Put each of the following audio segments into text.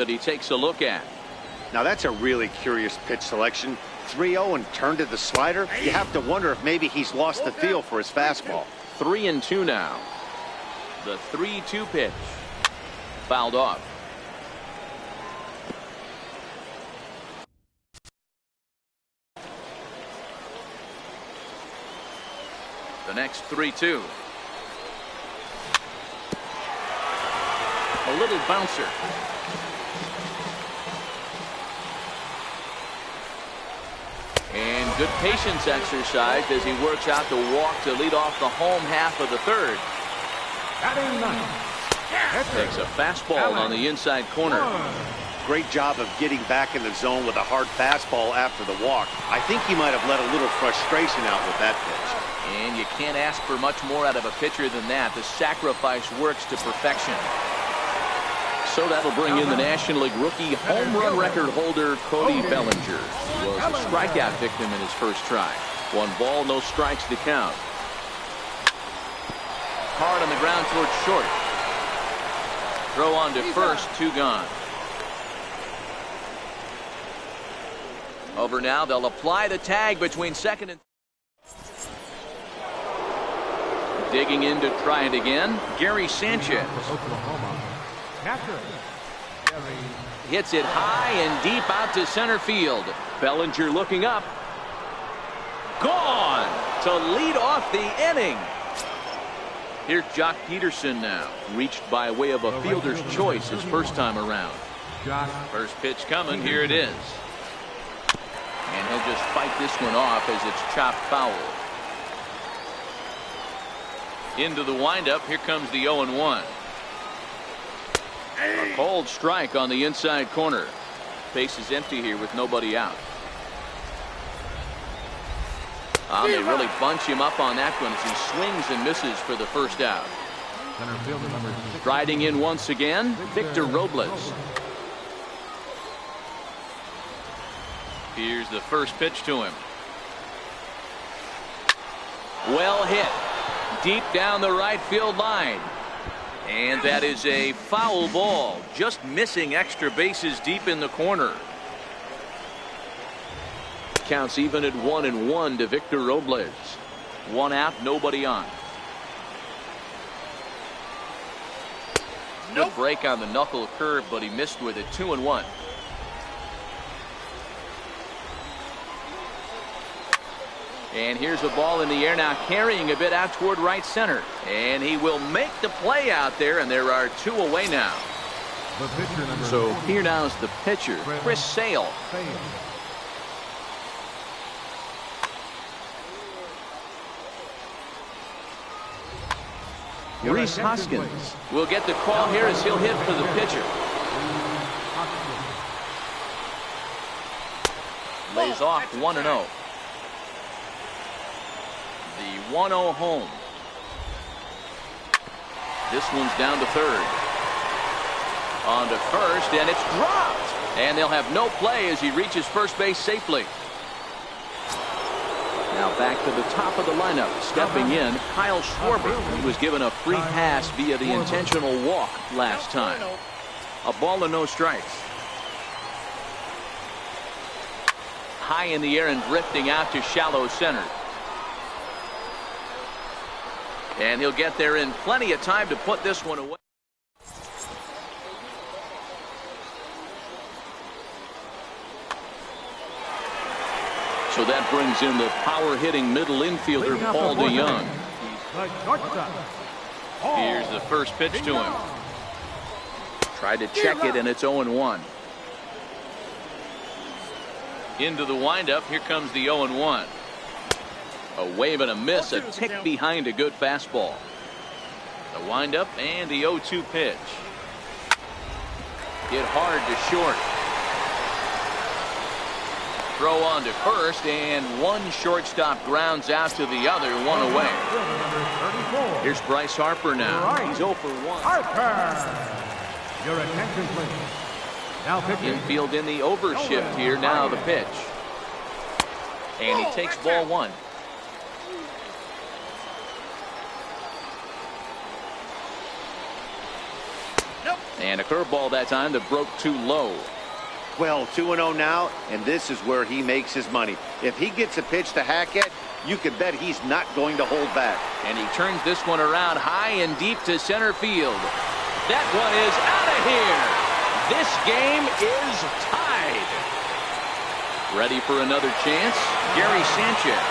that he takes a look at. Now that's a really curious pitch selection. 3-0 and turned to the slider. You have to wonder if maybe he's lost the feel for his fastball. 3-2 now. The 3-2 pitch. Fouled off. The next 3-2. A little bouncer. And good patience exercise as he works out the walk to lead off the home half of the third. Takes a fastball on the inside corner. Great job of getting back in the zone with a hard fastball after the walk. I think he might have let a little frustration out with that pitch. And you can't ask for much more out of a pitcher than that. The sacrifice works to perfection. So that'll bring in the National League rookie home run record holder Cody Bellinger. He was a strikeout victim in his first try. 1 ball, no strikes to count. Hard on the ground towards short. Throw on to first, 2 gone. Over now, they'll apply the tag between second and digging in to try it again. Gary Sanchez. Hits it high and deep out to center field. Bellinger looking up. Gone to lead off the inning. Here's Jock Peterson now. Reached by way of a fielder's choice his first time around. First pitch coming. Here it is. And he'll just fight this one off as it's chopped foul. Into the windup. Here comes the 0-1. A cold strike on the inside corner. Base is empty here with nobody out. They really bunch him up on that one as he swings and misses for the first out. Striding in once again, Victor Robles. Here's the first pitch to him. Well hit. Deep down the right field line. And that is a foul ball. Just missing extra bases deep in the corner. Counts even at 1-1 to Victor Robles. 1 out, nobody on. Good break on the knuckle curve, but he missed with it. 2-1. And here's a ball in the air now, carrying a bit out toward right center. And he will make the play out there, and there are 2 away now. So here now is the pitcher, Chris Sale. Reese Hoskins will get the call here as he'll hit for the pitcher. Lays off 1-0. The 1-0 home. This one's down to third. On to first, and it's dropped. And they'll have no play as he reaches first base safely. Now back to the top of the lineup. Stepping in, Kyle Schwarber. He was given a free pass via the intentional walk last time. A ball and no strikes. High in the air and drifting out to shallow center. And he'll get there in plenty of time to put this one away. So that brings in the power-hitting middle infielder, Paul DeYoung. Here's the first pitch to him. Tried to check it, and it's 0-1. Into the windup. Here comes the 0-1. A wave and a miss, a tick behind a good fastball. The windup and the 0-2 pitch. Hit hard to short. Throw on to first, and one shortstop grounds out to the other, 1 away. Here's Bryce Harper now. He's 0 for 1. Harper. Your attention, please. Now pitching. Infield in the overshift here. Now the pitch. And he takes ball 1. And a curveball that time that broke too low. Well, 2-0 now, and this is where he makes his money. If he gets a pitch to hack at, you can bet he's not going to hold back. And he turns this one around high and deep to center field. That one is out of here. This game is tied. Ready for another chance? Gary Sanchez.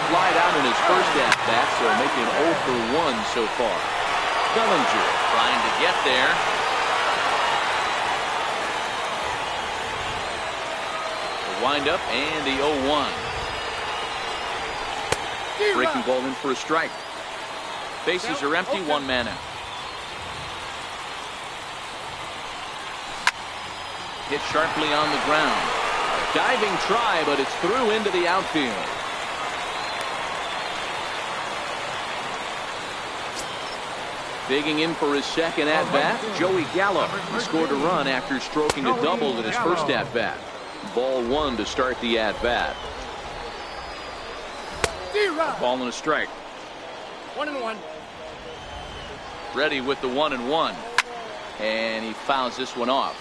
Flied out in his first at-bat, so making 0 for 1 so far. Bellinger trying to get there. The windup and the 0-1. Breaking ball in for a strike. Bases are empty, one man out. Hit sharply on the ground. Diving try, but it's through into the outfield. Digging in for his second at-bat, Joey Gallo. He scored a run after stroking a double in his first at-bat. Ball 1 to start the at-bat. Ball and a strike. 1-1. Ready with the 1-1. And he fouls this one off.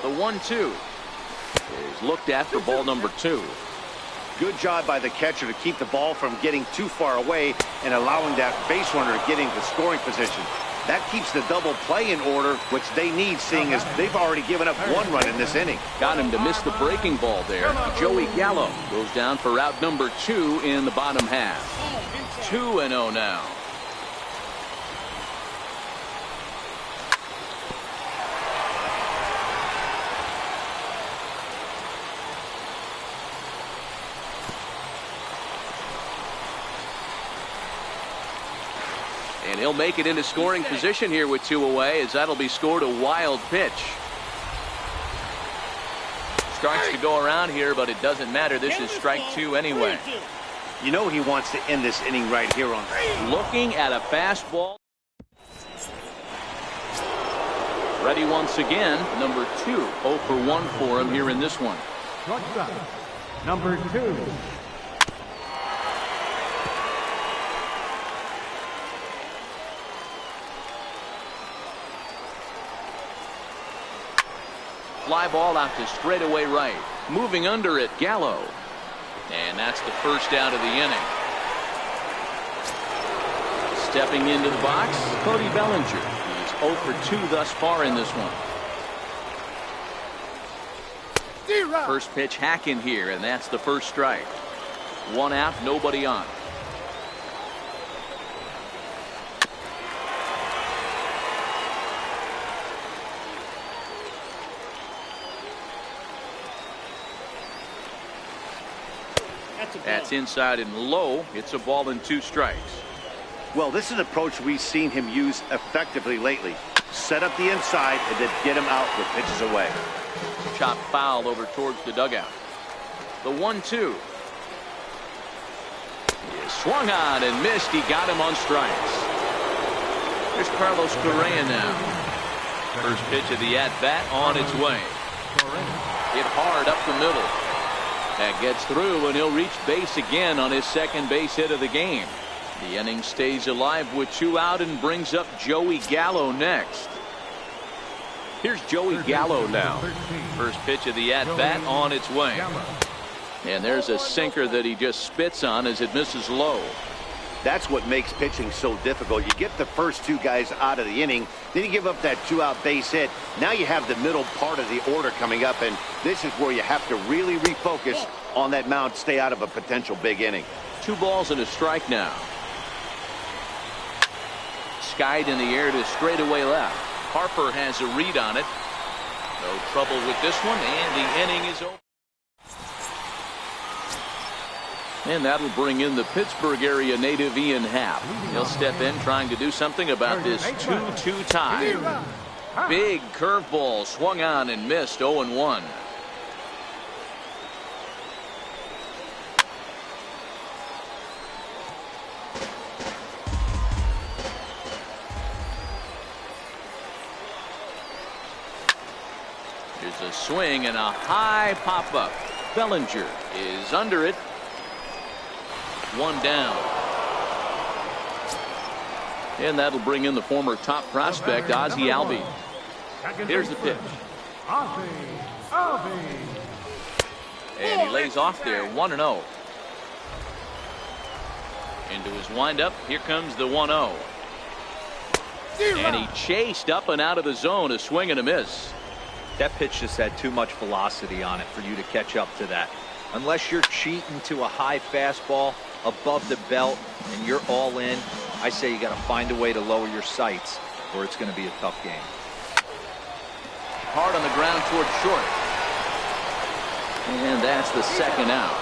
The 1-2 is looked at for ball number 2. Good job by the catcher to keep the ball from getting too far away and allowing that base runner to get into scoring position. That keeps the double play in order, which they need, seeing as they've already given up 1 run in this inning. Got him to miss the breaking ball there. Joey Gallo goes down for out number 2 in the bottom half. 2-0 now. And he'll make it into scoring position here with 2 away, as that'll be scored a wild pitch. Strikes to go around here, but it doesn't matter. This is strike 2 anyway. You know he wants to end this inning right here on. Looking at a fastball. Ready once again. Number 2. 0 for 1 for him here in this one. Shortstop, number 2. Fly ball out to straightaway right. Moving under it, Gallo. And that's the first out of the inning. Stepping into the box, Cody Bellinger. He's 0 for 2 thus far in this one. First pitch hack in here, and that's the first strike. 1 out, nobody on. That's inside and low. It's a ball and 2 strikes. Well, this is an approach we've seen him use effectively lately. Set up the inside and then get him out with pitches away. Chop foul over towards the dugout. The 1-2. He swung on and missed. He got him on strikes. There's Carlos Correa now. First pitch of the at-bat on its way. Hit hard up the middle. That gets through, and he'll reach base again on his second base hit of the game. The inning stays alive with 2 out and brings up Joey Gallo next. Here's Joey Gallo now. First pitch of the at-bat on its way. And there's a sinker that he just spits on as it misses low. That's what makes pitching so difficult. You get the first 2 guys out of the inning, then you give up that 2-out base hit. Now you have the middle part of the order coming up, and this is where you have to really refocus on that mound, stay out of a potential big inning. 2 balls and a strike now. Skied in the air to straightaway left. Harper has a read on it. No trouble with this one, and the inning is over. And that'll bring in the Pittsburgh area native Ian Happ. He'll step in trying to do something about this 2-2 tie. Big curveball swung on and missed. 0-1. There's a swing and a high pop-up. Bellinger is under it. 1 down. And that'll bring in the former top prospect, Ozzie Albies. Here's the pitch. And he lays off there, 1-0. Into his windup, here comes the 1-0. And he chased up and out of the zone, a swing and a miss. That pitch just had too much velocity on it for you to catch up to that. Unless you're cheating to a high fastball above the belt and you're all in, I say you got to find a way to lower your sights or it's going to be a tough game. Hard on the ground toward short. And that's the second out.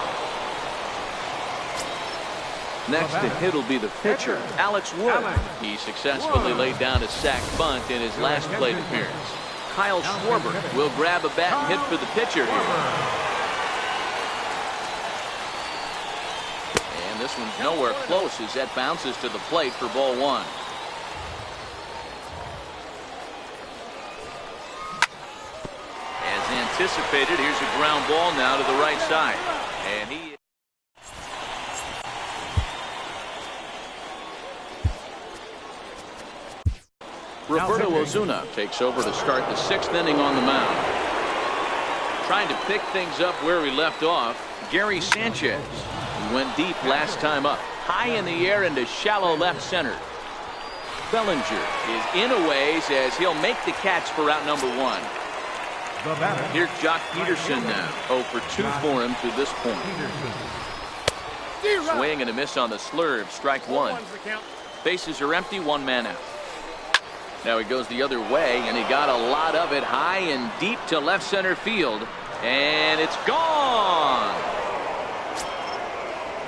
Next to hit will be the pitcher, Alex Wood. He successfully laid down a sac bunt in his last plate appearance. Kyle Schwarber will grab a bat and hit for the pitcher here. And this one's nowhere close as that bounces to the plate for ball one. As anticipated, here's a ground ball now to the right side. And he Roberto Osuna takes over to start the 6th inning on the mound. Trying to pick things up where he left off, Gary Sanchez. He went deep last time up, high in the air into shallow left center. Bellinger is in a ways as he'll make the catch for out number 1. Here's Jock Peterson now, 0 for 2 for him to this point. Swing and a miss on the slurve, strike 1. Bases are empty, 1 man out. Now he goes the other way, and he got a lot of it high and deep to left center field. And it's gone!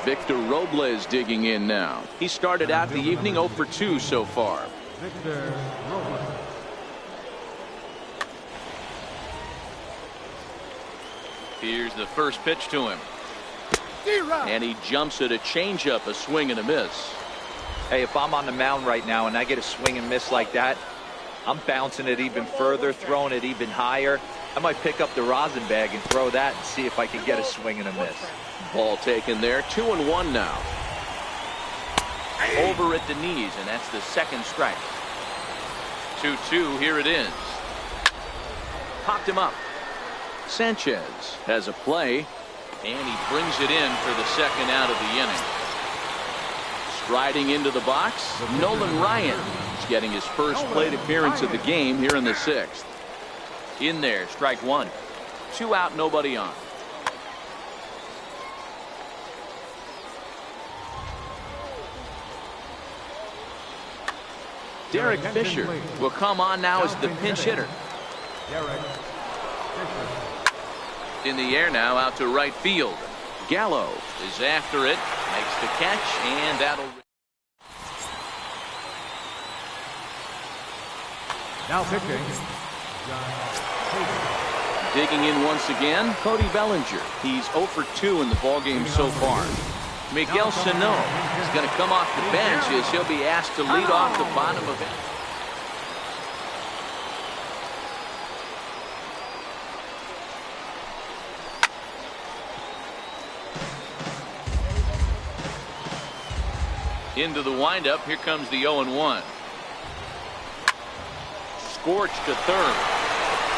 Victor Robles digging in now. He started out the evening 0 for 2 so far. Victor Robles. Here's the first pitch to him. And he jumps at a changeup, a swing and a miss. Hey, if I'm on the mound right now and I get a swing and miss like that, I'm bouncing it even further, throwing it even higher. I might pick up the rosin bag and throw that and see if I can get a swing and a miss. Ball taken there, 2-1 now. Over at the knees, and that's the second strike. 2-2, here it is. Popped him up. Sanchez has a play, and he brings it in for the second out of the inning. Striding into the box, Nolan Ryan. He's getting his first plate appearance of the game here in the 6th. In there, strike 1. 2 out, nobody on. Derek Fisher will come on now as the pinch hitter. In the air now, out to right field. Gallo is after it, makes the catch, and that'll. Now pitching. Digging in once again, Cody Bellinger. He's 0 for 2 in the ballgame so far. Miguel Sano is going to come off the bench as he'll be asked to lead off the bottom of it. Into the windup, here comes the 0-1. Scorched to third.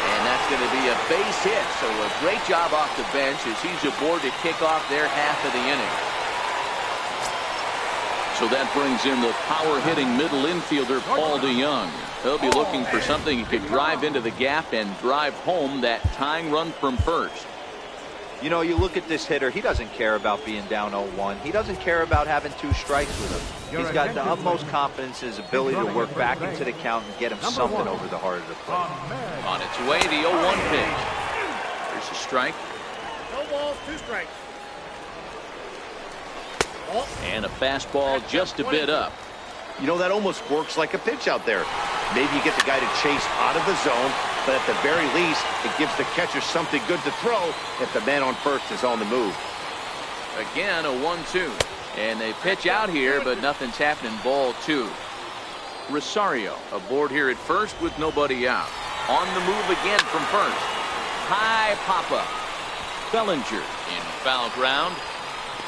And that's going to be a base hit. So a great job off the bench as he's aboard to kick off their half of the inning. So that brings in the power-hitting middle infielder, Paul DeYoung. He'll be looking for something he could drive into the gap and drive home that tying run from first. You know, you look at this hitter, he doesn't care about being down 0-1. He doesn't care about having 2 strikes with him. He's got the utmost confidence in his ability to work back into the count and get him something over the heart of the plate. On its way, the 0-1 pitch. There's a strike. No balls, 2 strikes. And a fastball just a bit up. You know, that almost works like a pitch out there. Maybe you get the guy to chase out of the zone, but at the very least, it gives the catcher something good to throw if the man on first is on the move. Again, a 1-2. And they pitch out here, but nothing's happening. Ball 2. Rosario aboard here at first with nobody out. On the move again from first. High pop-up. Bellinger in foul ground.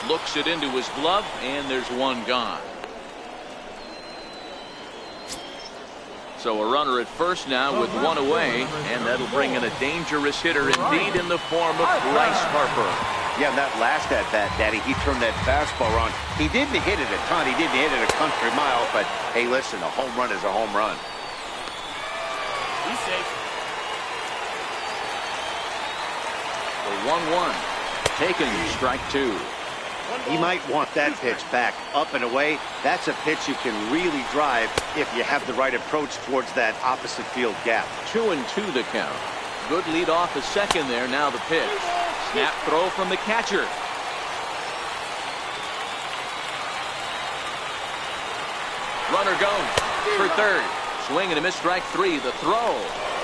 Looks it into his glove, and there's one gone. So a runner at first now with one away, and that'll bring in a dangerous hitter indeed in the form of Bryce Harper. Yeah, that last at-bat, Daddy, he turned that fastball on. He didn't hit it a ton. He didn't hit it a country mile, but hey, listen, a home run is a home run. He's safe. The 1-1. Taken, strike two. He might want that pitch back. Up and away, that's a pitch you can really drive if you have the right approach towards that opposite field gap. 2-2 the count. Good lead off the second there. Now the pitch. Snap throw from the catcher. Runner goes for third. Swing and a miss, strike three. The throw.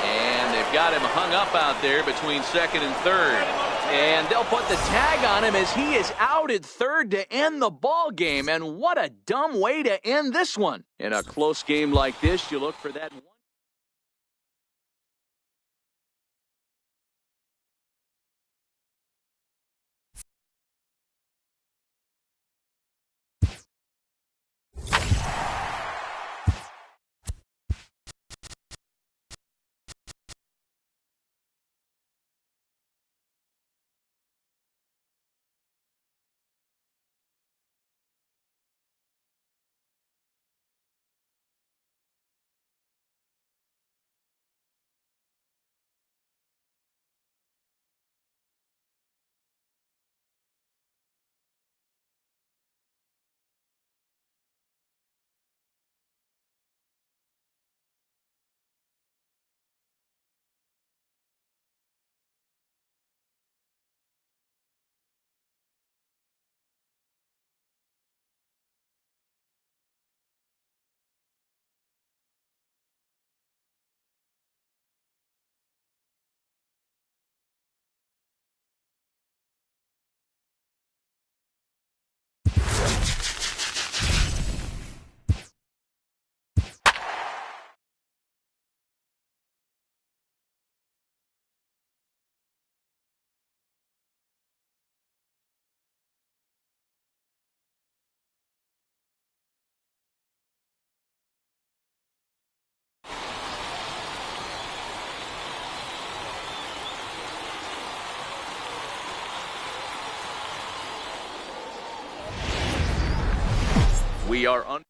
And they've got him hung up out there between second and third. And they'll put the tag on him as he is out at third to end the ball game. And what a dumb way to end this one. In a close game like this, you look for that one. We are on.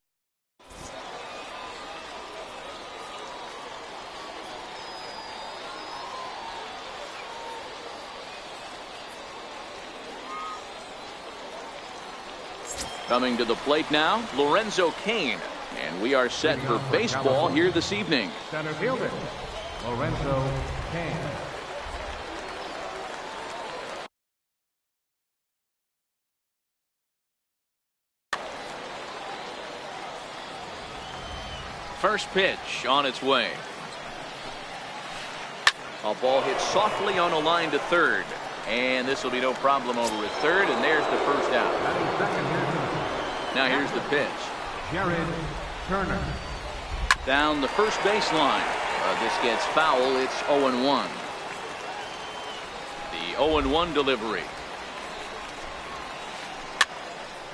Coming to the plate now, Lorenzo Cain. And we are set for baseball here this evening. Center fielder, Lorenzo Cain. First pitch on its way. A ball hit softly on a line to third. And this will be no problem over at third. And there's the first out. Now here's the pitch. Jared Turner. Down the first baseline. This gets foul. It's 0-1. The 0-1 delivery.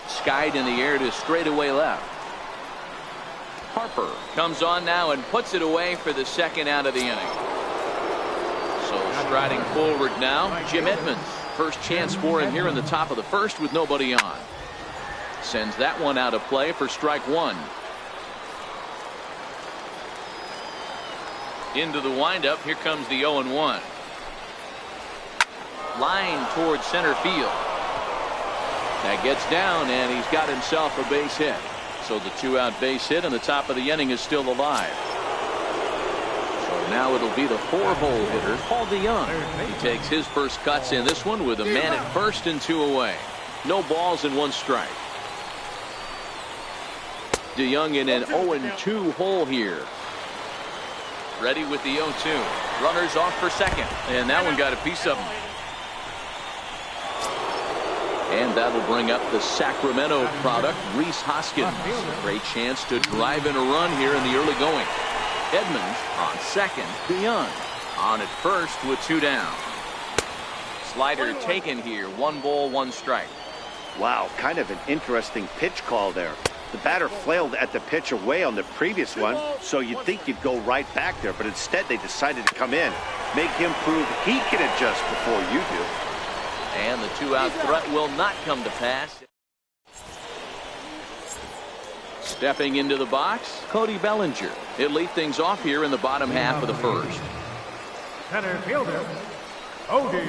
Skied in the air to straightaway left. Harper comes on now and puts it away for the second out of the inning. So striding forward now, Jim Edmonds. First chance for him here in the top of the first with nobody on. Sends that one out of play for strike one. Into the windup. Here comes the 0-1. Line towards center field. That gets down, and he's got himself a base hit. So the two-out base hit and the top of the inning is still alive. So now it'll be the four-hole hitter, Paul DeYoung. He takes his first cuts in this one with a man at first and two away. No balls and one strike. DeYoung in an 0-2 hole here. Ready with the 0-2. Runners off for second. And that one got a piece of him. And that'll bring up the Sacramento product, Rhys Hoskins. Great chance to drive in a run here in the early going. Edmonds on second. DeYoung on at first with two down. Slider taken here. 1 ball, 1 strike. Wow, kind of an interesting pitch call there. The batter flailed at the pitch away on the previous one, so you'd think you'd go right back there, but instead they decided to come in, make him prove he can adjust before you do. And the two-out threat will not come to pass. Stepping into the box, Cody Bellinger. He'll lead things off here in the bottom half of the first. Center fielder, Odie.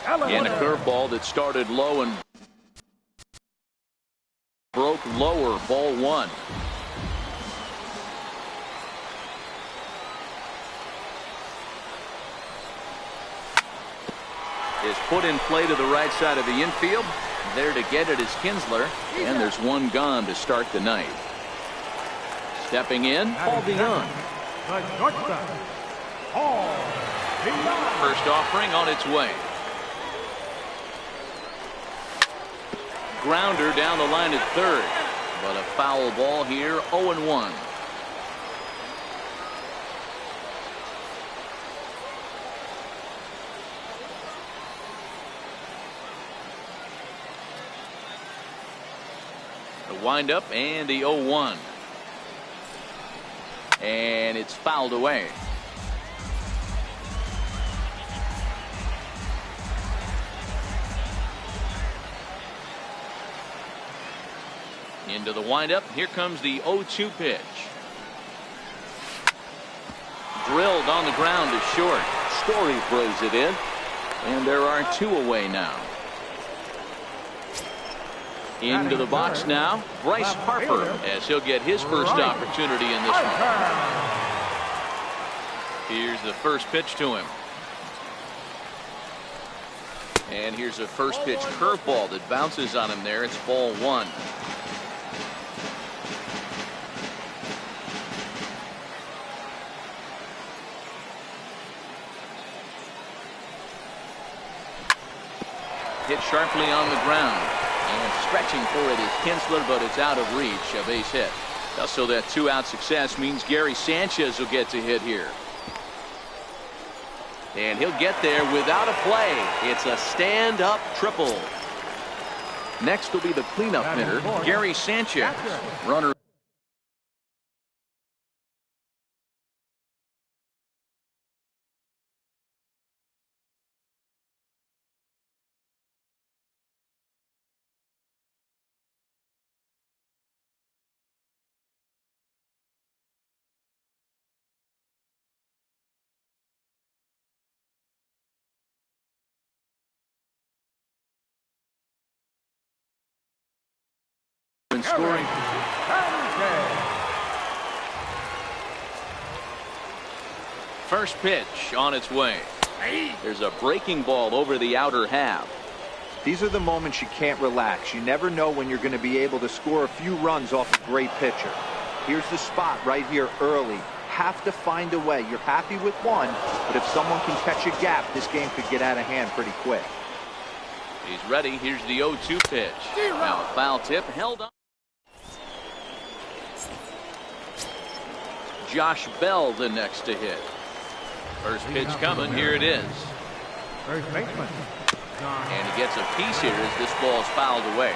And a curveball that started low and broke lower, ball one. Is put in play to the right side of the infield. There to get it is Kinsler, and there's one gone to start the night. Stepping in, Paul DeYoung. The shortstop, Paul DeYoung. First offering on its way. Grounder down the line at third, but a foul ball here, 0-1. The windup and the 0-1. And it's fouled away. Into the windup. Here comes the 0-2 pitch. Drilled on the ground to short. Story throws it in. And there are two away now. Into the box now, Bryce Harper, as he'll get his first opportunity in this one. Here's the first pitch to him. And here's a first pitch curveball that bounces on him there. It's ball one. Hit sharply on the ground. And stretching for it is Kinsler, but it's out of reach. A base hit. So that two-out success means Gary Sanchez will get to hit here. And he'll get there without a play. It's a stand-up triple. Next will be the cleanup hitter, Gary Sanchez. Runner. Scoring. First pitch on its way. There's a breaking ball over the outer half. These are the moments you can't relax. You never know when you're going to be able to score a few runs off a great pitcher. Here's the spot right here early. Have to find a way. You're happy with one, but if someone can catch a gap, this game could get out of hand pretty quick. He's ready. Here's the 0-2 pitch. Now a foul tip held on. Josh Bell the next to hit. First pitch coming. Here it is. First baseman, And he gets a piece here as this ball is fouled away.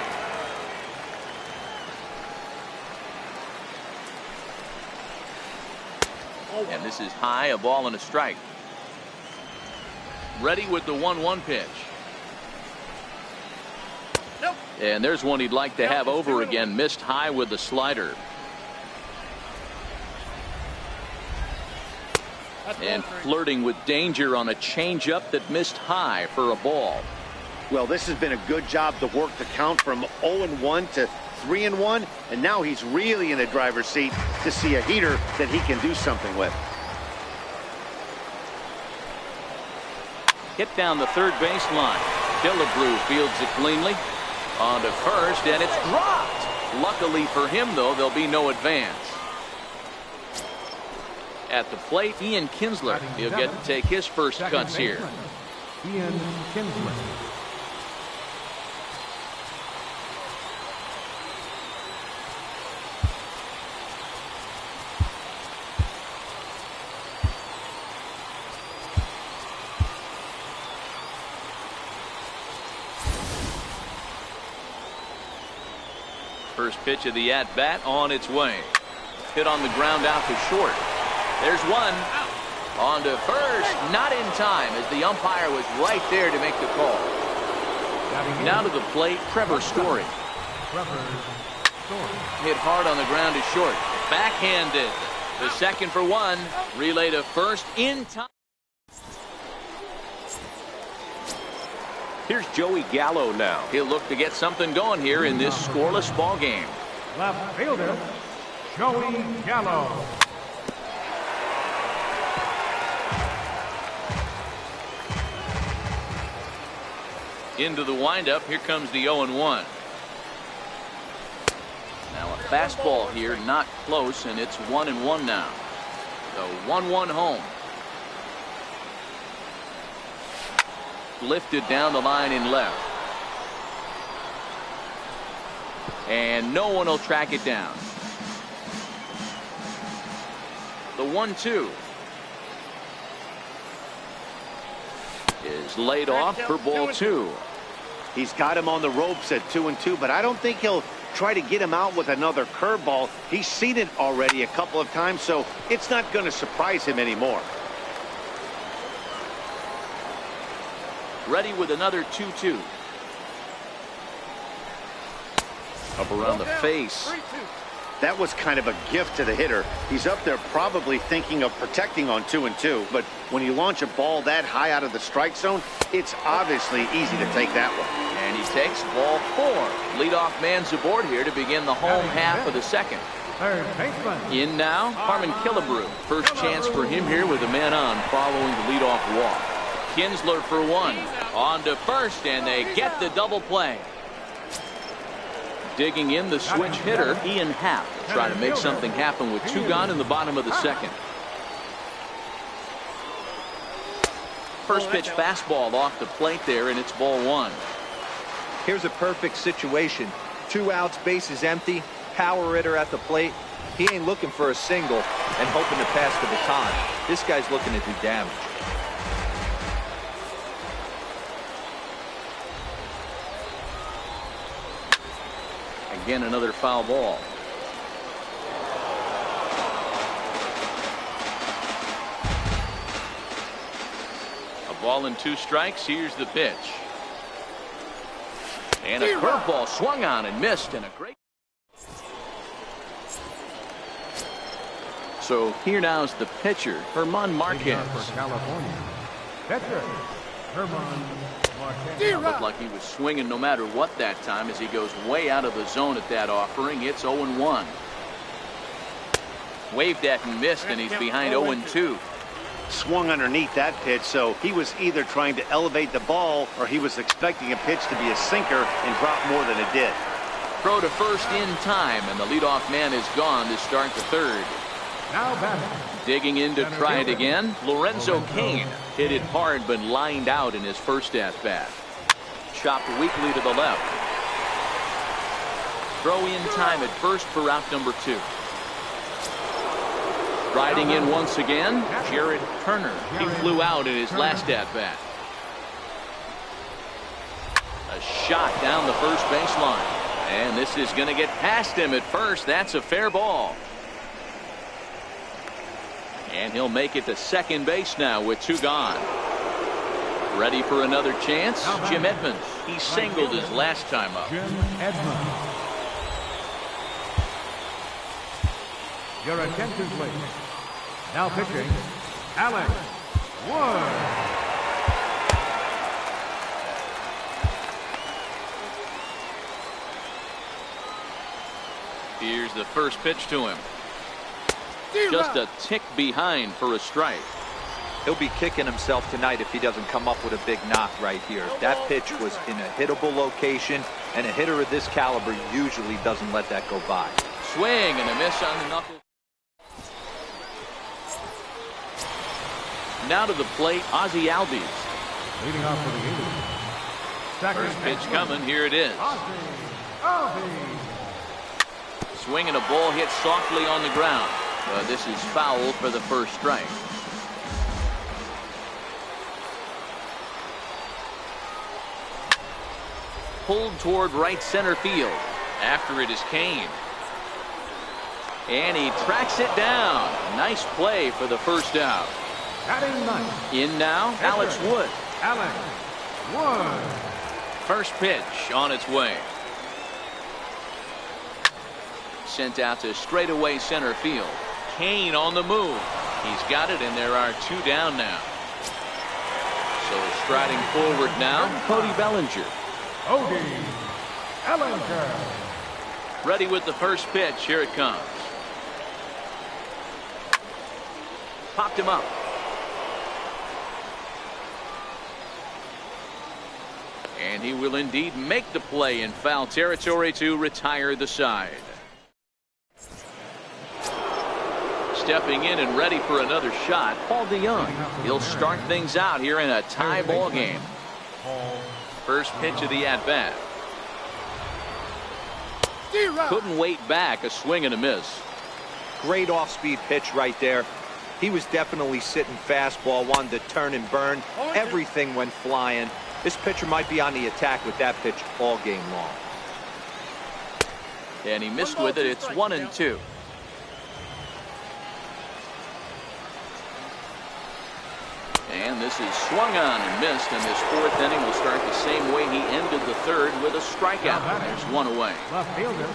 And this is high, a ball and a strike. Ready with the 1-1 pitch. And there's one he'd like to have over again. Missed high with the slider. And flirting with danger on a changeup that missed high for a ball. Well, this has been a good job to work the count from 0-1 to 3-1, and now he's really in the driver's seat to see a heater that he can do something with. Hit down the third baseline. Killebrew fields it cleanly. On to first, and it's dropped. Luckily for him, though, there'll be no advance. At the plate, Ian Kinsler. He'll get to take his first cuts here. Ian Kinsler. First pitch of the at-bat on its way. Hit on the ground out to short. There's one. On to first. Not in time as the umpire was right there to make the call. Now to the plate, Trevor Story. Hit hard on the ground to short. Backhanded. The second for one. Relay to first in time. Here's Joey Gallo now. He'll look to get something going here in this scoreless ball game. Left fielder, Joey Gallo. Into the windup. Here comes the 0-1. Now a fastball here, not close, and it's 1-1 now. The 1-1 home. Lifted down the line in left. And no one will track it down. The 1-2 is laid off for ball 2. He's got him on the ropes at 2-2, but I don't think he'll try to get him out with another curveball. He's seen it already a couple of times, so it's not going to surprise him anymore. Ready with another 2-2. Up around the face. That was kind of a gift to the hitter. He's up there probably thinking of protecting on 2-2, but when you launch a ball that high out of the strike zone, it's obviously easy to take that one. And he takes ball 4. Leadoff man's aboard here to begin the home half of the second. Third baseman. In now, Harmon Killebrew. First chance for him here with a man on following the leadoff walk. Kinsler for 1. On to first, and they get the double play. Digging in the switch hitter, Ian Happ, to try to make something happen with 2 gone in the bottom of the second. First pitch fastball off the plate there, and it's ball 1. Here's a perfect situation. 2 outs, bases empty, power hitter at the plate. He ain't looking for a single and hoping to pass the baton. This guy's looking to do damage. Again, another foul ball. A ball and 2 strikes. Here's the pitch. And a curveball swung on and missed, and a great. So here now is the pitcher, Herman Marquez. For California. Pitcher, Herman Marquez. Looked like he was swinging no matter what that time as he goes way out of the zone at that offering. It's 0-1. Waved at and missed, and he's behind 0-2. Swung underneath that pitch, so he was either trying to elevate the ball or he was expecting a pitch to be a sinker and drop more than it did. Throw to first in time, and the leadoff man is gone to start the third. Now batting. Digging in to try it again, Lorenzo Cain. Hit it hard but lined out in his first at-bat. Chopped weakly to the left. Throw in time at first for out number 2. Riding in once again, Jared Turner. He flew out in his last at-bat. A shot down the first baseline. And this is going to get past him at first. That's a fair ball. And he'll make it to second base now with 2 gone. Ready for another chance? Jim Edmonds. He singled his last time up. Jim Edmonds. Your attention, please. Now pitching, Alex Wood. Here's the first pitch to him. Just a tick behind for a strike. He'll be kicking himself tonight if he doesn't come up with a big knock right here. That pitch was in a hittable location, and a hitter of this caliber usually doesn't let that go by. Swing and a miss on the knuckle. Now to the plate, Ozzie Albies. Leading off for the Eagles. First pitch coming. Here it is. Albies. Swing and a ball hit softly on the ground. This is foul for the first strike. Pulled toward right center field. After it is Kane. And he tracks it down. Nice play for the first out. Batting ninth. In now, Alex Wood. Alex Wood. First pitch on its way. Sent out to straightaway center field. Kane on the move. He's got it, and there are 2 down now. So striding forward now, Cody Bellinger. Cody Bellinger. Ready with the first pitch. Here it comes. Popped him up. And he will indeed make the play in foul territory to retire the side. Stepping in and ready for another shot, Paul DeYoung. He'll start things out here in a tie ball game. First pitch of the at-bat. Couldn't wait back. A swing and a miss. Great off-speed pitch right there. He was definitely sitting fastball, wanted to turn and burn. Everything went flying. This pitcher might be on the attack with that pitch all game long. And he missed with it. It's 1-2. And this is swung on and missed, and this 4th inning will start the same way he ended the 3rd with a strikeout. There's 1 away. Left fielder.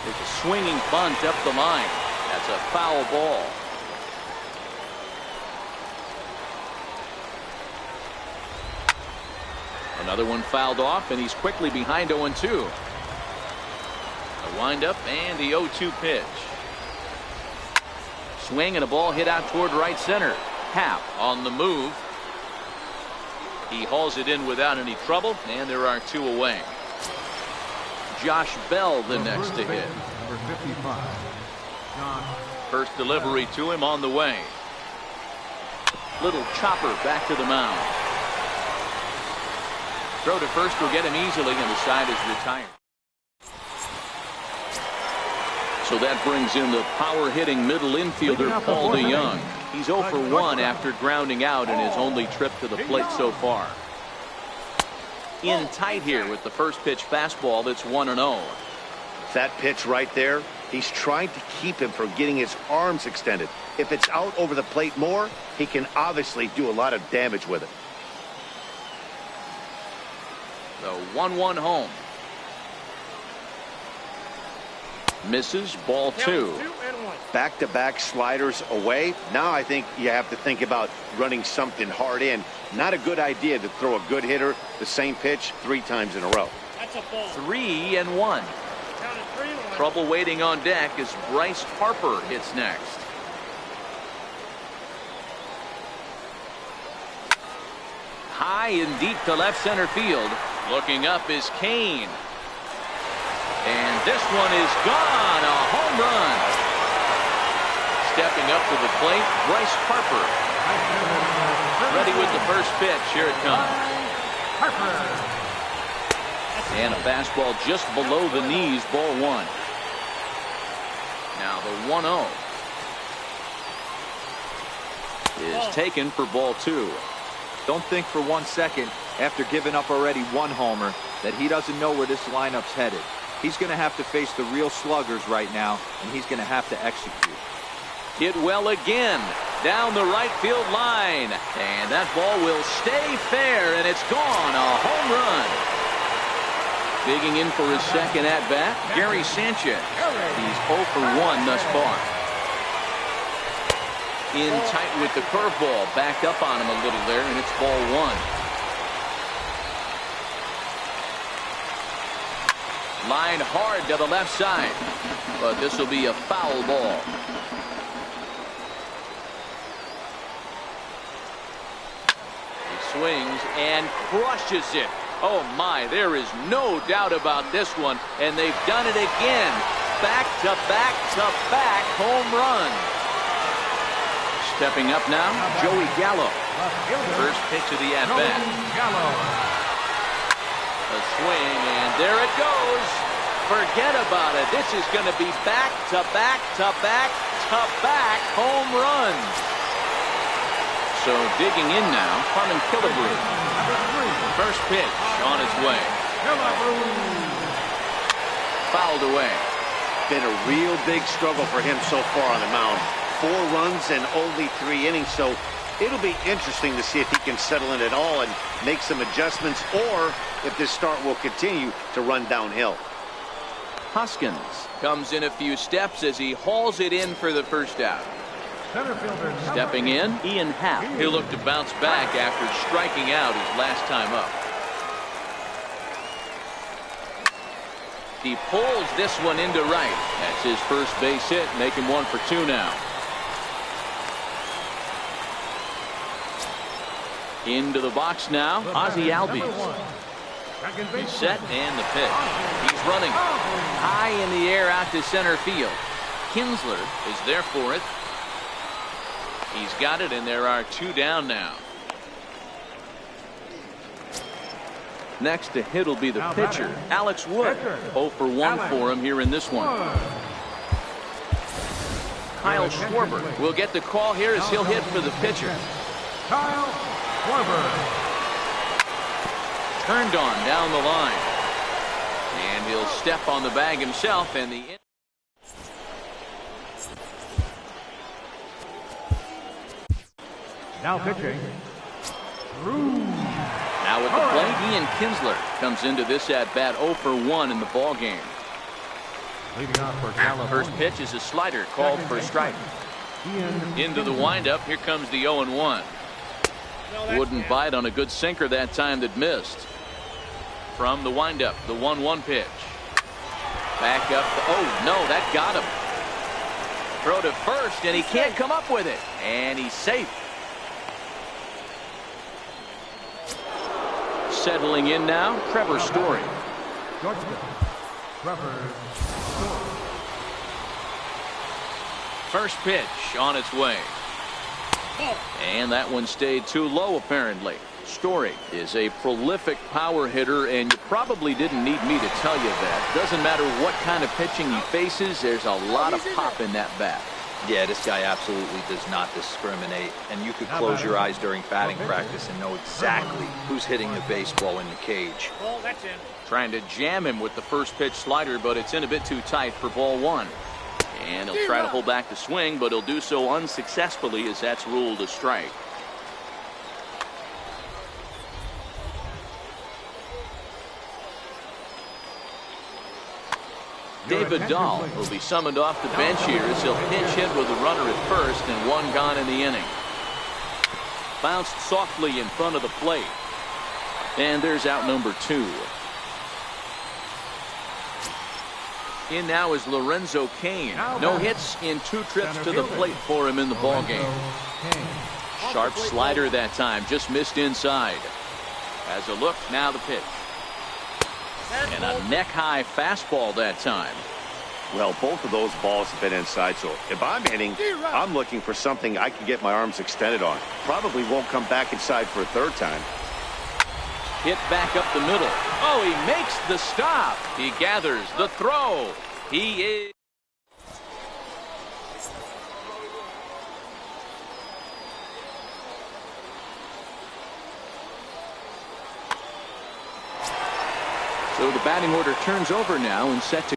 It's a swinging bunt up the line. That's a foul ball. Another one fouled off, and he's quickly behind 0-2. A windup and the 0-2 pitch. Swing and a ball hit out toward right center. Happ on the move. He hauls it in without any trouble, and there are 2 away. Josh Bell the next to hit. Number 55. John. First delivery to him on the way. Little chopper back to the mound. Throw to first will get him easily, and the side is retired. So that brings in the power-hitting middle infielder, Paul DeYoung. He's 0 for 1 after grounding out in his only trip to the plate so far. In tight here with the first pitch fastball that's 1-0. That pitch right there, he's trying to keep him from getting his arms extended. If it's out over the plate more, he can obviously do a lot of damage with it. The 1-1 home. Misses, ball 2. Back-to-back sliders away. Now I think you have to think about running something hard in. Not a good idea to throw a good hitter the same pitch 3 times in a row. That's a ball. 3-1. Trouble waiting on deck as Bryce Harper hits next. High and deep to left center field. Looking up is Kane. And this one is gone. A home run. Stepping up to the plate, Bryce Harper. Ready with the first pitch. Here it comes. And a fastball just below the knees, ball 1. Now the 1-0 is taken for ball 2. Don't think for 1 second, after giving up already 1 homer, that he doesn't know where this lineup's headed. He's going to have to face the real sluggers right now, and he's going to have to execute. Hit well again down the right field line, and that ball will stay fair, and it's gone. A home run. Digging in for his second at bat, Gary Sanchez. He's 0 for 1 thus far. In tight with the curveball, backed up on him a little there, and it's ball 1. Line hard to the left side, but this will be a foul ball. He swings and crushes it. Oh my, there is no doubt about this one, and they've done it again. Back to back to back home run. Stepping up now, Joey Gallo. First pitch of the at-bat. A swing, and there it goes. Forget about it. This is going to be back to back to back to back home runs. So digging in now, Harmon Killebrew. First pitch on its way. fouled away. Been a real big struggle for him so far on the mound. 4 runs and only 3 innings, so it'll be interesting to see if he can settle in at all and make some adjustments, or if this start will continue to run downhill. Hoskins comes in a few steps as he hauls it in for the first out. Center fielder Stepping in, Ian Happ. He'll look to bounce back after striking out his last time up. He pulls this one into right. That's his first base hit, making 1 for 2 now. Into the box now, Ozzie Albies. He's set and the pitch. He's running high in the air out to center field. Kinsler is there for it. He's got it, and there are 2 down now. Next to hit will be the pitcher, Alex Wood. 0 for 1 for him here in this one. Kyle Schwarber will get the call here as he'll hit for the pitcher. Kyle Schwarber. Turned on down the line. And he'll step on the bag himself, and the Now pitching. now with the plate, Ian Kinsler comes into this at bat 0 for 1 in the ball game. Leading off for California. First pitch is a slider called for a strike. Into the windup, here comes the 0-1. Wouldn't bite on a good sinker that time that missed. From the windup, the 1-1 pitch. Back up. Oh, no, that got him. Throw to first, and he can't come up with it. And he's safe. Settling in now, Trevor Story. First pitch on its way. And that one stayed too low, apparently. Story is a prolific power hitter, and you probably didn't need me to tell you that. Doesn't matter what kind of pitching he faces, there's a lot of pop in that bat. Yeah, this guy absolutely does not discriminate, and you could close your eyes during batting practice and know exactly who's hitting the baseball in the cage. Well, that's in. Trying to jam him with the first pitch slider, but it's in a bit too tight for ball 1. And he'll try to hold back the swing, but he'll do so unsuccessfully as that's ruled a strike. David Dahl will be summoned off the bench here as he'll pinch hit with a runner at first and 1 gone in the inning. Bounced softly in front of the plate. And there's out number 2. In now is Lorenzo Cain. No hits in 2 trips to the plate for him in the ballgame. Sharp slider that time, just missed inside. As a look, now the pitch. And a neck-high fastball that time. Well, both of those balls have been inside, so if I'm hitting, I'm looking for something I can get my arms extended on. Probably won't come back inside for a 3rd time. Hit back up the middle. Oh, he makes the stop. He gathers the throw. He is. So the batting order turns over now and set to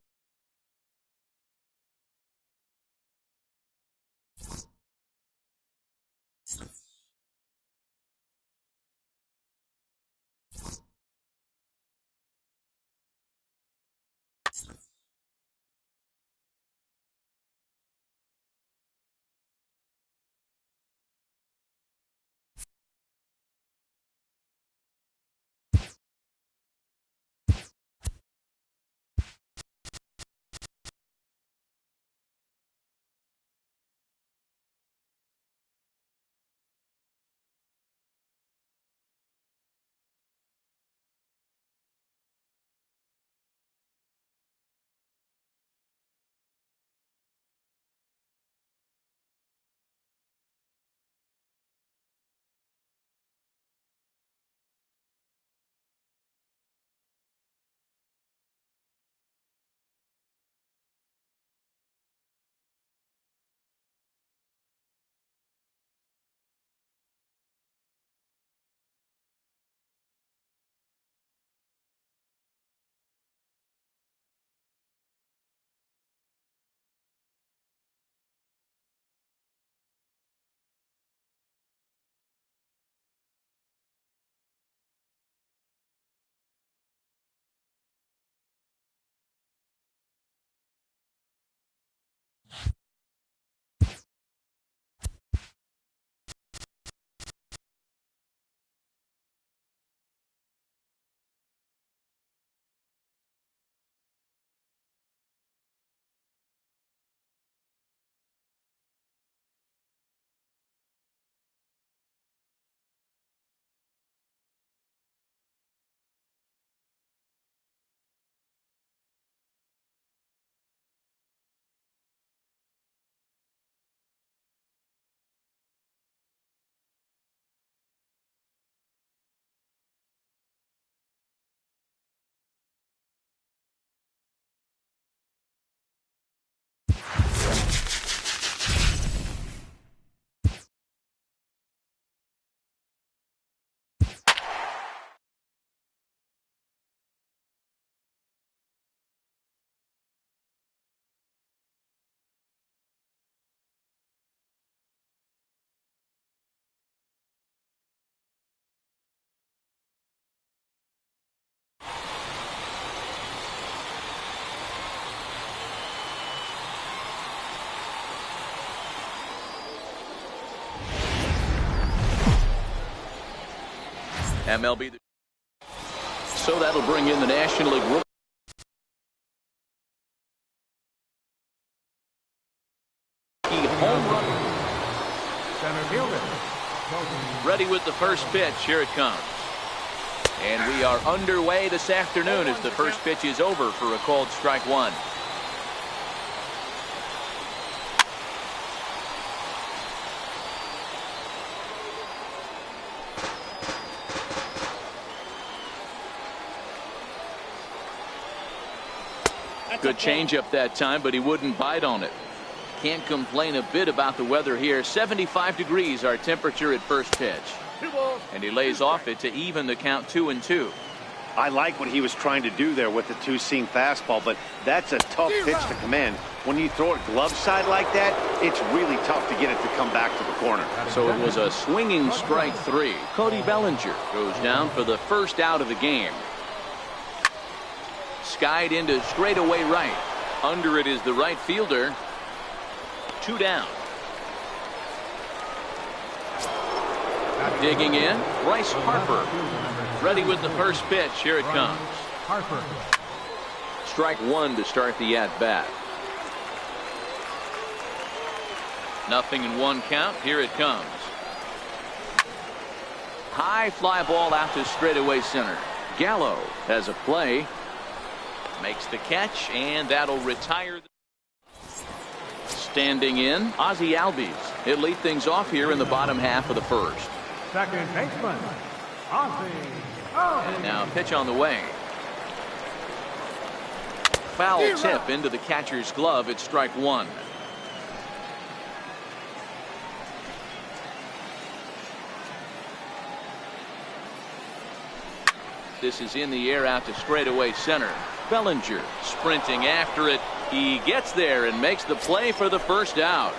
MLB. So that'll bring in the National League rookie. Home run. Center fielder. Ready with the first pitch. Here it comes. And we are underway this afternoon as the first pitch is over for a called strike one. Good changeup that time, but he wouldn't bite on it. Can't complain a bit about the weather here. 75 degrees our temperature at first pitch. And he lays off it to even the count 2-2. I like what he was trying to do there with the two-seam fastball, but that's a tough pitch to command. When you throw it glove side like that, it's really tough to get it to come back to the corner. So it was a swinging strike three. Cody Bellinger goes down for the first out of the game. Skied into straightaway right. Under it is the right fielder. 2 down. Digging in, Bryce Harper. Ready with the first pitch. Here it comes. Harper. Strike one to start the at-bat. 0-1 count. Here it comes. High fly ball out to straightaway center. Gallo has a play. Makes the catch, and that'll retire. Standing in, Ozzie Albies. He'll lead things off here in the bottom half of the first. Second baseman, Ozzie. And now pitch on the way. Foul tip into the catcher's glove. It's strike one. This is in the air out to straightaway center. Bellinger sprinting after it. He gets there and makes the play for the first out.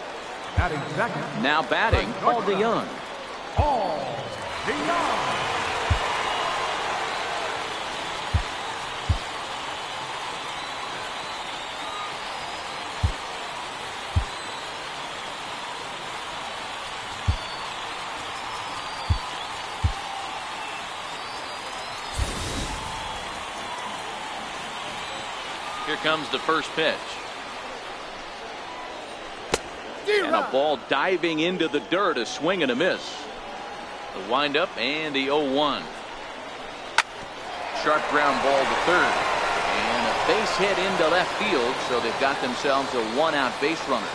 Batting second. Now batting, Paul DeYoung. Paul DeYoung. Here comes the first pitch. And a ball diving into the dirt, a swing and a miss. The windup and the 0-1. Sharp ground ball to third. And a base hit into left field, so they've got themselves a one-out base runner.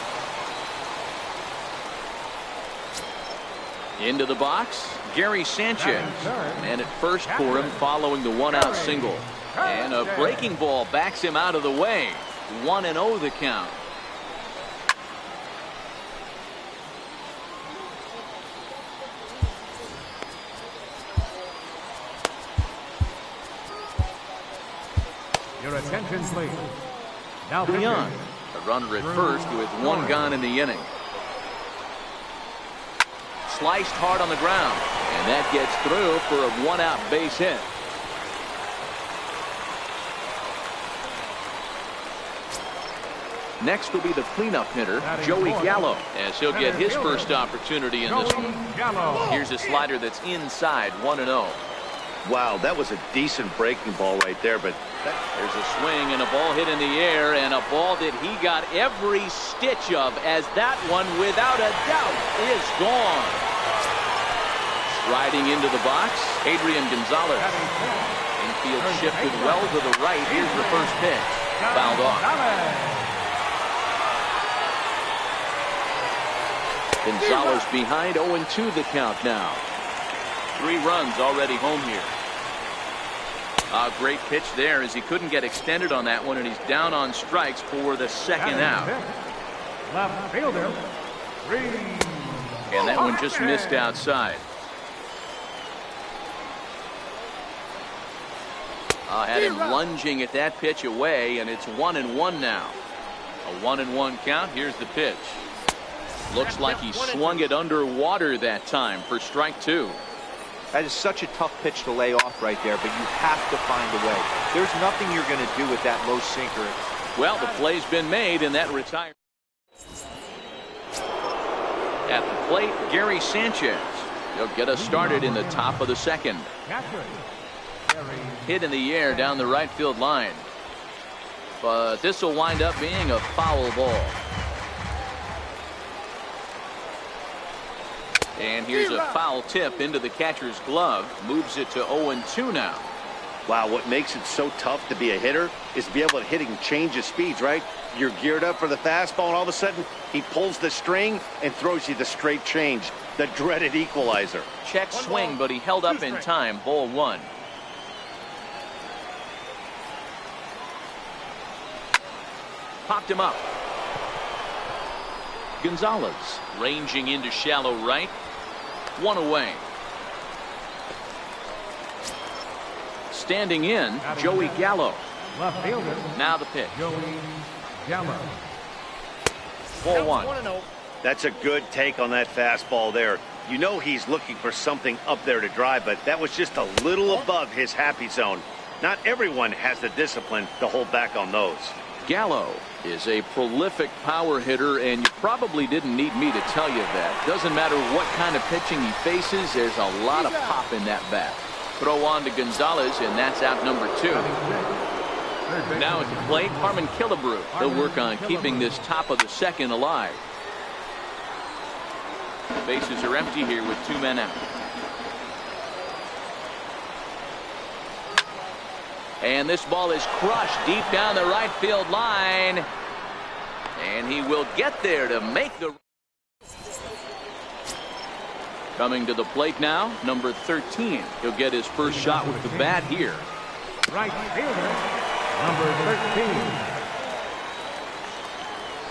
Into the box, Gary Sanchez. And at first for him following the one-out single. And a breaking ball backs him out of the way. 1-0 the count. Your attention, please. Now DeYoung, a runner at first with one gone in the inning. Sliced hard on the ground, and that gets through for a one-out base hit. Next will be the cleanup hitter, Joey Gallo, as he'll get his first opportunity in this one. Here's a slider that's inside, 1-0. Wow, that was a decent breaking ball right there, but there's a swing and a ball hit in the air, and a ball that he got every stitch of, as that one, without a doubt, is gone. Striding into the box, Adrian Gonzalez. Infield shifted well to the right. Here's the first pitch. Fouled off. Gonzalez behind, 0-2 the count now. 3 runs already home here. A great pitch there, as he couldn't get extended on that one, and he's down on strikes for the second out. Left fielder, and that one just missed outside. Had him lunging at that pitch away, and it's 1-1 now. A 1-1 count. Here's the pitch. Looks like he swung it underwater that time for strike two. That is such a tough pitch to lay off right there, but you have to find a way. There's nothing you're going to do with that low sinker. Well, the play's been made, and that retires. At the plate, Gary Sanchez. He'll get us started in the top of the second. Hit in the air down the right field line. But this will wind up being a foul ball. And here's a foul tip into the catcher's glove. Moves it to 0-2 now. Wow, what makes it so tough to be a hitter is to be able to hit and change his speeds, right? You're geared up for the fastball, and all of a sudden, he pulls the string and throws you the straight change, the dreaded equalizer. Check swing, but he held up in time. Ball one. Popped him up. Gonzalez ranging into shallow right. One away. Standing in, Joey Gallo. Left fielder. Now the pitch. Joey Gallo. Ball one. That's a good take on that fastball there. You know he's looking for something up there to drive, but that was just a little above his happy zone. Not everyone has the discipline to hold back on those. Gallo is a prolific power hitter, and you probably didn't need me to tell you that. Doesn't matter what kind of pitching he faces, there's a lot of pop in that bat. Throw on to Gonzalez, and that's out number 2. Now at the plate, Harmon Killebrew. He'll work on keeping this top of the second alive. Bases are empty here with 2 men out. And this ball is crushed deep down the right field line. And he will get there to make the... Coming to the plate now, number 13. He'll get his first shot with the bat here. Right fielder, number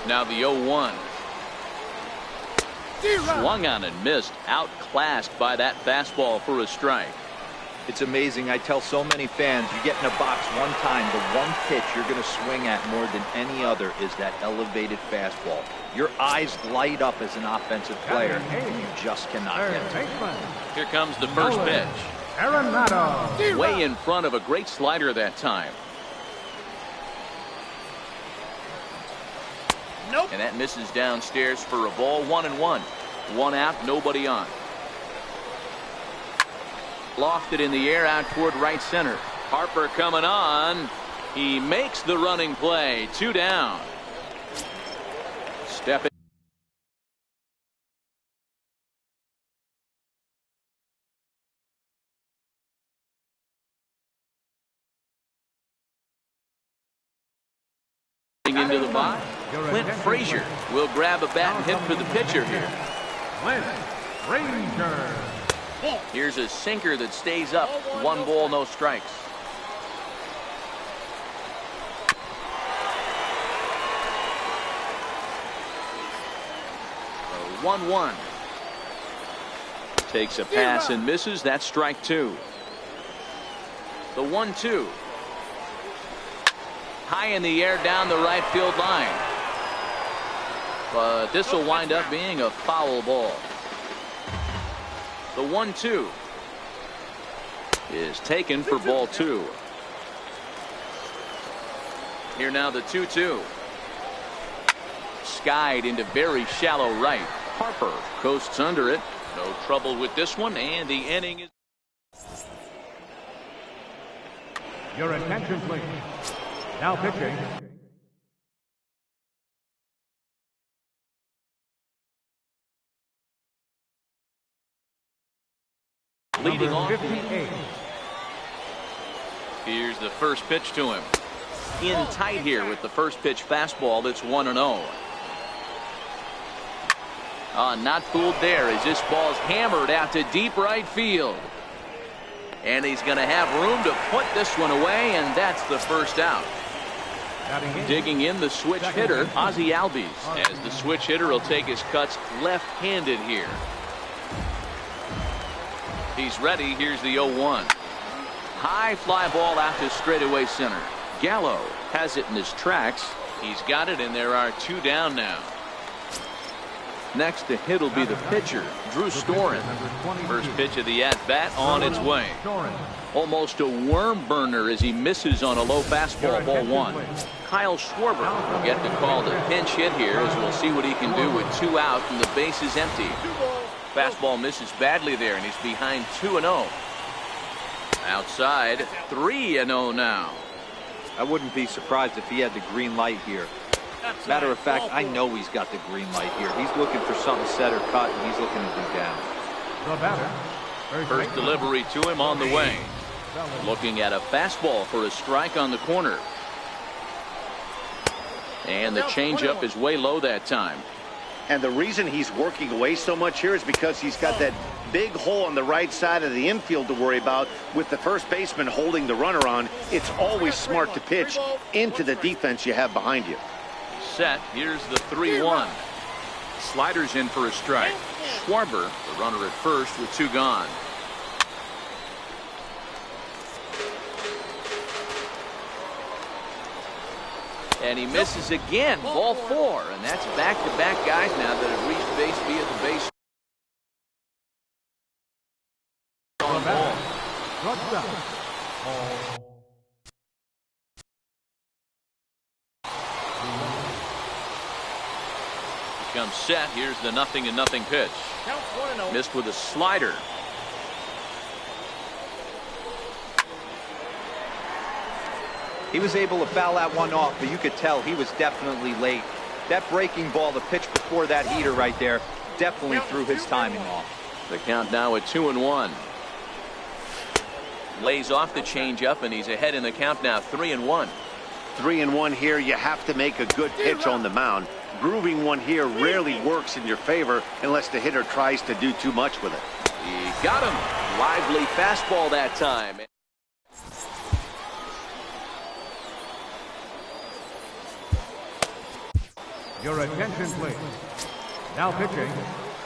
13. Now the 0-1. Swung on and missed. Outclassed by that fastball for a strike. It's amazing. I tell so many fans, you get in a box one time, the one pitch you're going to swing at more than any other is that elevated fastball. Your eyes light up as an offensive player, and you just cannot get to it. Here comes the first pitch. Arenado. Way in front of a great slider that time. Nope. And that misses downstairs for a ball. 1-1. 1 out, nobody on. Lofted in the air out toward right center. Harper coming on. He makes the running play. 2 down. Stepping into the box. Clint Frazier will grab a bat and hit for the pitcher here. Clint Frazier. Here's a sinker that stays up. 1 ball, no strikes. A 1-1. Takes a pass and misses. That's strike 2. The 1-2. High in the air down the right field line. But this will wind up being a foul ball. The 1-2 is taken for ball 2. Here now the 2-2. Skied into very shallow right. Harper coasts under it. No trouble with this one, and the inning is... Your attention, please. Now pitching. Leading off. 58. Here's the first pitch to him. In tight here with the first pitch fastball. That's 1-0. Not fooled there as this ball's hammered out to deep right field. And he's going to have room to put this one away, and that's the first out. Digging in the switch hitter, Ozzie Albies, as the switch hitter will take his cuts left-handed here. He's ready. Here's the 0-1. High fly ball out to straightaway center. Gallo has it in his tracks. He's got it, and there are 2 down now. Next to hit will be the pitcher, Drew Storen. First pitch of the at-bat on its way. Almost a worm burner as he misses on a low fastball. Ball 1. Kyle Schwarber will get the call to pinch hit here as we'll see what he can do with 2 out and the base is empty. Fastball misses badly there, and he's behind 2-0. Outside, 3-0 now. I wouldn't be surprised if he had the green light here. Matter of fact, I know he's got the green light here. He's looking for something set or cut, and he's looking to do down. The batter. First delivery to him on the way. Looking at a fastball for a strike on the corner. And the changeup is way low that time. And the reason he's working away so much here is because he's got that big hole on the right side of the infield to worry about. With the first baseman holding the runner on, it's always smart to pitch into the defense you have behind you. Set. Here's the 3-1. Sliders in for a strike. Schwarber, the runner at first with 2 gone. And he misses again. Ball 4. And that's back-to-back guys now that have reached base via the base. On ball. Comes set. Here's the 0-0 pitch. Missed with a slider. He was able to foul that one off, but you could tell he was definitely late. That breaking ball, the pitch before that heater right there, definitely threw his timing off. The count now at 2-1. Lays off the changeup, and he's ahead in the count now, 3-1. 3-1 here. You have to make a good pitch on the mound. Grooving one here rarely works in your favor unless the hitter tries to do too much with it. He got him. Lively fastball that time. Your attention, please. Now pitching.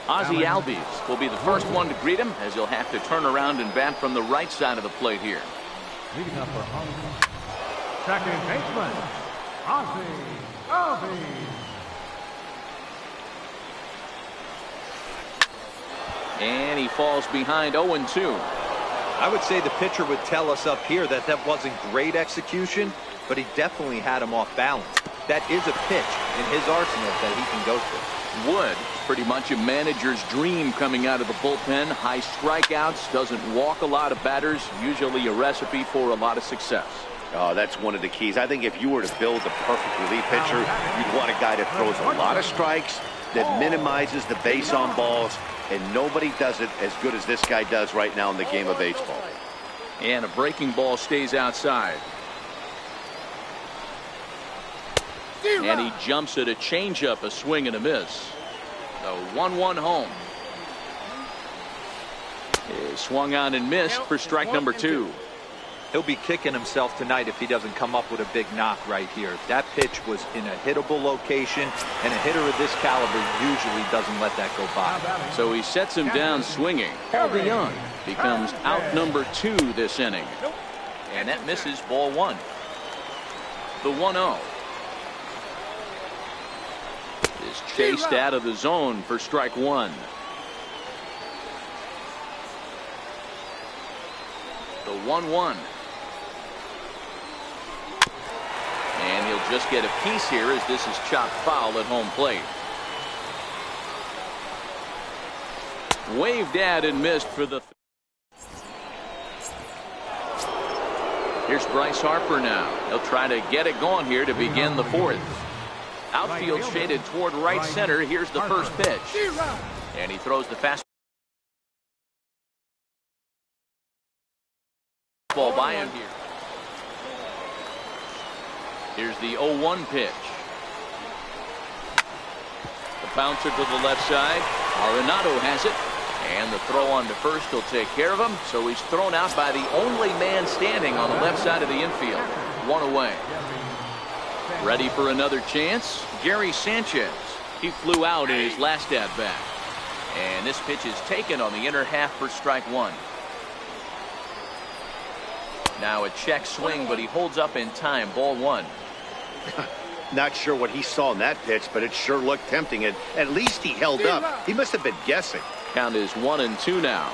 Ozzie Albies will be the first one to greet him, as he'll have to turn around and bat from the right side of the plate here. Leading up for home. Second baseman, Ozzie Albies. And he falls behind 0-2. I would say the pitcher would tell us up here that that wasn't great execution, but he definitely had him off balance. That is a pitch in his arsenal that he can go for. Wood, pretty much a manager's dream coming out of the bullpen. High strikeouts, doesn't walk a lot of batters, usually a recipe for a lot of success. Oh, that's one of the keys. I think if you were to build the perfect relief pitcher, you'd want a guy that throws a lot of strikes, that minimizes the base on balls, and nobody does it as good as this guy does right now in the game of baseball. And a breaking ball stays outside. And he jumps at a changeup, a swing and a miss. The 1-1 home. He swung on and missed for strike number 2. He'll be kicking himself tonight if he doesn't come up with a big knock right here. That pitch was in a hittable location, and a hitter of this caliber usually doesn't let that go by. So he sets him down swinging. Paul DeYoung becomes out number 2 this inning. And that misses ball 1. The 1-0. Is chased out of the zone for strike 1. The 1-1. And he'll just get a piece here as this is chopped foul at home plate. Waved at and missed for the. Here's Bryce Harper now. He'll try to get it going here to begin the 4th. Outfield shaded toward right center. Here's the first pitch. And he throws the fastball by him here. Here's the 0-1 pitch. The bouncer to the left side. Arenado has it. And the throw on to first will take care of him. So he's thrown out by the only man standing on the left side of the infield. 1 away. Ready for another chance? Gary Sanchez. He flew out in his last at-bat. And this pitch is taken on the inner half for strike 1. Now a check swing, but he holds up in time. Ball 1. Not sure what he saw in that pitch, but it sure looked tempting. And at least he held up. He must have been guessing. Count is 1-2 now.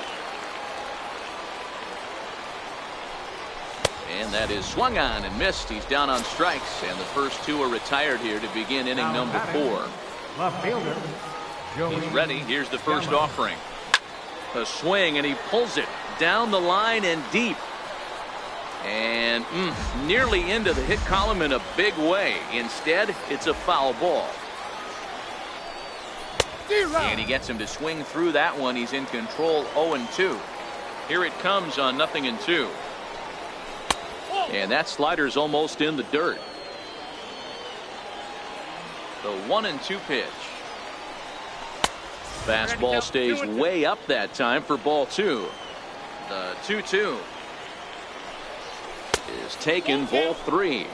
And that is swung on and missed. He's down on strikes, and the first 2 are retired here to begin inning number 4. Left fielder. He's ready. Here's the first offering. A swing, and he pulls it down the line and deep. And nearly into the hit column in a big way. Instead, it's a foul ball. And he gets him to swing through that one. He's in control, 0-2. Here it comes on 0-2. And that slider's almost in the dirt. The 1-2 pitch. Fastball stays way up that time for ball 2. The 2-2 is taken, ball 3.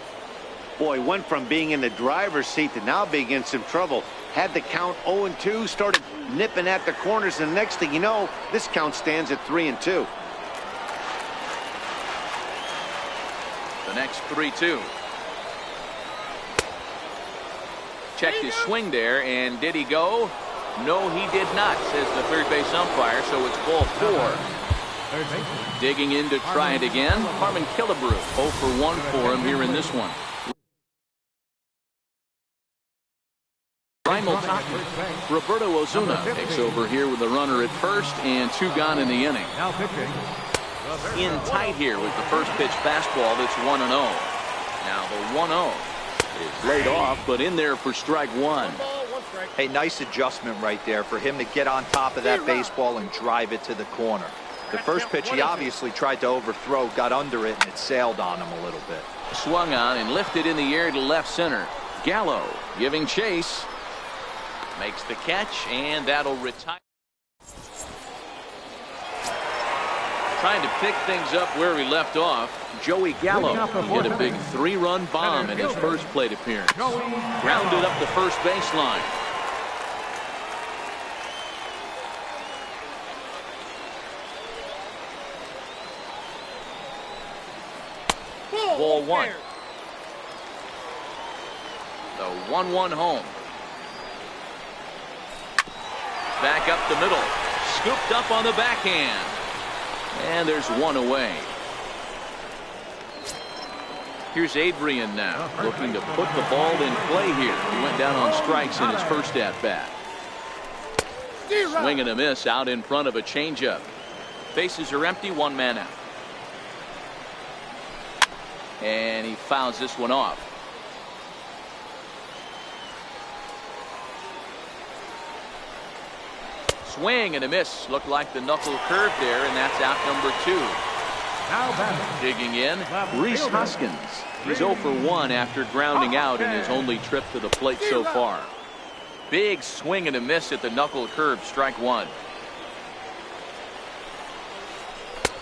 Boy, went from being in the driver's seat to now being in some trouble. Had the count 0-2, started nipping at the corners, and the next thing you know, this count stands at 3-2. The next 3-2. Checked his swing there, and did he go? No, he did not, says the third base umpire, so it's ball 4. Digging in to try it again, Harmon Killebrew. 0 for 1 for him here in this one. Roberto Ozuna takes over here with a runner at first and 2 gone in the inning. Now pitching. In tight here with the first pitch fastball that's 1-0. Now the 1-0 is laid off, but in there for strike 1. Hey, nice adjustment right there for him to get on top of that baseball and drive it to the corner. The first pitch he obviously tried to overthrow, got under it, and it sailed on him a little bit. Swung on and lifted in the air to left center. Gallo giving chase. Makes the catch, and that'll retire. Trying to pick things up where he left off. Joey Gallo hit a big 3-run bomb in his first plate appearance. Grounded up the first baseline. Ball 1. The 1-1 home. Back up the middle. Scooped up on the backhand. And there's 1 away. Here's Adrian now, looking to put the ball in play here. He went down on strikes in his first at-bat. Swing and a miss out in front of a changeup. Bases are empty, 1 man out. And he fouls this one off. Swing and a miss. Looked like the knuckle curve there, and that's out number 2. Now batting. Digging in, Rhys Hoskins. He's 0 for 1 after grounding out in his only trip to the plate so far. Big swing and a miss at the knuckle curve, strike 1.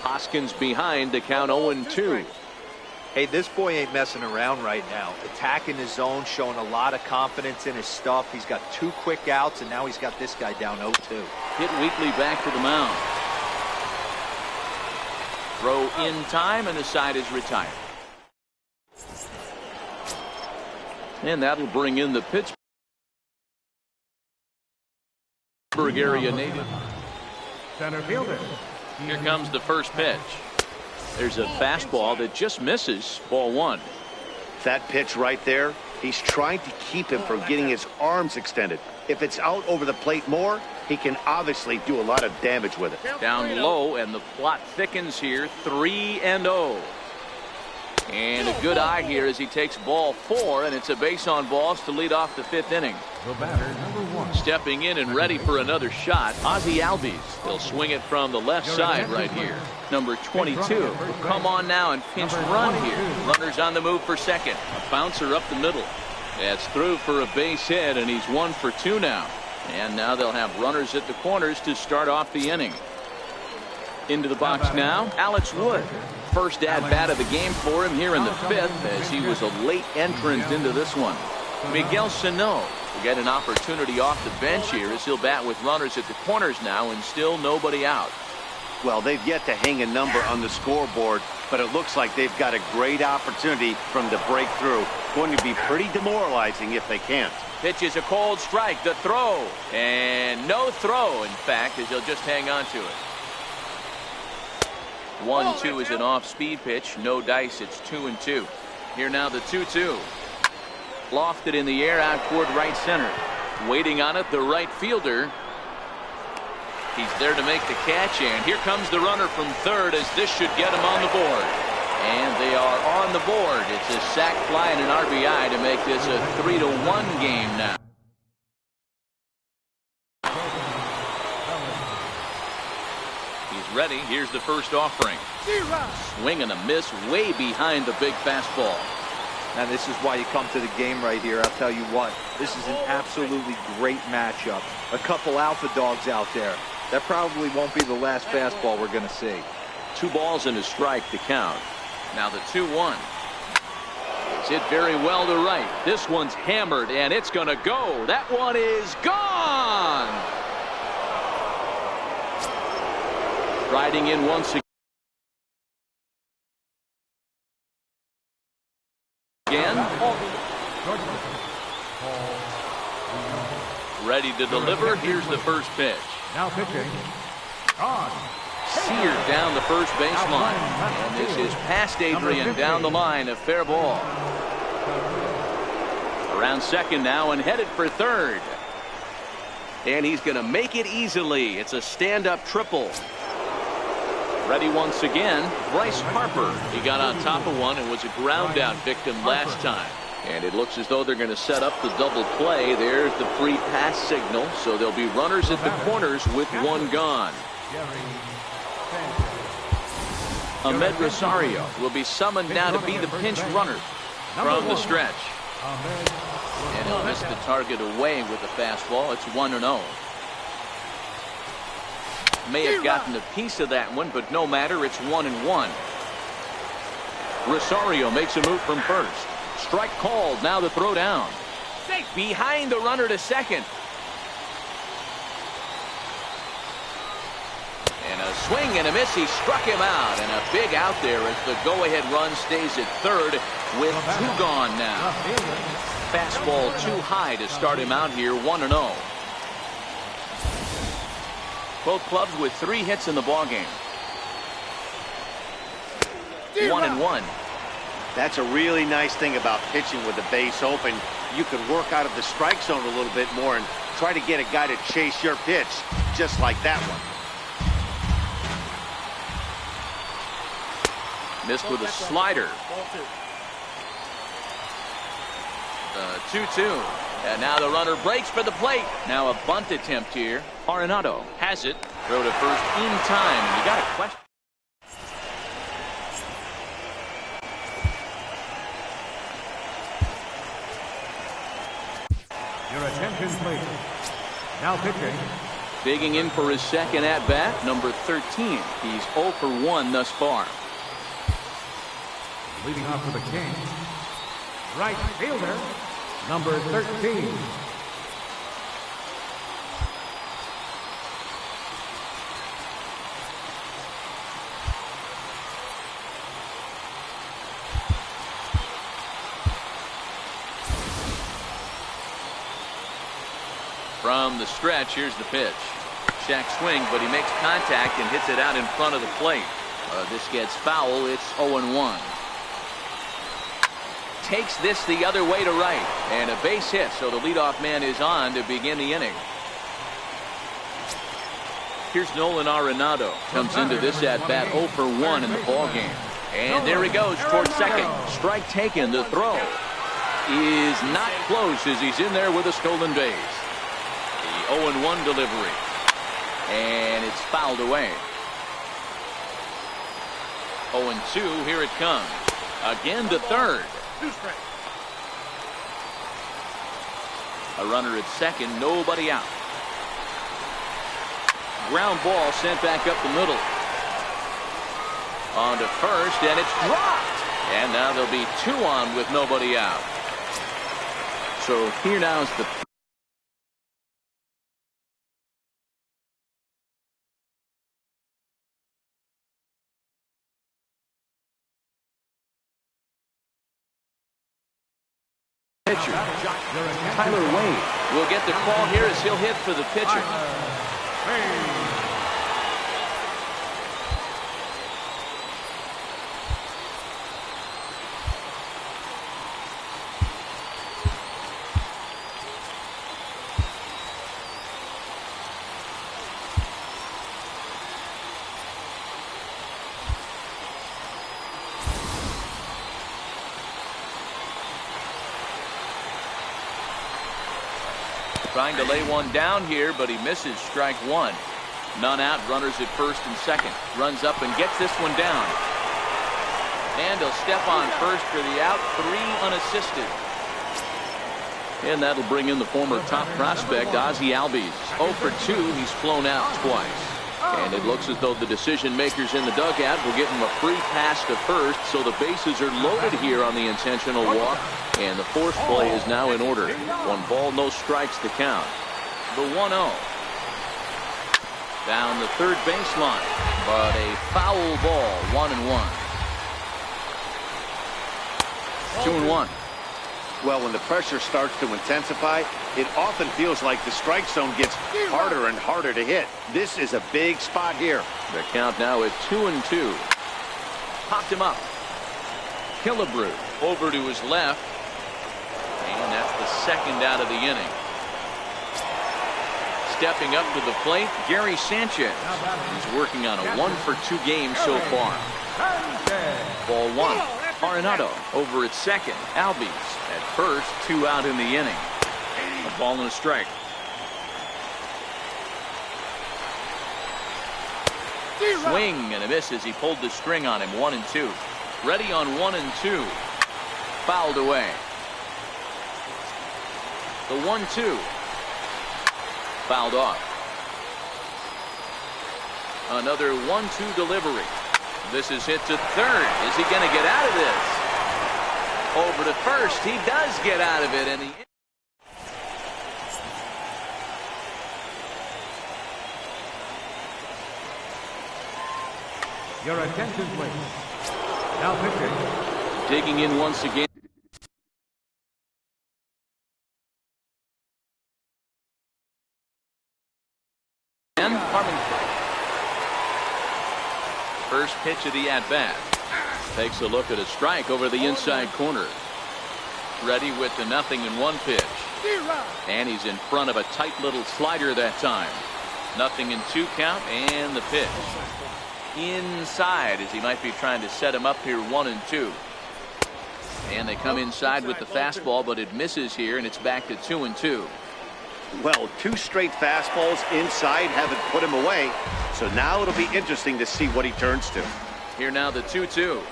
Hoskins behind to count 0-2. Hey, this boy ain't messing around right now. Attacking his zone, showing a lot of confidence in his stuff. He's got 2 quick outs, and now he's got this guy down 0-2. Hit Weekly back to the mound. Throw in time, and the side is retired. And that'll bring in the Pittsburgh area native. Center fielder. Here comes the first pitch. There's a fastball that just misses, ball 1. That pitch right there, he's trying to keep him from getting his arms extended. If it's out over the plate more, he can obviously do a lot of damage with it. Down low, and the plot thickens here, 3-0. And a good eye here as he takes ball 4, and it's a base on balls to lead off the 5th inning. The batter, number 1. Stepping in and ready for another shot, Ozzie Albies. He'll swing it from the left side right here. Number 22. Come on now and pinch run here. Runners on the move for second. A bouncer up the middle. That's through for a base hit, and he's 1 for 2 now. And now they'll have runners at the corners to start off the inning. Into the box now, Alex Wood. First at-bat of the game for him here in the 5th, as he was a late entrant into this one. Miguel Sano will get an opportunity off the bench here as he'll bat with runners at the corners now, and still nobody out. Well, they've yet to hang a number on the scoreboard, but it looks like they've got a great opportunity from the breakthrough. Going to be pretty demoralizing if they can't. Pitch is a cold strike. The throw. And no throw, in fact, as he'll just hang on to it. 1-2 is an off-speed pitch. No dice. It's 2-2. Here now the 2-2. Lofted in the air out toward right center. Waiting on it, the right fielder. He's there to make the catch, and here comes the runner from third as this should get him on the board. And they are on the board. It's a sac fly and an RBI to make this a 3-1 game now. He's ready. Here's the first offering. Swing and a miss way behind the big fastball. And this is why you come to the game right here. I'll tell you what, this is an absolutely great matchup. A couple alpha dogs out there. That probably won't be the last fastball we're going to see. 2 balls and a strike to count. Now the 2-1. It's hit very well to right. This one's hammered, and it's going to go. That one is gone. Riding in once again. Ready to deliver. Here's the first pitch. Now pitching. On. Seared down the first baseline. And this is past Adrian down the line. A fair ball. Around second now and headed for third. And he's going to make it easily. It's a stand-up triple. Ready once again, Bryce Harper. He got on top of one and was a ground-out victim last time. And it looks as though they're going to set up the double play. There's the free pass signal. So there'll be runners at the corners with one gone. Ahmed Rosario will be summoned now to be the pinch runner from the stretch. And he'll miss the target away with the fastball. It's 1-0. May have gotten a piece of that one, but no matter. It's 1-1. Rosario makes a move from first. Strike called. Now the throw down. Behind the runner to second. And a swing and a miss. He struck him out. And a big out there as the go-ahead run stays at third with 2 gone now. Fastball too high to start him out here. 1-0. Both clubs with 3 hits in the ballgame. 1-1. That's a really nice thing about pitching with the base open. You can work out of the strike zone a little bit more and try to get a guy to chase your pitch, just like that one. Missed with a slider. The 2-2. And now the runner breaks for the plate. Now a bunt attempt here. Arenado has it. Throw to first in time. And you got a question. Your attention, please. Now pitching. Digging in for his second at-bat, number 13. He's 0 for 1 thus far. Leading off for the Kings. Right fielder, number 13. From the stretch, here's the pitch. Shack swing, but he makes contact and hits it out in front of the plate. This gets foul. It's 0-1. Takes this the other way to right. And a base hit, so the leadoff man is on to begin the inning. Here's Nolan Arenado. Comes into this at-bat 0 for 1 in the ballgame. And there he goes towards second. Strike taken. The throw is not close as he's in there with a stolen base. The 0-1 delivery. And it's fouled away. 0-2. Here it comes. Again to third. A runner at second. Nobody out. Ground ball sent back up the middle. On to first, and it's dropped. And now there'll be 2 on with nobody out. So here now is the pitcher. Tyler Wade will get the call here as he'll hit for the pitcher. Trying to lay one down here, but he misses strike one. None out, runners at first and second. Runs up and gets this one down. And he'll step on first for the out, 3 unassisted. And that'll bring in the former top prospect, Ozzie Albies. 0 for 2, he's flown out twice. And it looks as though the decision makers in the dugout will give him a free pass to first, so the bases are loaded here on the intentional walk. And the force play is now in order. 1 ball, no strikes to count. The 1-0. Down the third baseline, but a foul ball, 1-1. 2-1. Well, when the pressure starts to intensify, it often feels like the strike zone gets harder and harder to hit. This is a big spot here. The count now at 2-2. Popped him up. Killebrew over to his left. And that's the second out of the inning. Stepping up to the plate, Gary Sanchez. He's working on a 1 for 2 game so far. Ball 1. Arenado over at second. Albies at first, 2 out in the inning. A ball and a strike. Swing and a miss as he pulled the string on him. 1-2. Ready on 1-2. Fouled away. The 1-2. Fouled off. Another 1-2 delivery. This is hit to third. Is he going to get out of this? Over to first. He does get out of it. And the Your attention, please. Now pitching. digging in once again. First pitch of the at-bat. Takes a look at a strike over the inside corner. Ready with the 0-1 pitch. And he's in front of a tight little slider that time. 0-2 count and the pitch. Inside as he might be trying to set him up here 1-2. And they come inside with the fastball, but it misses here and it's back to 2-2. Well, 2 straight fastballs inside haven't put him away. So now it'll be interesting to see what he turns to. Here now the 2-2.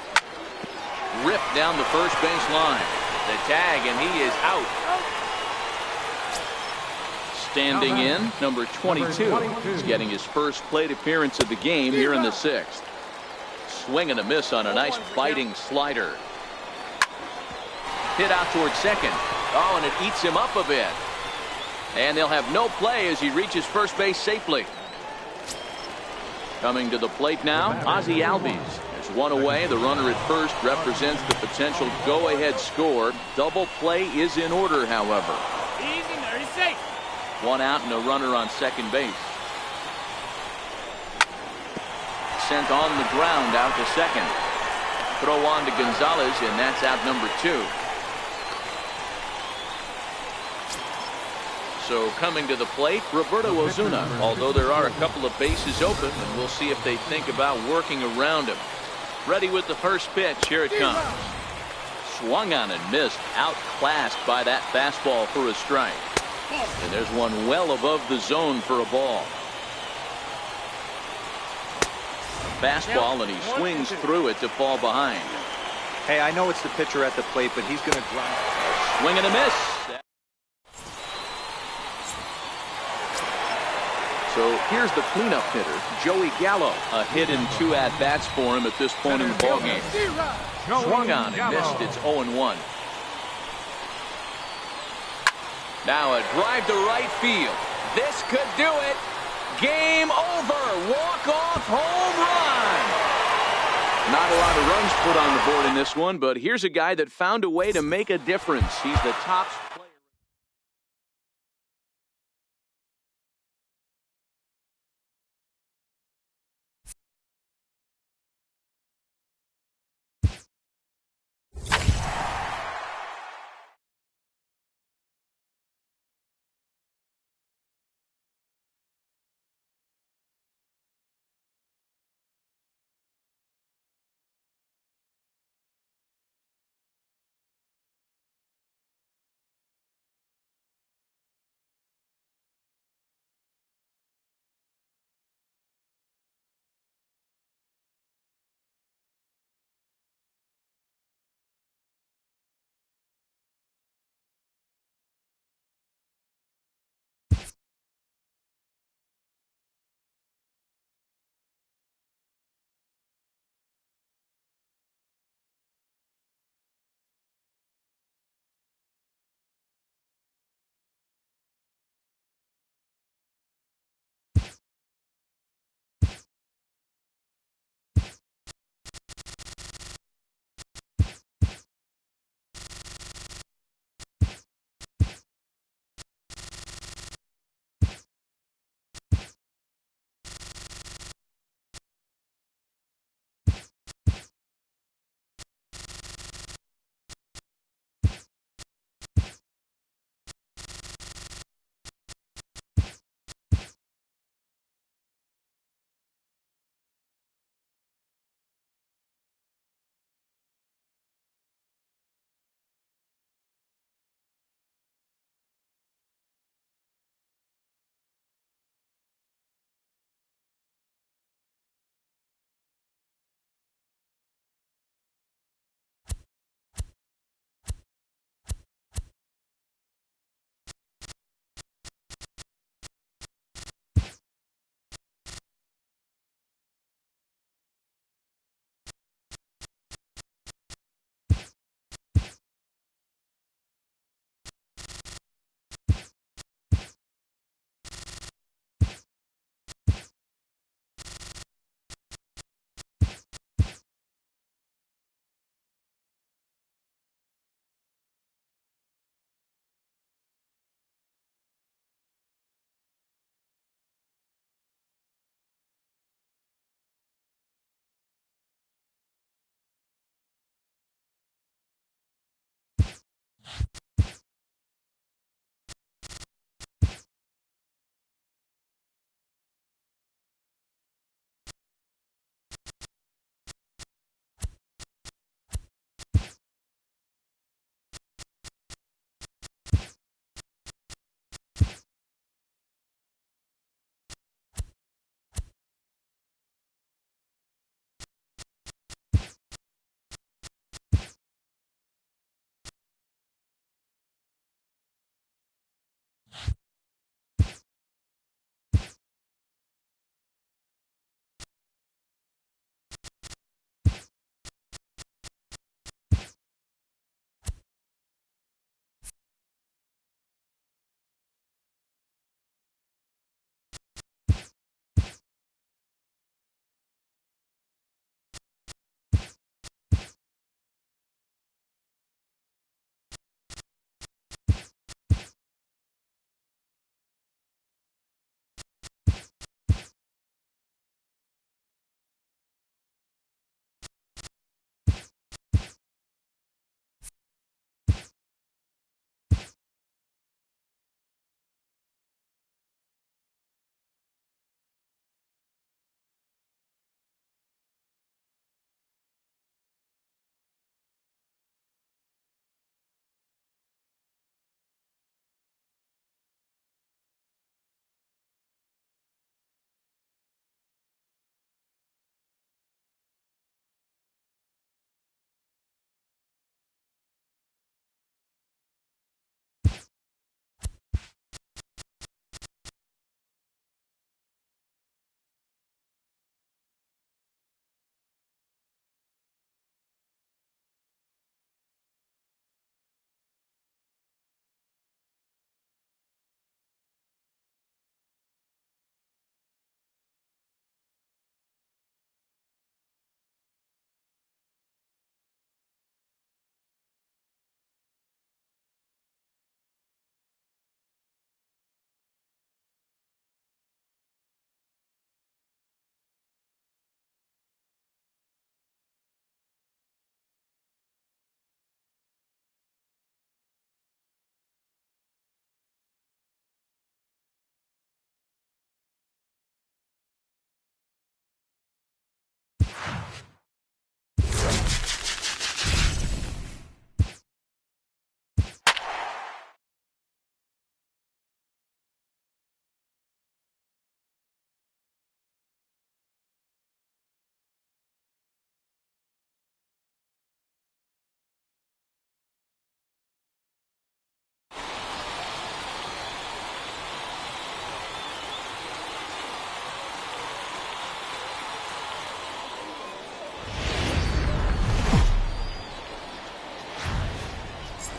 Ripped down the first base line. The tag, and he is out. Standing in, number 22. He's getting his first plate appearance of the game here in the 6th. Swing and a miss on a nice biting slider. Hit out towards second. Oh, and it eats him up a bit. And they'll have no play as he reaches first base safely. Coming to the plate now, Ozzie Albies. There's one away. The runner at first represents the potential go-ahead score. Double play is in order, however. Easy, very safe. 1 out and a runner on second base. Sent on the ground out to second. Throw on to Gonzalez, and that's out number 2. So coming to the plate, Roberto Ozuna, although there are a couple of bases open, and we'll see if they think about working around him. Ready with the first pitch. Here it comes. Swung on and missed. Outclassed by that fastball for a strike. And there's one well above the zone for a ball. Fastball, and he swings through it to fall behind. Hey, I know it's the pitcher at the plate, but he's going to grind. Swing and a miss. So here's the cleanup hitter, Joey Gallo. A hit in 2 at-bats for him at this point in the ballgame. Swung on and missed. It's 0-1. Now a drive to right field. This could do it. Game over. Walk-off home run. Not a lot of runs put on the board in this one, but here's a guy that found a way to make a difference. He's the top player.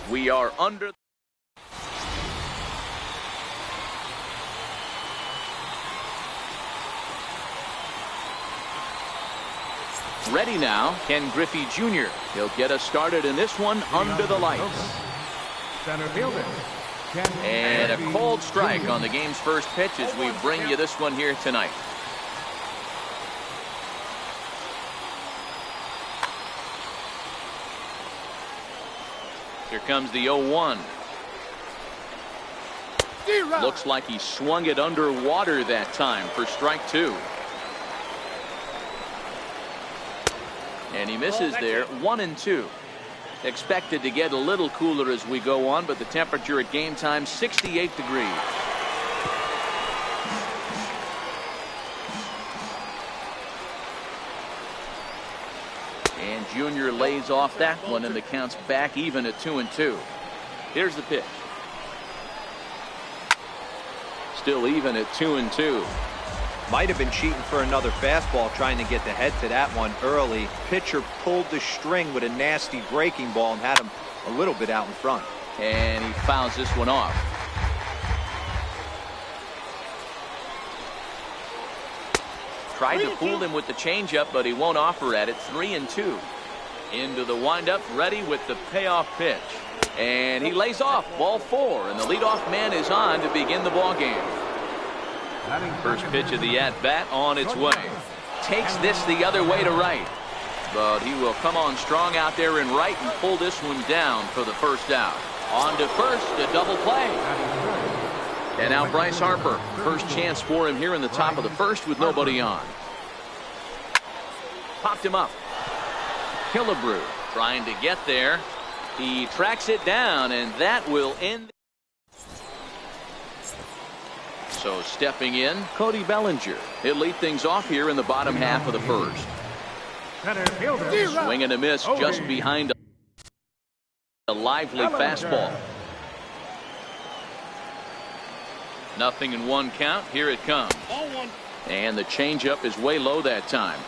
We are under. Ready now, Ken Griffey Jr. He'll get us started in this one under the lights. Center fielder. And a cold strike on the game's first pitch as we bring you this one here tonight. Here comes the 0-1. Looks like he swung it underwater that time for strike 2. And he misses there, 1-2. Expected to get a little cooler as we go on, but the temperature at game time, 68 degrees. And Junior lays off that one, and the count's back even at 2-2. Here's the pitch. Still even at 2-2. Might have been cheating for another fastball, trying to get the head to that one early. Pitcher pulled the string with a nasty breaking ball and had him a little bit out in front. And he fouls this one off. Tried to fool him with the changeup, but he won't offer at it. 3-2. Into the windup, ready with the payoff pitch. And he lays off, ball 4, and the leadoff man is on to begin the ball game. First pitch of the at-bat on its way. Takes this the other way to right. But he will come on strong out there in right and pull this one down for the first out. On to first, a double play. And now Bryce Harper. First chance for him here in the top of the first with nobody on. Popped him up. Killebrew trying to get there. He tracks it down, and that will end. So stepping in, Cody Bellinger. He'll lead things off here in the bottom half of the first. Swing and a miss just behind a lively fastball. 0-1 count. Here it comes. And the changeup is way low that time.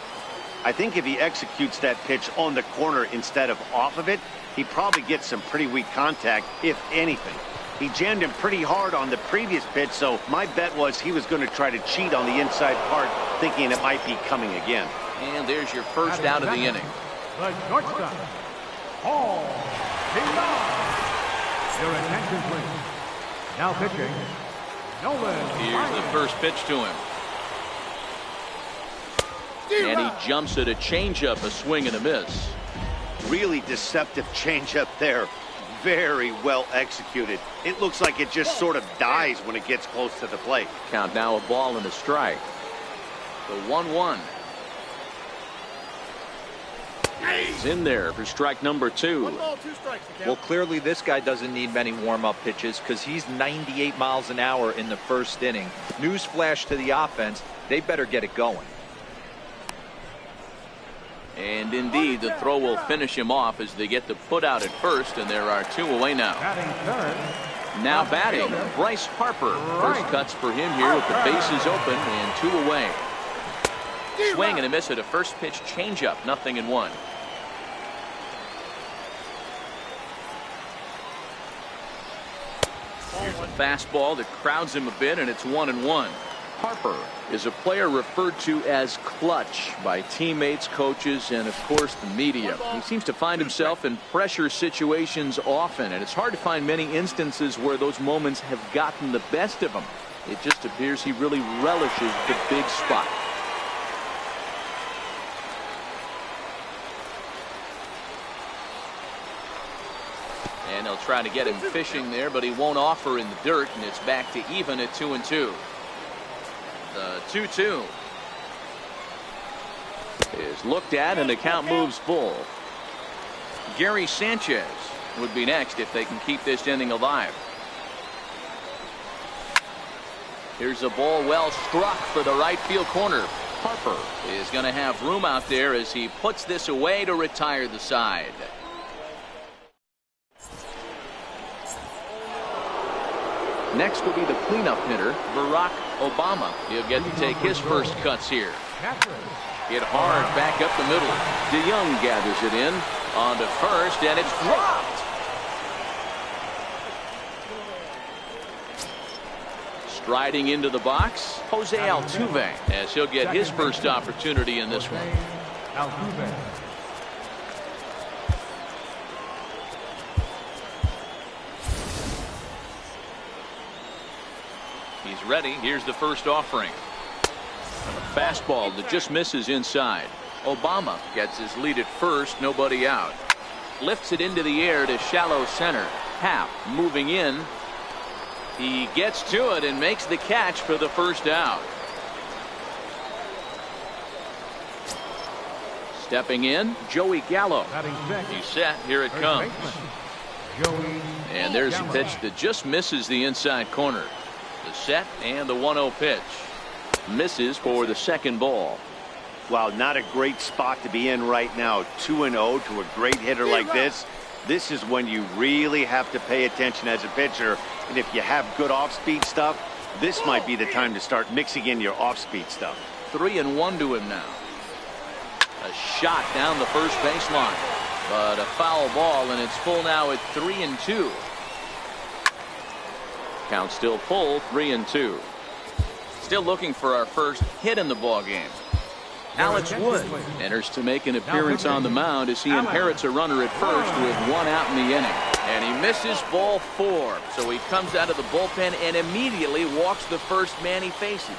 I think if he executes that pitch on the corner instead of off of it, he probably gets some pretty weak contact, if anything. He jammed him pretty hard on the previous pitch, so my bet was he was going to try to cheat on the inside part, thinking it might be coming again. And there's your first out of the inning. The shortstop, Paul. Your attention, please. Now pitching, Nolan. Here's the first pitch to him. And he jumps at a changeup, a swing and a miss. Really deceptive changeup there. Very well executed. It looks like it just sort of dies when it gets close to the plate. Count now a ball and a strike. The 1-1. He's in there for strike number 2. 1 ball, 2 strikes. Well, clearly this guy doesn't need many warm-up pitches because he's 98 miles an hour in the first inning. Newsflash to the offense, they better get it going. And indeed, the throw will finish him off as they get the put out at first, and there are 2 away now. Now batting, Bryce Harper. First cuts for him here with the bases open and 2 away. Swing and a miss at a first pitch changeup. 0-1. Here's a fastball that crowds him a bit, and it's 1-1. Harper is a player referred to as clutch by teammates, coaches, and of course the media. He seems to find himself in pressure situations often, and it's hard to find many instances where those moments have gotten the best of him. It just appears he really relishes the big spot. And they'll try to get him fishing there, but he won't offer in the dirt, and it's back to even at 2-2. The 2-2 is looked at, and the count moves full. Gary Sanchez would be next if they can keep this inning alive. Here's a ball well struck for the right field corner. Harper is going to have room out there as he puts this away to retire the side. Next will be the cleanup hitter, Barack Obama. He'll get to take his first cuts here. Hit hard back up the middle. DeYoung gathers it in. On to first, and it's dropped. Striding into the box, Jose Altuve, as he'll get his first opportunity in this one. Altuve. He's ready. Here's the first offering. A fastball that just misses inside. Obama gets his lead at first, nobody out. Lifts it into the air to shallow center. Happ moving in. He gets to it and makes the catch for the first out. Stepping in, Joey Gallo. He's set. Here it comes. And there's a pitch that just misses the inside corner. The set and the 1-0 pitch. Misses for the second ball. Wow, not a great spot to be in right now. 2-0 to a great hitter like this. This is when you really have to pay attention as a pitcher. And if you have good off-speed stuff, this might be the time to start mixing in your off-speed stuff. 3-1 to him now. A shot down the first baseline, but a foul ball, and it's full now at 3-2. Count still full, 3-2. Still looking for our first hit in the ball game. Alex Wood enters to make an appearance on the mound as he inherits a runner at first with 1 out in the inning. And he misses ball 4. So he comes out of the bullpen and immediately walks the first man he faces.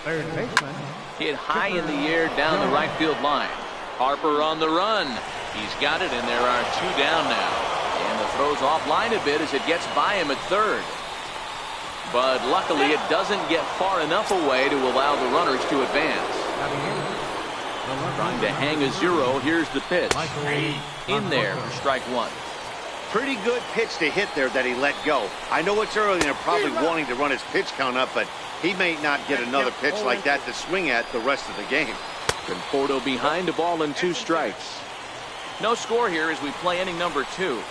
Third baseman. Hit high in the air down the right field line. Harper on the run. He's got it, and there are 2 down now. And the throw's offline a bit as it gets by him at third. But luckily it doesn't get far enough away to allow the runners to advance. Trying to hang a 0. Here's the pitch. In there for strike 1. Pretty good pitch to hit there that he let go. I know it's early and they're probably wanting to run his pitch count up, but he may not get another pitch like that to swing at the rest of the game. Conforto behind, a ball and 2 strikes. No score here as we play inning number 2.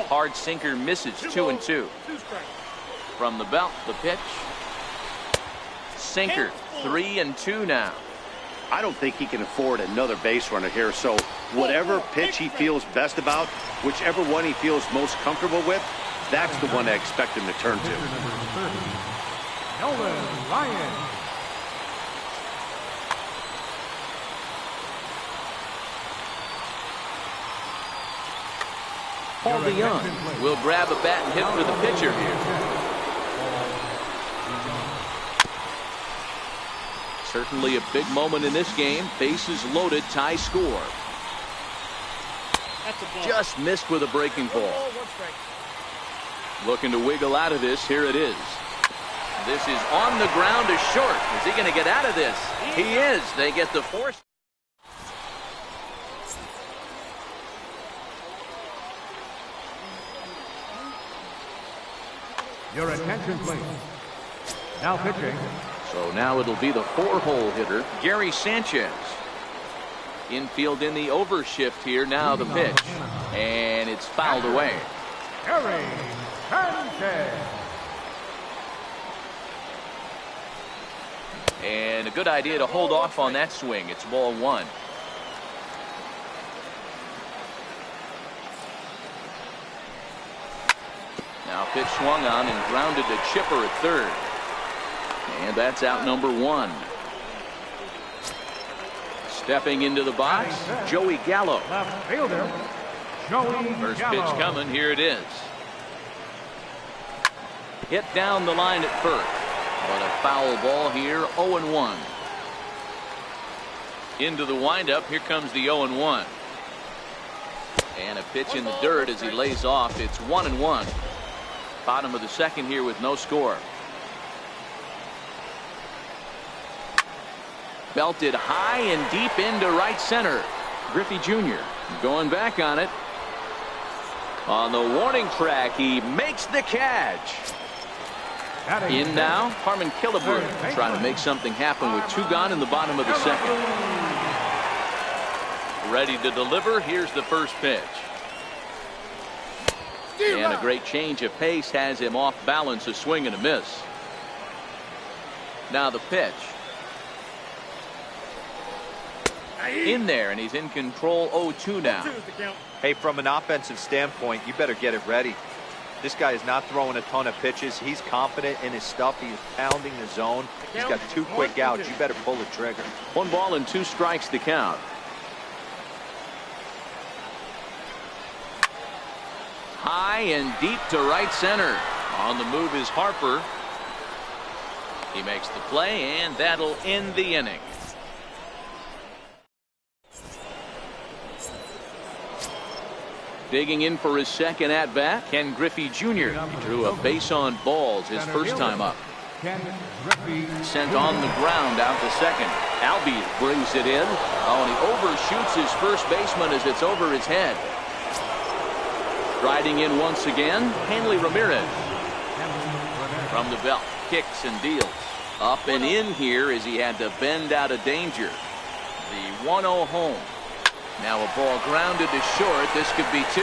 Hard sinker misses, 2-2. From the belt, the pitch. Sinker, 3-2 now. I don't think he can afford another base runner here, so whatever pitch he feels best about, whichever one he feels most comfortable with, that's the one I expect him to turn to. Nolan Ryan. Paul DeYoung will grab a bat and hit for the pitcher here. Certainly a big moment in this game. Bases loaded, tie score. Just missed with a breaking ball. Looking to wiggle out of this. Here it is. This is on the ground to short. Is he going to get out of this? He is. They get the force. Your attention, please. Now pitching. So now it'll be the 4-hole hitter, Gary Sanchez. Infield in the overshift here. Now the pitch. And it's fouled away. Gary Sanchez. And a good idea to hold off on that swing. It's ball 1. Now pitch swung on and grounded to Chipper at third. And that's out number 1. Stepping into the box, Joey Gallo. Left fielder, Joey First Gallo. pitch coming. Here it is. Hit down the line at first. But a foul ball here, 0-1. Into the windup. Here comes the 0-1. And a pitch in the dirt as he lays off. It's 1-1. Bottom of the second here with no score. Belted high and deep into right center. Griffey Jr. going back on it. On the warning track, he makes the catch. In now, Harmon Killebrew trying to make something happen with 2 gone in the bottom of the second. Ready to deliver. Here's the first pitch. And a great change of pace has him off balance, a swing and a miss. Now the pitch. in there, and he's in control 0-2 now. Hey, from an offensive standpoint, you better get it ready. This guy is not throwing a ton of pitches. He's confident in his stuff. He's pounding the zone. He's got 2 quick outs. You better pull the trigger. 1 ball and 2 strikes to count. High and deep to right center. On the move is Harper. He makes the play, and that'll end the inning. Digging in for his second at-bat, Ken Griffey Jr. He drew a base on balls his first time up. Sent on the ground out to second. Albies brings it in. Oh, and he overshoots his first baseman as it's over his head. Riding in once again, Hanley Ramirez. From the belt, kicks and deals. Up and in here as he had to bend out of danger. The 1-0 home. Now a ball grounded to short. This could be 2.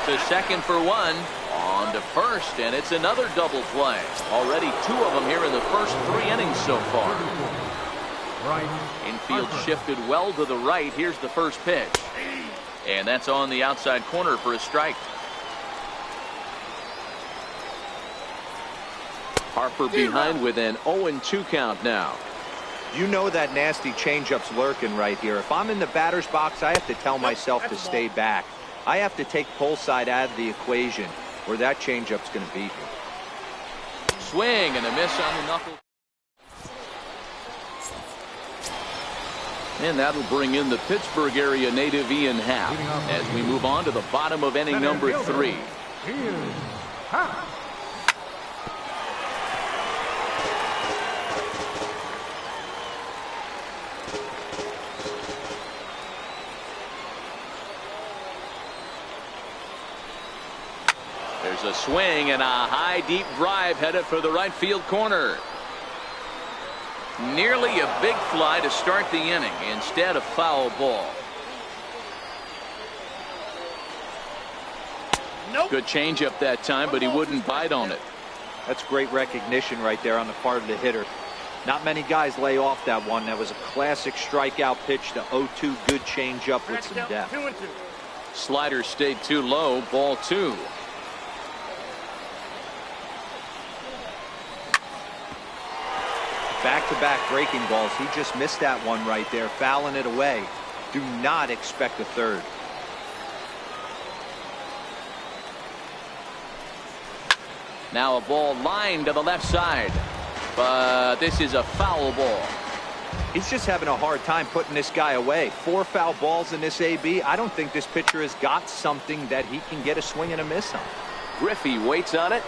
To second for 1. On to first, and it's another double play. Already 2 of them here in the first 3 innings so far. Infield shifted well to the right. Here's the first pitch. And that's on the outside corner for a strike. Harper behind with an 0-2 count now. You know that nasty changeup's lurking right here. If I'm in the batter's box, I have to tell myself to stay back. I have to take pull side out of the equation, where that changeup's going to be here. Swing and a miss on the knuckle. And that'll bring in the Pittsburgh area native Ian Happ as we move on to the bottom of inning number 3. There's a swing and a high deep drive headed for the right field corner. Nearly a big fly to start the inning. Instead, a foul ball. Nope. Good changeup that time, but he wouldn't bite on it. That's great recognition right there on the part of the hitter. Not many guys lay off that one. That was a classic strikeout pitch to 0-2. Good changeup with some depth. Slider stayed too low. Ball 2. Back-to-back breaking balls. He just missed that one right there, fouling it away. Do not expect a third. Now a ball lined to the left side, but this is a foul ball. He's just having a hard time putting this guy away. 4 foul balls in this AB. I don't think this pitcher has got something that he can get a swing and a miss on. Griffey waits on it,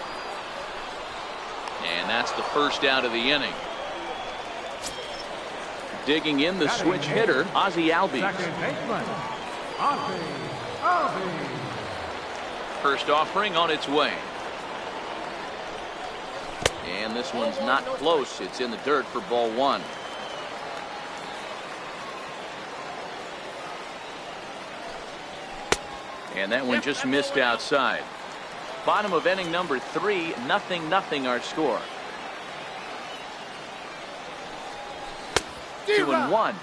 and that's the first out of the inning. Digging in, the switch hitter, Ozzie Albies. First offering on its way. And this one's not close. It's in the dirt for ball 1. And that one just missed outside. Bottom of inning number 3, 0-0 our score. 2-1.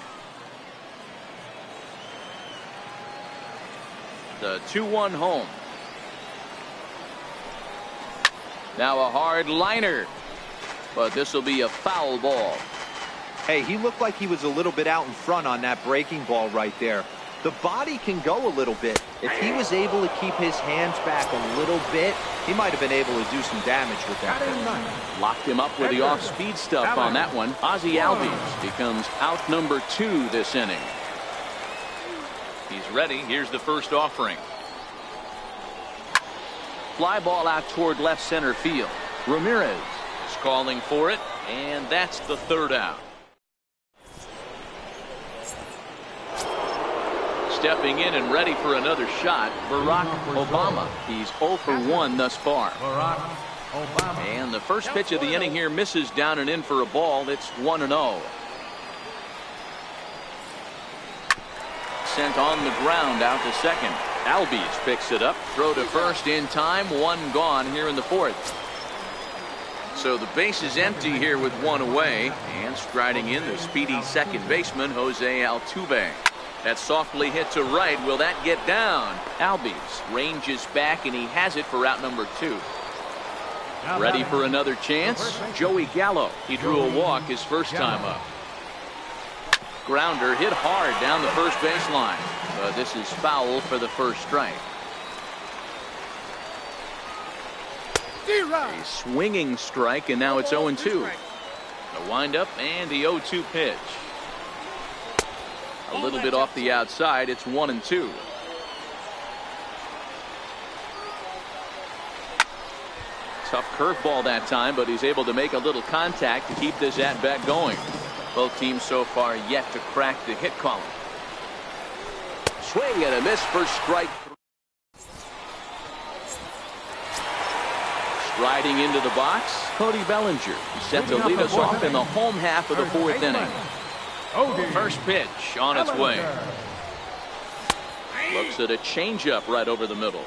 The 2-1 home. Now a hard liner, but this will be a foul ball. Hey, he looked like he was a little bit out in front on that breaking ball right there. The body can go a little bit. If he was able to keep his hands back a little bit, he might have been able to do some damage with that. Locked him up with the off-speed stuff on that one. Ozzie Albies becomes out number 2 this inning. He's ready. Here's the first offering. Fly ball out toward left center field. Ramirez is calling for it, and that's the 3rd out. Stepping in and ready for another shot, Barack Obama. He's 0 for 1 thus far. And the first pitch of the inning here misses down and in for a ball. It's 1-0. Sent on the ground out to second. Albies picks it up. Throw to first in time. 1 gone here in the 4th. So the base is empty here with 1 away. And striding in the speedy second baseman, Jose Altuve. That softly hit to right. Will that get down? Albies ranges back, and he has it for out number 2. Ready for another chance? Joey Gallo. He drew a walk his first time up. Grounder hit hard down the first baseline. This is foul for the first strike. A swinging strike, and now it's 0-2. The windup and the 0-2 pitch. A little bit off the outside. It's 1-2. Tough curveball that time, but he's able to make a little contact to keep this at-bat going. Both teams so far yet to crack the hit column. Swing and a miss for strike 3. Striding into the box, Cody Bellinger. He's set to lead us off in the home half of the 4th inning. First pitch on its way. Looks at a changeup right over the middle.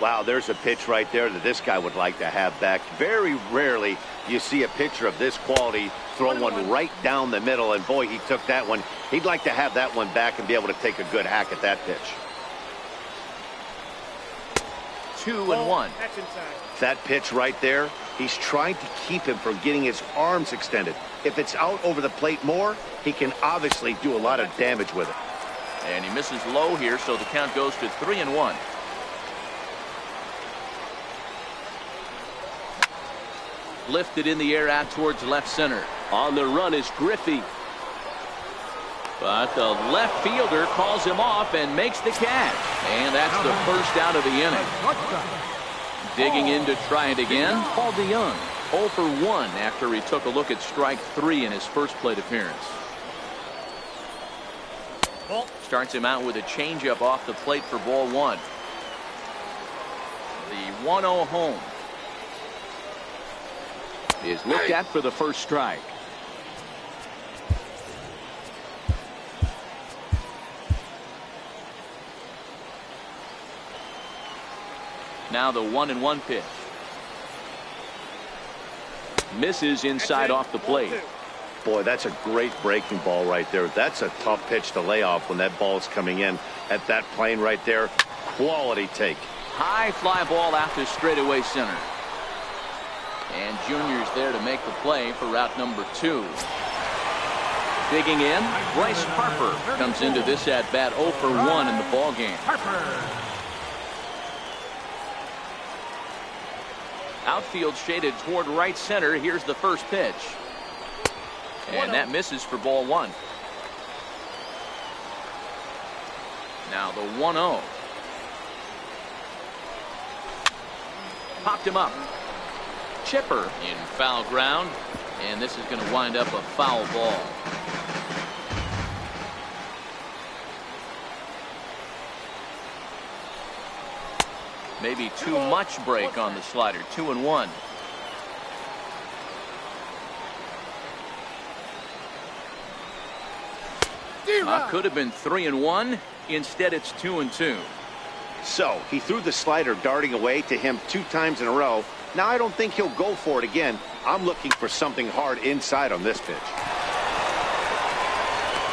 Wow, there's a pitch right there that this guy would like to have back. Very rarely you see a pitcher of this quality throw one right down the middle, and boy, he took that one. He'd like to have that one back and be able to take a good hack at that pitch. 2-1. That pitch right there, he's trying to keep him from getting his arms extended. If it's out over the plate more, he can obviously do a lot of damage with it. And he misses low here, so the count goes to 3-1. Lifted in the air out towards left center. On the run is Griffey. But the left fielder calls him off and makes the catch. And that's the first out of the inning. Digging in to try it again, Paul DeYoung. 0 for 1 after he took a look at strike 3 in his first plate appearance. Starts him out with a changeup off the plate for ball 1. The 1-0 home is looked at for the first strike. Now the 1-1 pitch. Misses inside off the plate. Boy, that's a great breaking ball right there. That's a tough pitch to lay off when that ball's coming in at that plane right there. Quality take. High fly ball out to straightaway center. And Junior's there to make the play for route number 2. Digging in, Bryce Harper comes into this at bat 0 for 1 in the ball game. Outfield shaded toward right center. Here's the first pitch. And that misses for ball 1. Now the 1-0. Popped him up. Chipper in foul ground, and this is going to wind up a foul ball. Maybe too much break on the slider. 2-1. Could have been 3-1. Instead, it's 2-2. So he threw the slider darting away to him 2 times in a row. Now I don't think he'll go for it again. I'm looking for something hard inside on this pitch.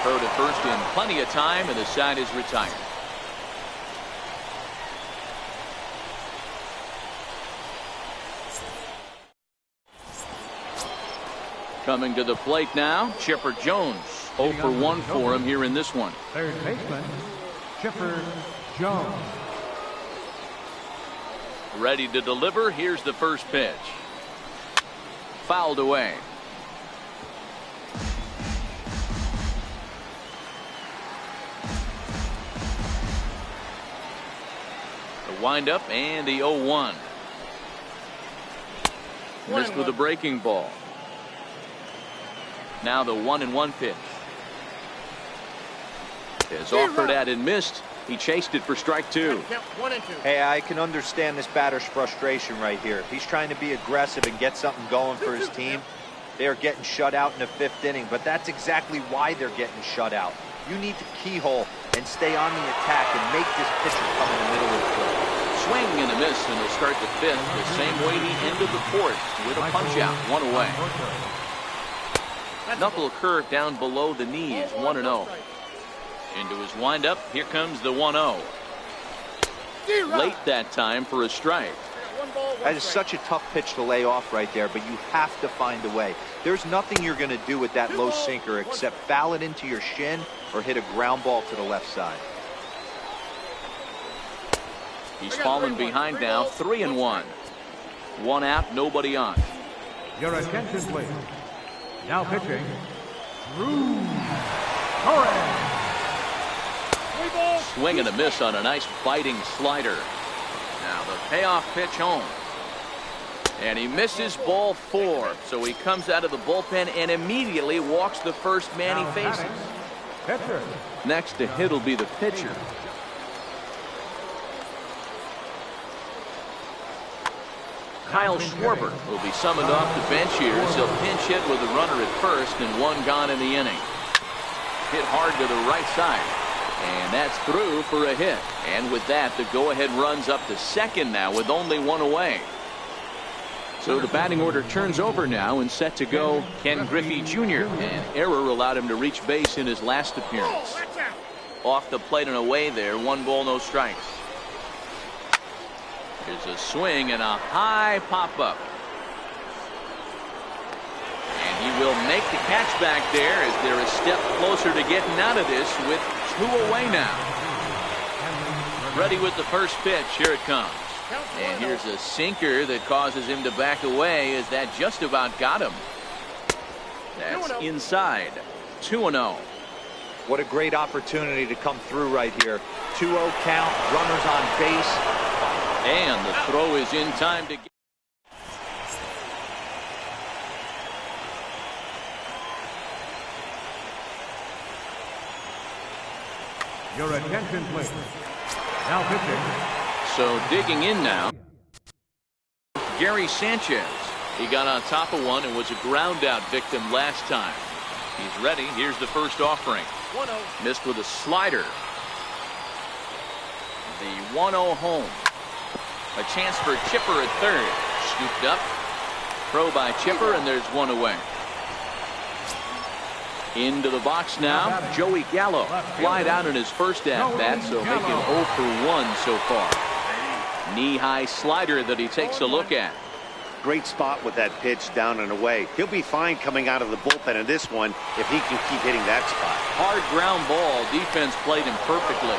Throw to first in plenty of time, and the side is retired. Coming to the plate now, Chipper Jones. 0 for 1 for him here in this one. Third baseman, Chipper Jones. Ready to deliver. Here's the first pitch. Fouled away. The windup and the 0-1. Missed with a breaking ball. Now the 1-1 pitch. Is offered at and missed. He chased it for strike 2. Hey, I can understand this batter's frustration right here. He's trying to be aggressive and get something going for his team. They're getting shut out in the 5th inning, but that's exactly why they're getting shut out. You need to keyhole and stay on the attack and make this pitcher come in the middle of the field. Swing and a miss, and he'll start the 5th the same way he ended the 4th with a punch out. 1 away. Knuckle curve down below the knees. 1-0. Into his windup. Here comes the 1-0. Late that time for a strike. That is such a tough pitch to lay off right there, but you have to find a way. There's nothing you're going to do with that low sinker except foul it into your shin or hit a ground ball to the left side. He's fallen behind now, 3-1. One out, nobody on. Your attention, please. Now pitching, Drew Torres. Swing and a miss on a nice biting slider. Now the payoff pitch home. And he misses ball 4. So he comes out of the bullpen and immediately walks the first man he faces. Pitcher. Next to hit will be the pitcher. Kyle Schwarber will be summoned off the bench here as he'll pinch hit with a runner at first and one gone in the inning. Hit hard to the right side. And that's through for a hit. And with that, the go-ahead runs up to second now with only one away. So the batting order turns over now and set to go Ken Griffey Jr. An error allowed him to reach base in his last appearance. Off the plate and away there, 1 ball, no strikes. Here's a swing and a high pop-up. And he will make the catch back there as they're a step closer to getting out of this with 2 away now. Ready with the first pitch. Here it comes. And here's a sinker that causes him to back away as that just about got him. That's inside. 2-0. What a great opportunity to come through right here. 2-0 count, runners on base. And the throw is in time to get. Your attention, please. Now pitching. So digging in now, Gary Sanchez. He got on top of one and was a ground out victim last time. He's ready. Here's the first offering. 1-0. Missed with a slider. The 1-0 home. A chance for Chipper at third. Scooped up. Throw by Chipper, and there's one away. Into the box now, Joey Gallo. Flied out in his first at-bat, so making 0 for 1 so far. Knee-high slider that he takes a look at. Great spot with that pitch down and away. He'll be fine coming out of the bullpen in this one if he can keep hitting that spot. Hard ground ball. Defense played him perfectly.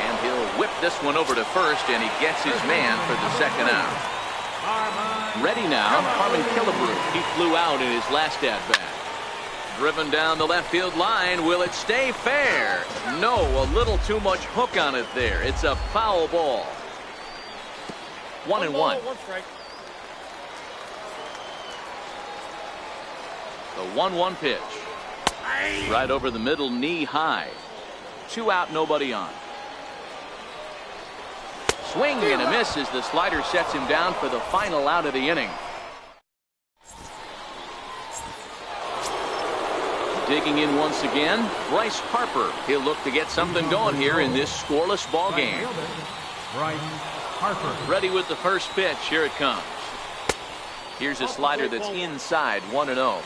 And he'll whip this one over to first, and he gets his man for the second out. Ready now, Harmon Killebrew. He flew out in his last at-bat. Driven down the left field line. Will it stay fair? No, a little too much hook on it there. It's a foul ball. 1-1. 1 strike. The 1-1 pitch. Right over the middle, knee high. 2 out, nobody on. Swing and a miss as the slider sets him down for the final out of the inning. Digging in once again, Bryce Harper. He'll look to get something going here in this scoreless ball game. Bryce Harper. Ready with the first pitch. Here it comes. Here's a slider that's inside. 1-0.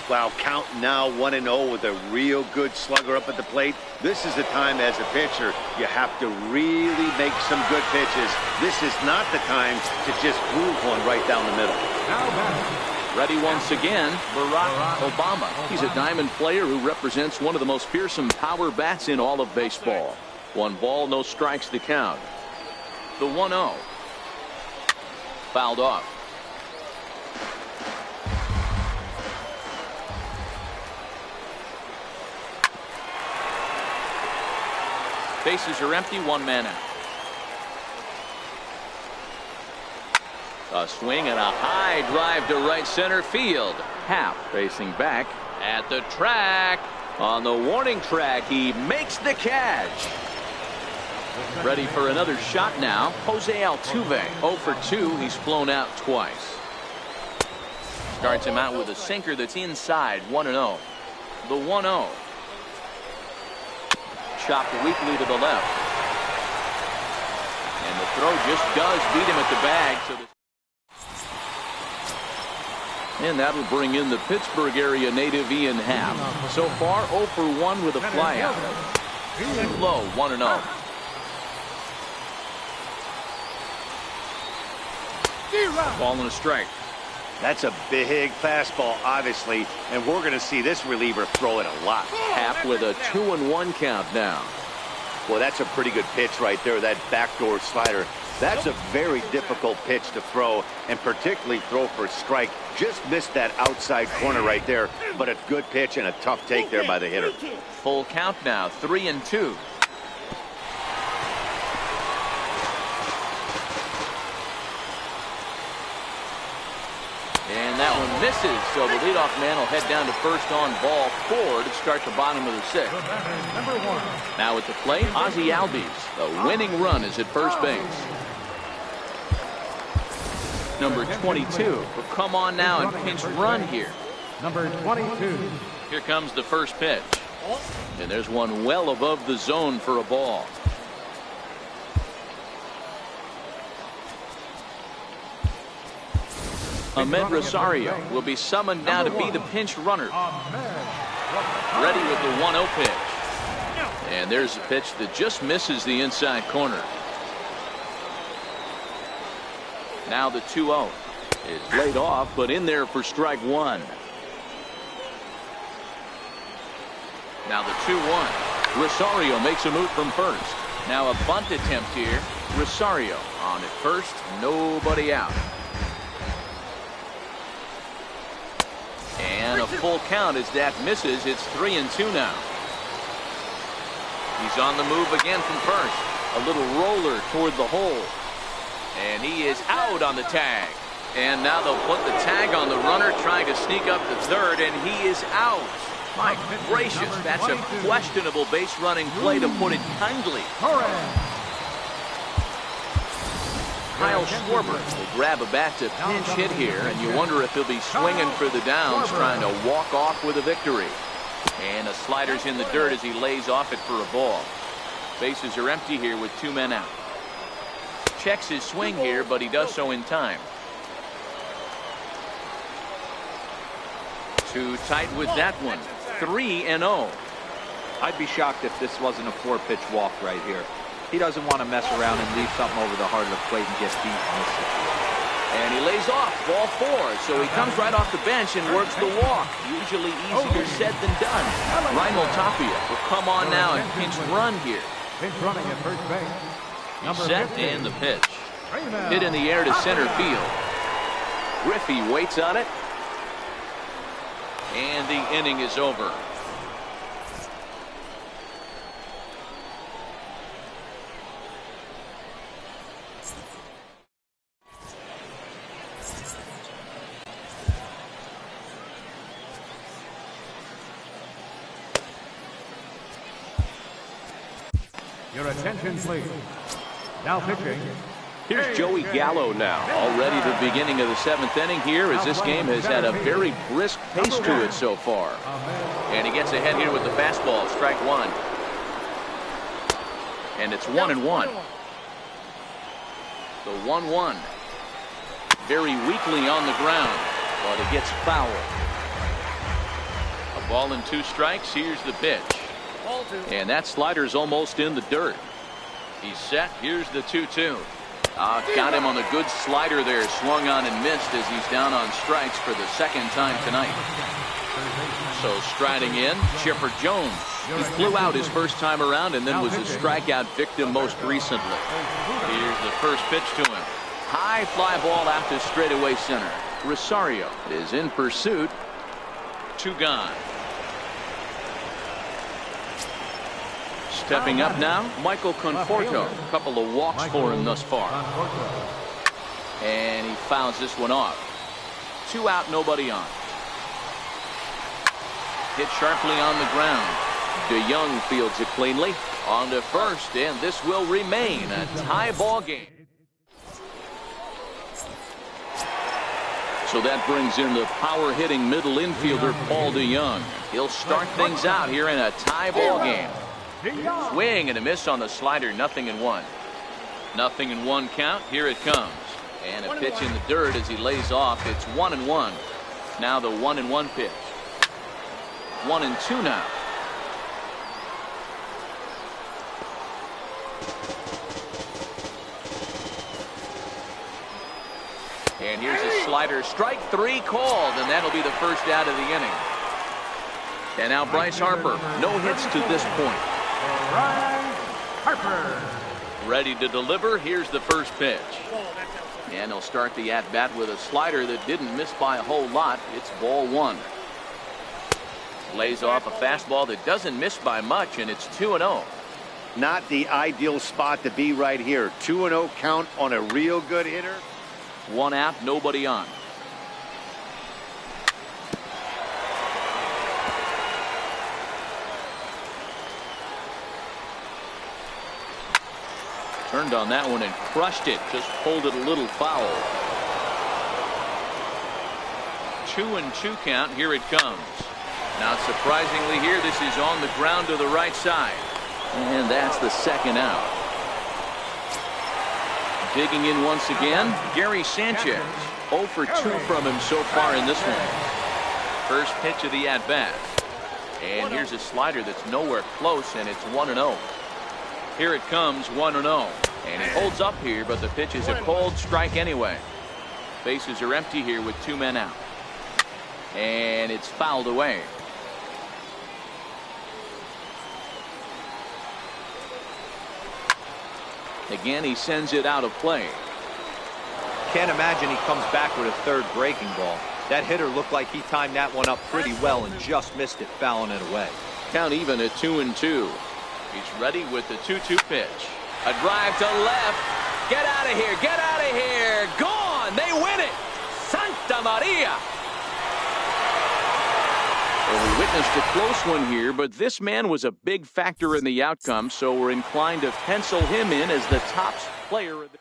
Wow, count now 1-0 with a real good slugger up at the plate. This is the time as a pitcher you have to really make some good pitches. This is not the time to just groove one right down the middle. Now batting. Ready once again, Barack Obama. He's a diamond player who represents one of the most fearsome power bats in all of baseball. 1 ball, no strikes to count. The 1-0. Fouled off. Bases are empty, 1 man out. A swing and a high drive to right center field. Happ facing back at the track. On the warning track, he makes the catch. Ready for another shot now. Jose Altuve, 0 for 2. He's flown out twice. Starts him out with a sinker that's inside. 1-0. The 1-0. Chopped weakly to the left. And the throw just does beat him at the bag. And that'll bring in the Pittsburgh area native Ian Happ. So far 0 for 1 with a flyout. Low, 1-0. Ball and a strike. That's a big fastball, obviously, and we're going to see this reliever throw it a lot. Happ with a 2-1 count now. Well, that's a pretty good pitch right there, that backdoor slider. That's a very difficult pitch to throw, and particularly throw for a strike. Just missed that outside corner right there, but a good pitch and a tough take there by the hitter. Full count now, 3-2. And that one misses, so the leadoff man will head down to first on ball 4 to start the bottom of the 6th. Number 1. Now at the plate, Ozzie Albies. The winning run is at first base. Number 22 will come on now and pinch run here. Number 22. Here comes the first pitch. And there's one well above the zone for a ball. Ahmed Rosario will be summoned now to be the pinch runner. Ready with the 1-0 pitch. And there's a pitch that just misses the inside corner. Now the 2-0 is laid off, but in there for strike 1. Now the 2-1. Rosario makes a move from first. Now a bunt attempt here. Rosario on at first, nobody out. And a full count as that misses. It's 3-2 now. He's on the move again from first. A little roller toward the hole. And he is out on the tag. And now they'll put the tag on the runner trying to sneak up to third, and he is out. My gracious, that's a questionable base running play, to put it kindly. Kyle Schwarber will grab a bat to pinch hit here, and you wonder if he'll be swinging for the downs, trying to walk off with a victory. And the slider's in the dirt as he lays off it for a ball. Bases are empty here with 2 men out. Checks his swing here, but he does so in time. Too tight with that one. 3-0. I'd be shocked if this wasn't a 4-pitch walk right here. He doesn't want to mess around and leave something over the heart of the plate and get beat in this situation. And he lays off ball 4, so he comes right off the bench and works the walk. Usually easier said than done. Raimel Tapia will come on now and pinch run here. Pinch running at first base. He's set and the pitch. Hit in the air to center field. Griffey waits on it. And the inning is over. Your attention, please. Now pitching. Here's Joey Gallo now. Already the beginning of the 7th inning here, as this game has had a very brisk pace to it so far. And he gets ahead here with the fastball. Strike 1. And it's 1-1. The 1-1. Very weakly on the ground, but it gets foul. A ball and 2 strikes. Here's the pitch. And that slider's almost in the dirt. He's set. Here's the 2-2. Got him on the good slider there. Swung on and missed as he's down on strikes for the 2nd time tonight. So striding in, Chipper Jones. He flew out his first time around and then was a strikeout victim most recently. Here's the first pitch to him. High fly ball out to straightaway center. Rosario is in pursuit. 2 gone. Stepping up now, Michael Conforto. A couple of walks for him thus far. And he fouls this one off. 2 out, nobody on. Hit sharply on the ground. DeYoung fields it cleanly. On to first, and this will remain a tie ball game. So that brings in the power-hitting middle infielder, Paul DeYoung. He'll start things out here in a tie ball game. Swing and a miss on the slider. 0-1. 0-1 count. Here it comes. And a pitch in the dirt as he lays off. It's 1-1. Now the 1-1 pitch. 1-2 now. And here's a slider. Strike 3 called, and that'll be the first out of the inning. And now Bryce Harper. No hits to this point. Bryce Harper. Ready to deliver. Here's the first pitch. And he'll start the at-bat with a slider that didn't miss by a whole lot. It's ball 1. Lays off a fastball that doesn't miss by much, and it's 2-0. Not the ideal spot to be right here. 2-0 count on a real good hitter. 1 out, nobody on. Turned on that one and crushed it. Just pulled it a little foul. 2-2 count. Here it comes. Not surprisingly here, this is on the ground to the right side. And that's the second out. Digging in once again, Gary Sanchez. 0 for 2 from him so far in this one. First pitch of the at-bat. And here's a slider that's nowhere close, and it's 1-0. Here it comes, 1-0. And he holds up here, but the pitch is a cold strike anyway. Bases are empty here with 2 men out. And it's fouled away. Again, he sends it out of play. Can't imagine he comes back with a third breaking ball. That hitter looked like he timed that one up pretty well and just missed it, fouling it away. Count even at 2-2. He's ready with the 2-2 pitch. A drive to left. Get out of here. Get out of here. Gone. They win it. Santa Maria. Well, we witnessed a close one here, but this man was a big factor in the outcome, so we're inclined to pencil him in as the top player of the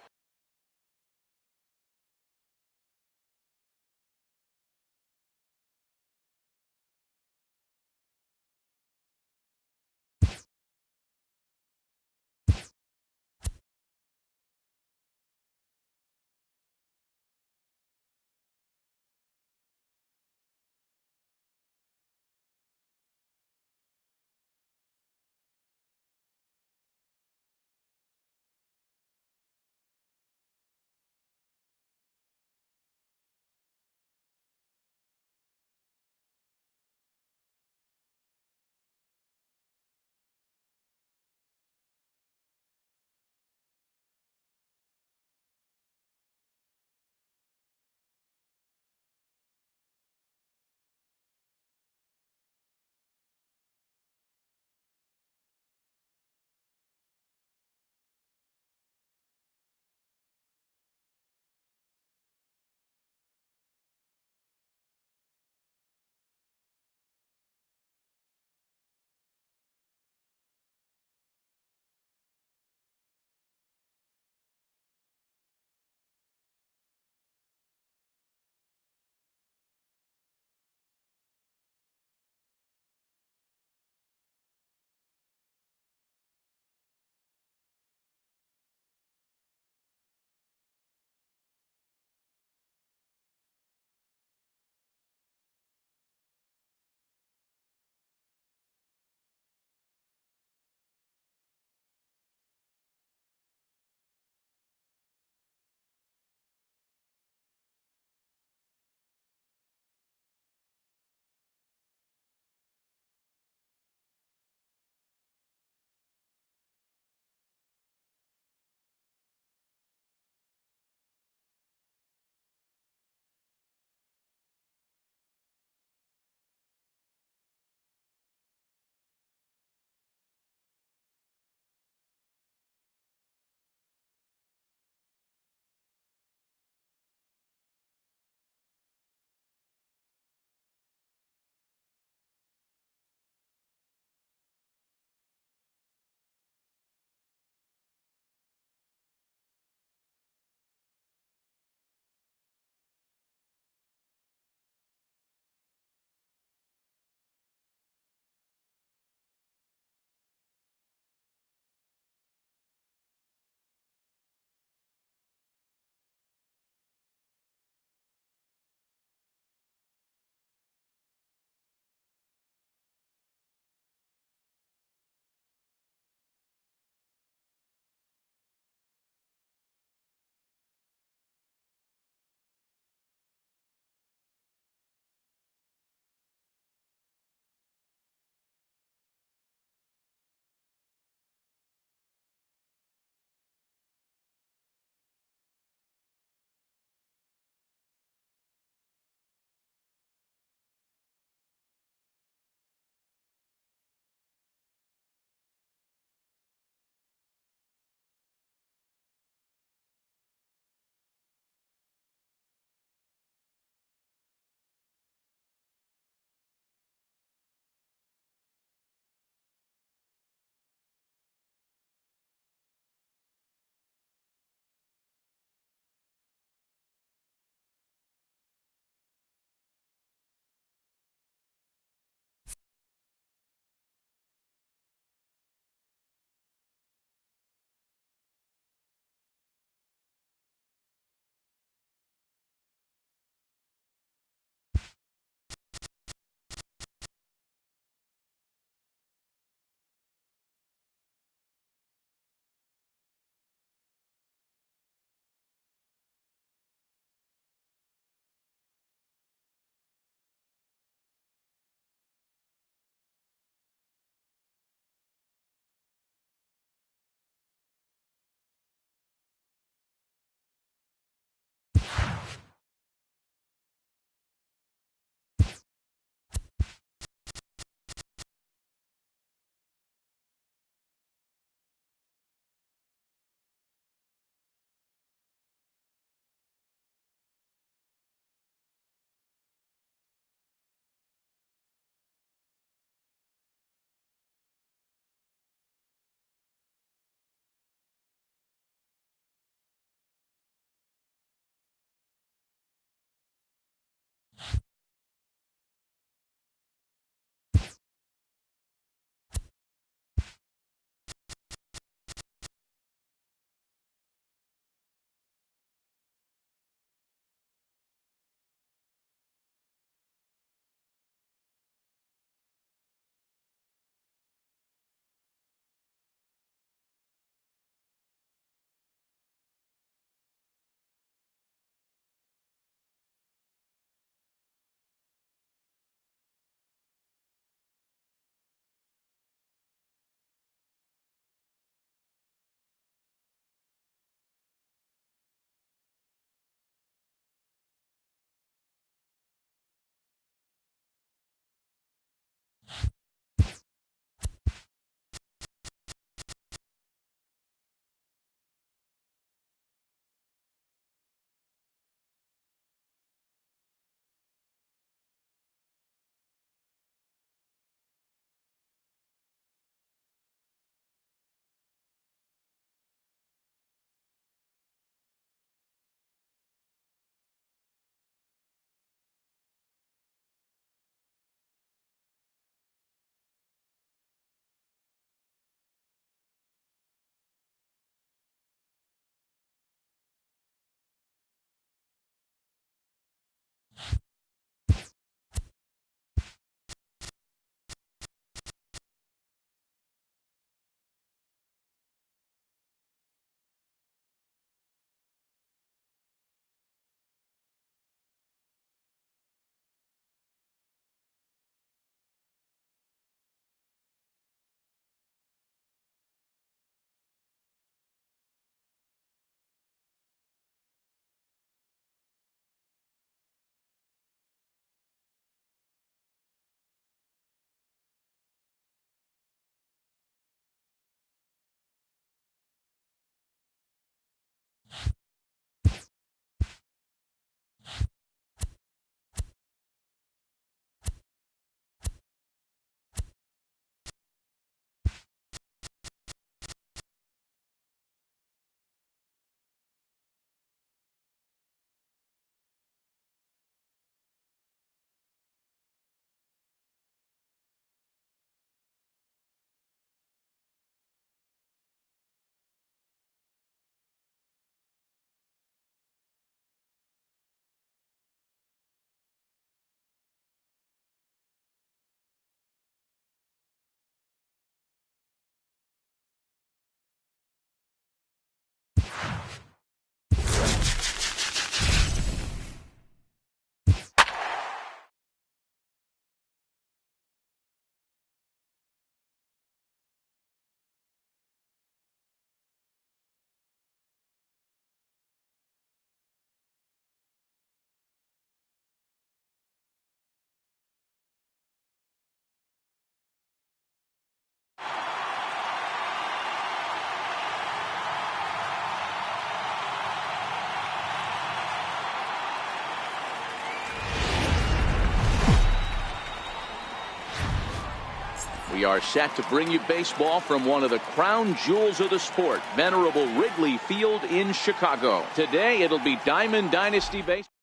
We are set to bring you baseball from one of the crown jewels of the sport, venerable Wrigley Field in Chicago. Today it'll be Diamond Dynasty baseball.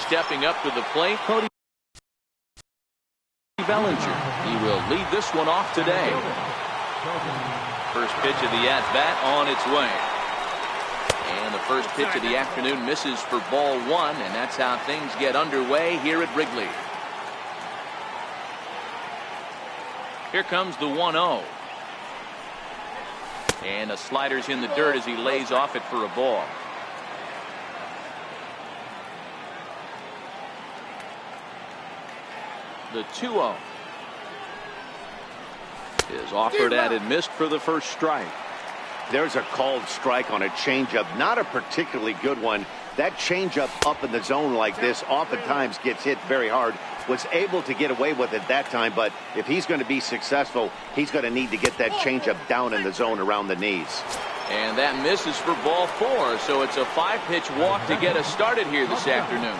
Stepping up to the plate, Cody Bellinger. He will lead this one off today. First pitch of the at-bat on its way. And the first pitch of the afternoon misses for ball one, and that's how things get underway here at Wrigley. Here comes the 1-0. And a slider's in the dirt as he lays off it for a ball. The 2-0 is offered at and missed for the first strike. There's a called strike on a changeup, not a particularly good one. That changeup up in the zone like this oftentimes gets hit very hard. Was able to get away with it that time, but if he's going to be successful, he's going to need to get that changeup down in the zone around the knees. And that misses for ball four, so it's a 5-pitch walk to get us started here this afternoon.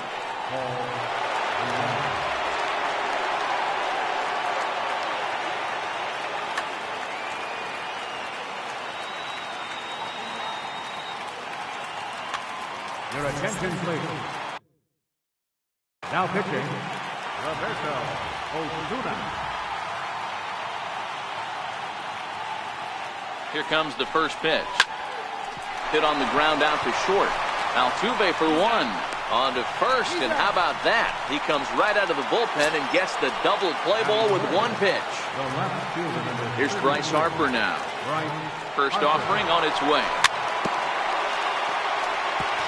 Your attention, please. Now pitching, Osuna. Here comes the first pitch. Hit on the ground out to short. Altuve for one. On to first, and how about that? He comes right out of the bullpen and gets the double play ball with one pitch. Here's Bryce Harper now. First offering on its way.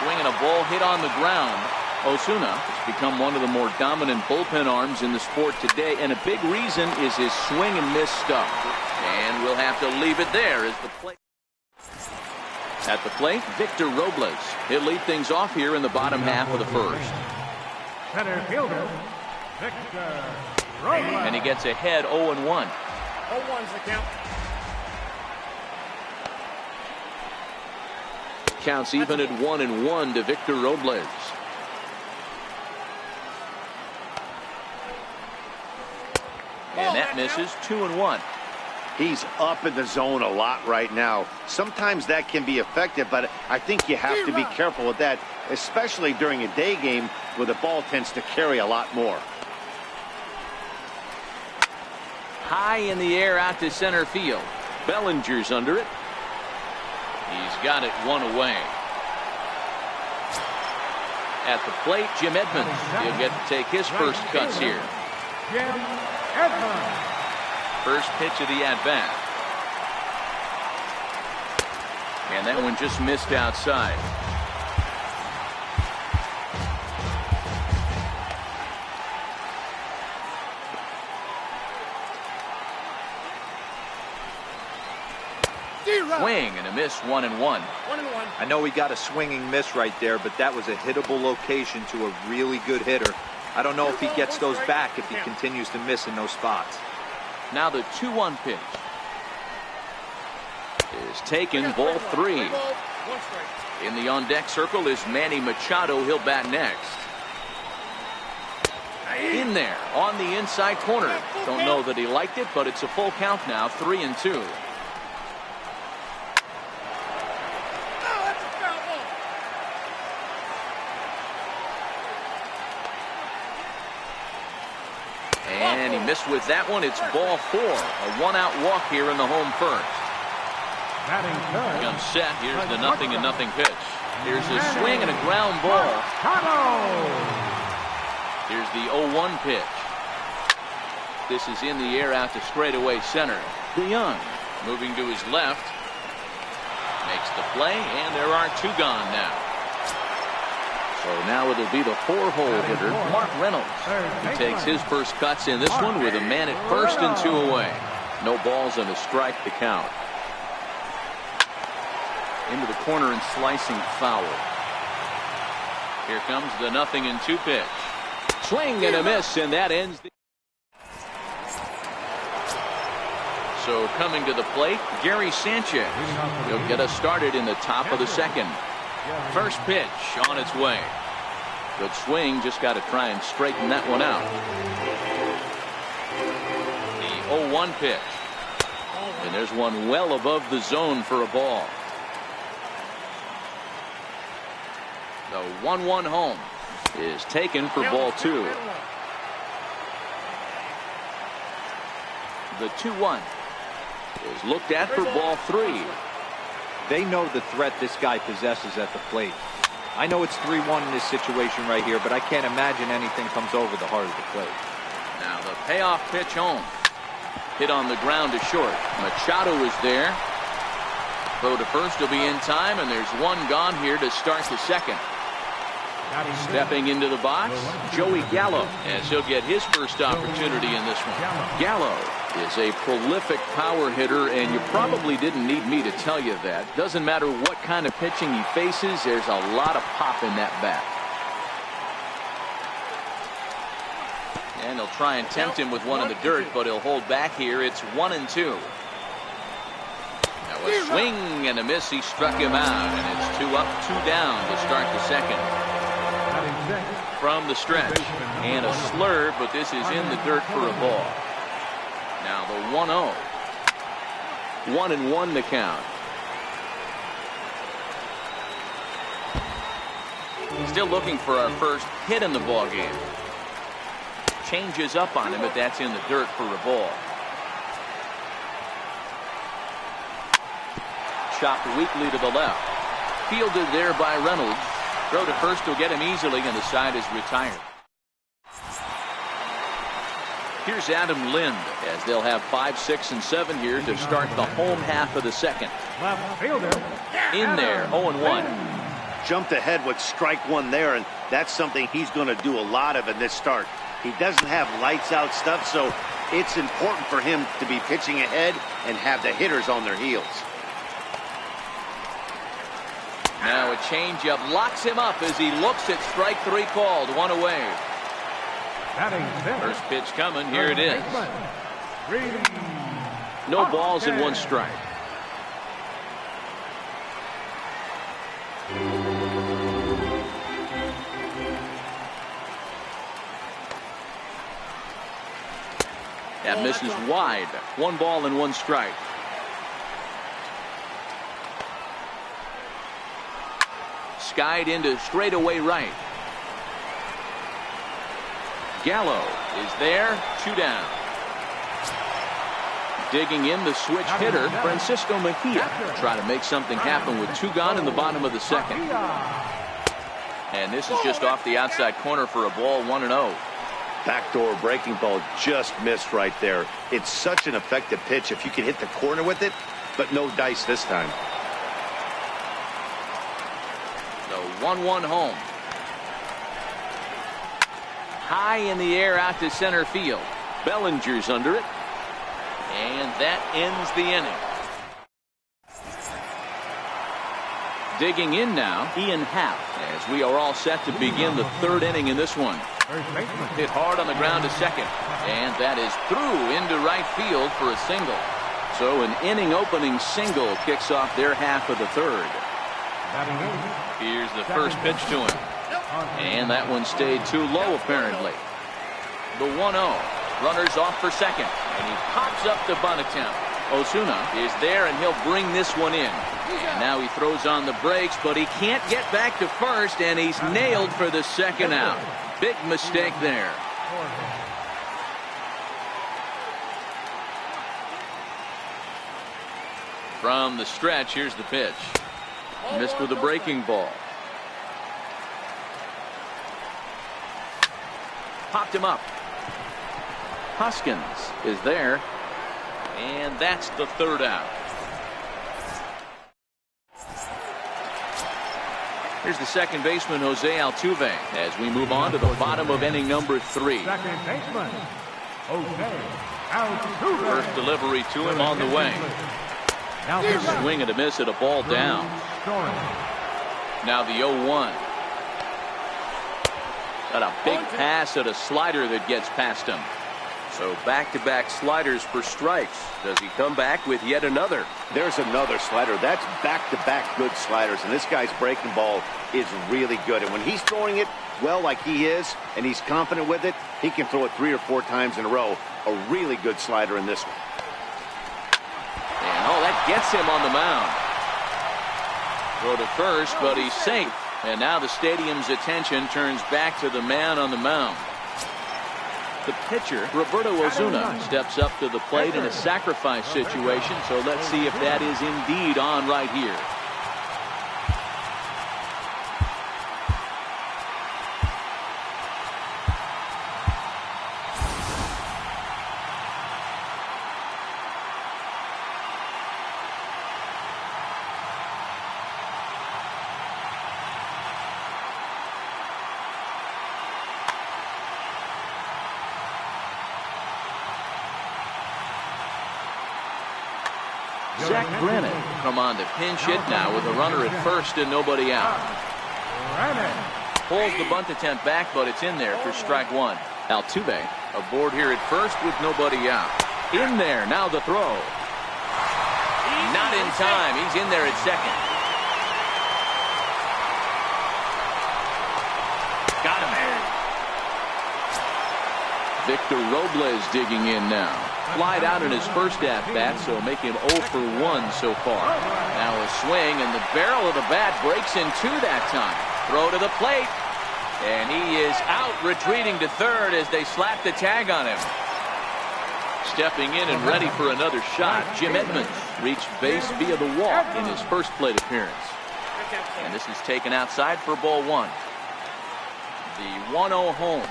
Swinging a ball hit on the ground. Osuna has become one of the more dominant bullpen arms in the sport today, and a big reason is his swing and miss stuff. And we'll have to leave it there as the play. At the plate, Victor Robles. He'll lead things off here in the bottom half of the first. Center fielder, Victor Robles. And he gets ahead 0-1. 0-1's the count. Counts even at 1-1 to Victor Robles. And that misses 2-1. He's up in the zone a lot right now. Sometimes that can be effective, but I think you have to be careful with that, especially during a day game where the ball tends to carry a lot more. High in the air out to center field. Bellinger's under it. He's got it one away. At the plate, Jim Edmonds. He'll get to take his first cuts here. Jim Edmonds. First pitch of the at-bat. And that one just missed outside. Swing and a miss, 1-1. 1-1. I know he got a swinging miss right there, but that was a hittable location to a really good hitter. I don't know if he gets those back if he continues to miss in those spots. Now the 2-1 pitch is taken, ball three. In the on-deck circle is Manny Machado. He'll bat next. In there on the inside corner. Don't know that he liked it, but it's a full count now, 3-2. And he missed with that one. It's ball four. A one-out walk here in the home first. Comes set. Here's the 0-0 pitch. Here's a swing and a ground ball. Here's the 0-1 pitch. This is in the air out to straightaway center. DeYoung moving to his left. Makes the play, and there are two gone now. So now it'll be the four-hole hitter, Mark Reynolds, who takes his first cuts in this one with a man at first and two away. No balls and a strike to count. Into the corner and slicing foul. Here comes the 0-2 pitch. Swing and a miss, and that ends the... So coming to the plate, Gary Sanchez. He'll get us started in the top of the second. First pitch on its way. Good swing, just got to try and straighten that one out. The 0-1 pitch. And there's one well above the zone for a ball. The 1-1 home is taken for ball 2. The 2-1 is looked at for ball 3. They know the threat this guy possesses at the plate. I know it's 3-1 in this situation right here, but I can't imagine anything comes over the heart of the plate. Now the payoff pitch home. Hit on the ground to short. Machado is there. Throw to first will be in time, and there's one gone here to start the second. Stepping into the box, Joey Gallo, as he'll get his first opportunity in this one. Gallo is a prolific power hitter, and you probably didn't need me to tell you that. Doesn't matter what kind of pitching he faces, there's a lot of pop in that bat. And they'll try and tempt him with one in the dirt, but he'll hold back here. It's 1-2. Now a swing and a miss. He struck him out, and it's 2 up, 2 down to start the second. From the stretch, and a slurve, but this is in the dirt for a ball. Now the 1-0. 1-1 the count. Still looking for our first hit in the ball game. Changes up on him, but that's in the dirt for a ball. Chopped weakly to the left. Fielded there by Reynolds. Throw to first will get him easily, and the side is retired. Here's Adam Lind, as they'll have 5, 6, and 7 here to start the home half of the second. Left fielder. In there, 0-1. Jumped ahead with strike one there, and that's something he's going to do a lot of in this start. He doesn't have lights out stuff, so it's important for him to be pitching ahead and have the hitters on their heels. Now a changeup locks him up as he looks at strike 3 called. 1 away. First pitch coming. Here it is. No balls and 1 strike. That misses wide. 1 ball and 1 strike. Skied into straightaway right. Gallo is there. 2 down. Digging in the switch hitter, Francisco Mejia. Try to make something happen with 2 gone in the bottom of the second. And this is just off the outside corner for a ball. 1-0. Backdoor breaking ball just missed right there. It's such an effective pitch if you can hit the corner with it, but no dice this time. The 1-1 home. High in the air out to center field. Bellinger's under it. And that ends the inning. Digging in now, Ian Happ, as we are all set to begin the 3rd inning in this one. Hit hard on the ground to second, and that is through into right field for a single. So an inning opening single kicks off their half of the 3rd. Here's the first pitch to him, and that one stayed too low apparently. The 1-0. Runners off for second, and he pops up the bunt attempt. Osuna is there, and he'll bring this one in. And now he throws on the brakes, but he can't get back to first, and he's nailed for the second out. Big mistake there. From the stretch, here's the pitch. Missed with a breaking ball. Popped him up. Hoskins is there, and that's the 3rd out. Here's the second baseman, Jose Altuve, as we move on to the bottom of inning number 3. Second baseman, Jose Altuve. First delivery to him on the way. Swing and a miss at a ball down. Now the 0-1. Got a big pass at a slider that gets past him. So back-to-back sliders for strikes. Does he come back with yet another? There's another slider. That's back-to-back good sliders, and this guy's breaking ball is really good. And when he's throwing it well like he is, and he's confident with it, he can throw it 3 or 4 times in a row. A really good slider in this one. And oh, that gets him on the mound. Throw to first, but he's safe. And now the stadium's attention turns back to the man on the mound. The pitcher, Roberto Ozuna, steps up to the plate in a sacrifice situation. So let's see if that is indeed on right here. Zach Granite come on to pinch hit now with a runner at first and nobody out. Pulls the bunt attempt back, but it's in there for strike one. Altuve aboard here at first with nobody out. In there, now the throw. Not in time. He's in there at second. Got him. Victor Robles digging in now. Flied out in his first at-bat, so make him 0 for 1 so far. Now a swing, and the barrel of the bat breaks in two that time. Throw to the plate, and he is out, retreating to third as they slap the tag on him. Stepping in and ready for another shot, Jim Edmonds reached base via the walk in his first plate appearance. And this is taken outside for ball one. The 1-0 home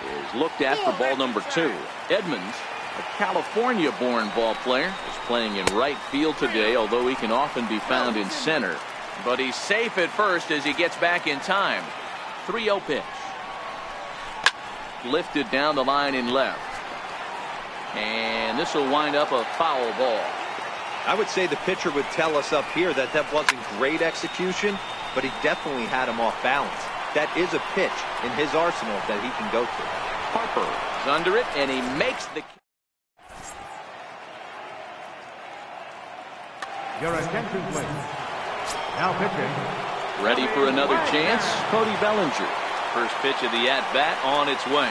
is looked at for ball number 2. Edmonds, a California-born ball player, is playing in right field today, although he can often be found in center. But he's safe at first as he gets back in time. 3-0 pitch. Lifted down the line in left. And this will wind up a foul ball. I would say the pitcher would tell us up here that that wasn't great execution, but he definitely had him off balance. That is a pitch in his arsenal that he can go to. Harper is under it, and he makes the... Your attention, please. Now pitching. Ready for another chance, Cody Bellinger. First pitch of the at-bat on its way.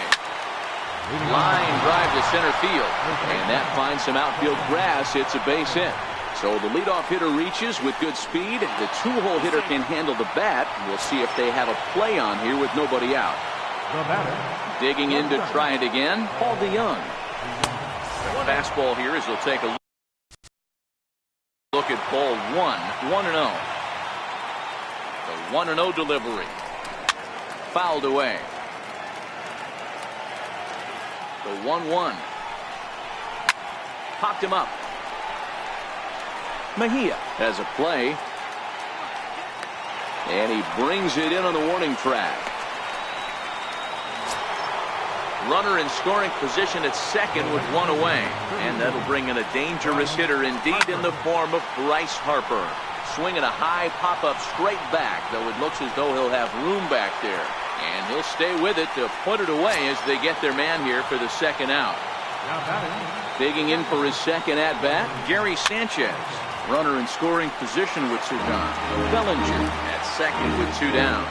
Line drive to center field, and that finds some outfield grass. It's a base hit. So the leadoff hitter reaches with good speed. The two-hole hitter can handle the bat. We'll see if they have a play on here with nobody out. Digging in to try it again, Paul DeYoung. The fastball here as he'll take a look at ball 1, 1-0. The 1-0 delivery. Fouled away. The 1-1. Popped him up. Mejia has a play. And he brings it in on the warning track. Runner in scoring position at second with one away. And that'll bring in a dangerous hitter indeed in the form of Bryce Harper. Swinging a high pop-up straight back, though it looks as though he'll have room back there. And he'll stay with it to put it away as they get their man here for the second out. Digging in for his second at-bat, Gary Sanchez. Runner in scoring position with two gone. Bellinger at second with two down.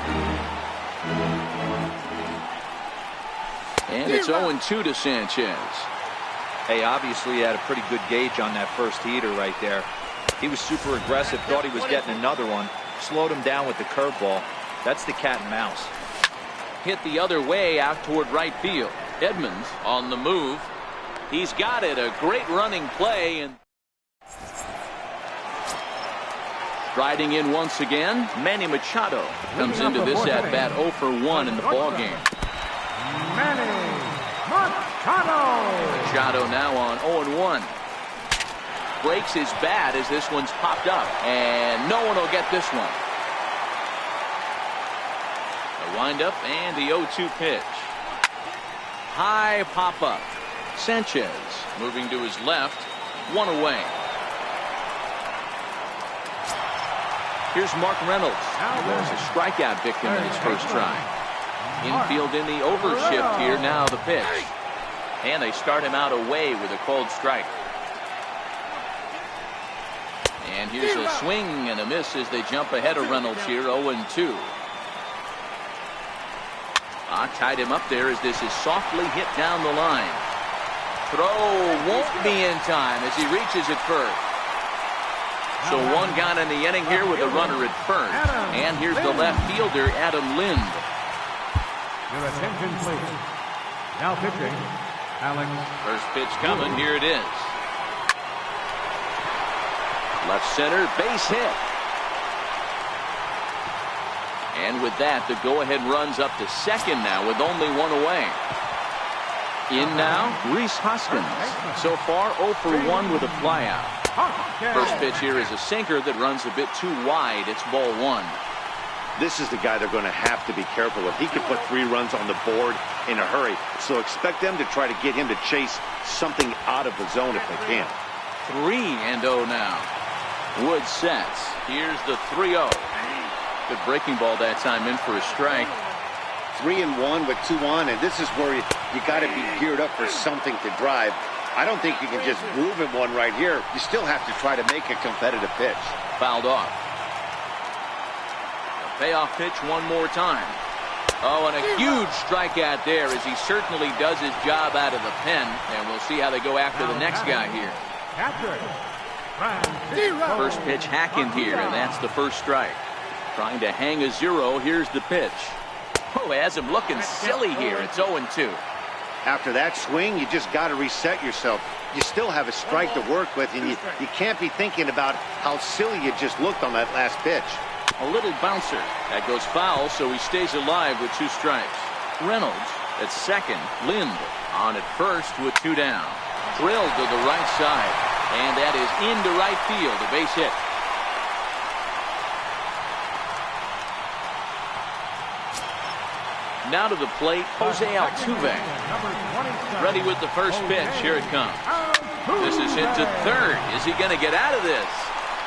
And it's 0-2 to Sanchez. Hey, obviously he had a pretty good gauge on that first heater right there. He was super aggressive, thought he was getting another one. Slowed him down with the curveball. That's the cat and mouse. Hit the other way out toward right field. Edmonds on the move. He's got it. A great running play. And striding in once again, Manny Machado comes into this at-bat 0 for 1 in the ballgame. Manny Machado. Machado now on 0-1. Breaks his bat as this one's popped up. And no one will get this one. The windup and the 0-2 pitch. High pop-up. Sanchez moving to his left. One away. Here's Mark Reynolds, who was a strikeout victim in his first try. Infield in the overshift here. Now the pitch. And they start him out away with a cold strike. And here's a swing and a miss as they jump ahead of Reynolds here, 0-2. Tied him up there as this is softly hit down the line. Throw won't be in time as he reaches it first. So one gone in the inning here with a runner at first. And here's the left fielder, Adam Lind. Your attention, please. Now pitching, Alex. First pitch coming. Here it is. Left center, base hit. And with that, the go-ahead runs up to second now with only one away. In now, Rhys Hoskins. So far, 0 for 1 with a flyout. First pitch here is a sinker that runs a bit too wide. It's ball 1. This is the guy they're going to have to be careful of. He could put 3 runs on the board in a hurry. So expect them to try to get him to chase something out of the zone if they can. 3-0 now. Wood sets. Here's the 3-0. Good breaking ball that time, in for a strike. 3-1 with 2 on, and this is where you got to be geared up for something to drive. I don't think you can just move him one right here. You still have to try to make a competitive pitch. Fouled off. A payoff pitch one more time. Oh, and a huge strikeout there as he certainly does his job out of the pen. And we'll see how they go after the next guy here. First pitch hacking here, and that's the first strike. Trying to hang a 0. Here's the pitch. Oh, has him looking silly here. It's 0-2. After that swing, you just got to reset yourself. You still have a strike to work with, and you can't be thinking about how silly you just looked on that last pitch. A little bouncer. That goes foul, so he stays alive with 2 strikes. Reynolds at second. Lind on at first with 2 down. Drilled to the right side, and that is into right field. A base hit. Now to the plate, Jose Altuve. Ready with the first pitch. Here it comes. This is hit to third. Is he going to get out of this?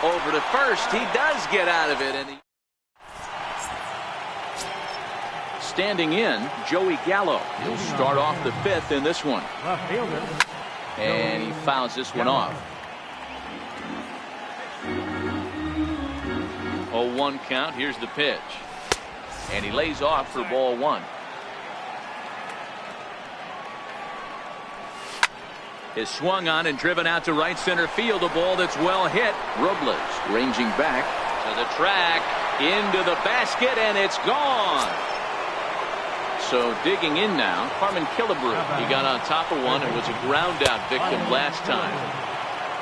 Over to first. He does get out of it. And standing in, Joey Gallo. He'll start off the 5th in this one. And he fouls this one off. 0-1 count. Here's the pitch. And he lays off for ball 1. Is swung on and driven out to right center field. A ball that's well hit. Robles ranging back to the track, into the basket, and it's gone. So digging in now, Harmon Killebrew. He got on top of one and was a ground out victim last time.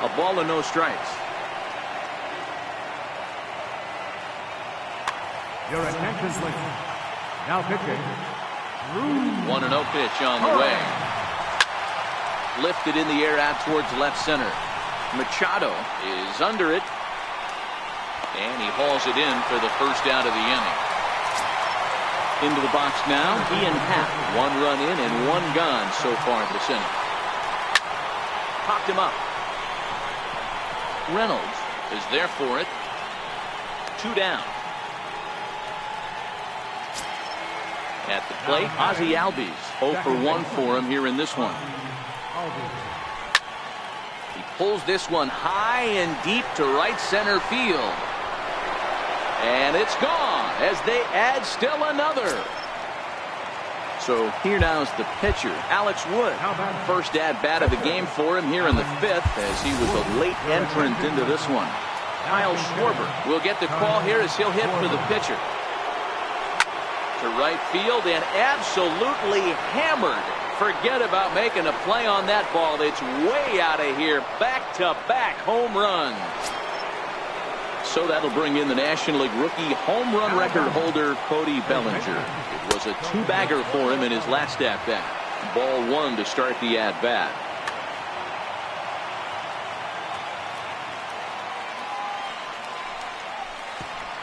A ball and no strikes. Your attention, please. Now pitching. 1-0 pitch on the way. Lifted in the air out towards left center. Machado is under it. And he hauls it in for the first out of the inning. Into the box now, Ian Happ. 1 run in and 1 gone so far this inning. Popped him up. Reynolds is there for it. 2 down. At the plate, Ozzie Albies. 0 for 1 for him here in this one. He pulls this one high and deep to right center field. And it's gone as they add still another. So here now is the pitcher, Alex Wood. First at-bat of the game for him here in the 5th as he was a late entrant into this one. Kyle Schwarber will get the call here as he'll hit for the pitcher. To right field and absolutely hammered. Forget about making a play on that ball. It's way out of here. Back-to-back home runs. So that'll bring in the National League rookie home run record holder, Cody Bellinger. It was a 2-bagger for him in his last at-bat. Ball 1 to start the at-bat.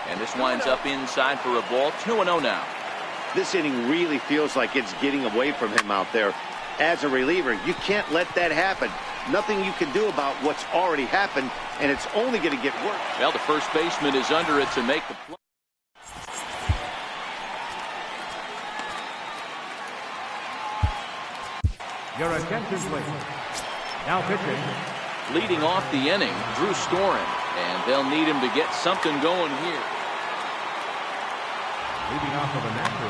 And this winds up inside for a ball. 2-0 now. This inning really feels like it's getting away from him out there. As a reliever, you can't let that happen. Nothing you can do about what's already happened, and it's only going to get worse. Well, the first baseman is under it to make the play. Your attention, please. Now pitching. Leading off the inning, Drew Storen, and they'll need him to get something going here. Leading off of a natural.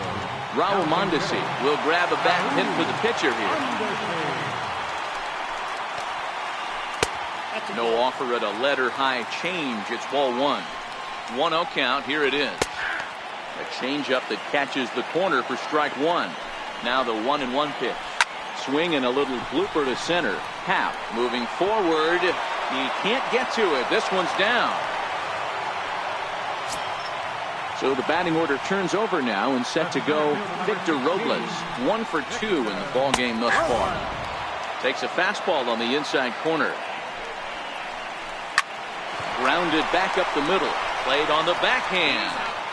Raul Mondesi will grab a bat and hit for the pitcher here. No offer at a letter high change. It's ball one. 1-0 count. Here it is. A changeup that catches the corner for strike one. Now the 1-1 pitch. Swing and a little blooper to center. Happ moving forward. He can't get to it. This one's down. So the batting order turns over now and set to go Victor Robles. 1 for 2 in the ball game thus far. Takes a fastball on the inside corner. Grounded back up the middle. Played on the backhand.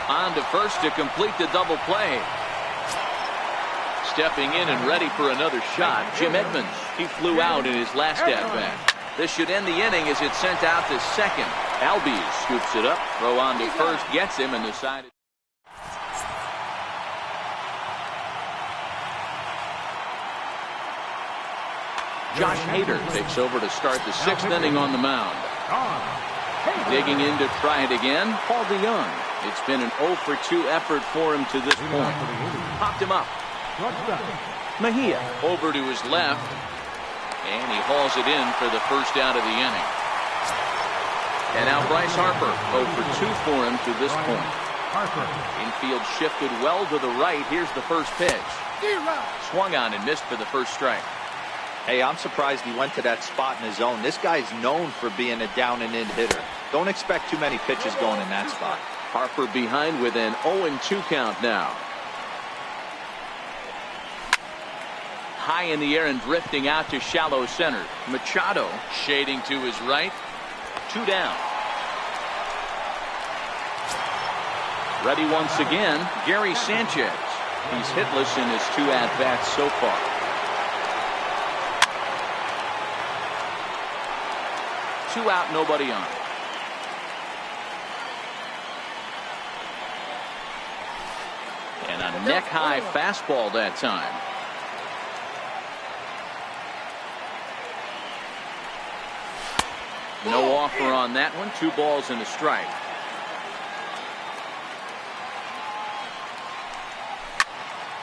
On to first to complete the double play. Stepping in and ready for another shot, Jim Edmonds. He flew out in his last at-bat. This should end the inning as it's sent out to second. Albies scoops it up, throw on to first, gets him, and decided. Josh Hader takes over to start the sixth inning on the mound. Digging in to try it again, Paul DeYoung. It's been an 0 for 2 effort for him to this point. Popped him up. Mejia over to his left, and he hauls it in for the first out of the inning. And now Bryce Harper 0 for 2 for him to this point. Infield shifted well to the right. Here's the first pitch. Swung on and missed for the first strike. Hey, I'm surprised he went to that spot in his zone. This guy's known for being a down and in hitter. Don't expect too many pitches going in that spot. Harper behind with an 0-2 count now. High in the air and drifting out to shallow center. Machado shading to his right. 2 down. Ready once again, Gary Sanchez. He's hitless in his 2 at-bats so far. Two out, nobody on. And a neck-high fastball that time. No offer on that one. 2 balls and a strike.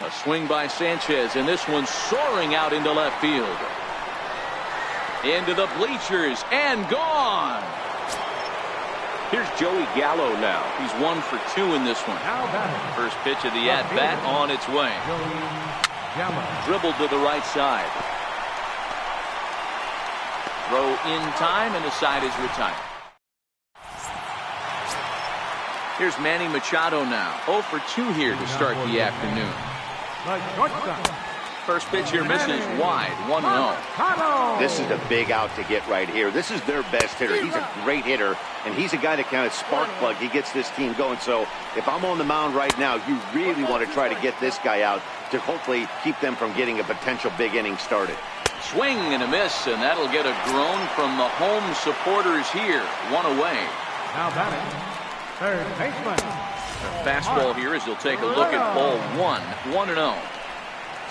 A swing by Sanchez, and this one's soaring out into left field. Into the bleachers and gone. Here's Joey Gallo now. He's 1 for 2 in this one. First pitch of the at-bat on its way. Dribbled to the right side. Throw in time, and the side is retired. Here's Manny Machado now. 0 for 2 here to start the afternoon. First pitch here misses wide. 1-0. This is a big out to get right here. This is their best hitter. He's a great hitter, and he's a guy that kind of spark plug. He gets this team going. So if I'm on the mound right now, you really want to try to get this guy out to hopefully keep them from getting a potential big inning started. Swing and a miss, and that'll get a groan from the home supporters here. 1 away. Now batting, third baseman. A fastball here as he'll take a look at ball 1. 1-0.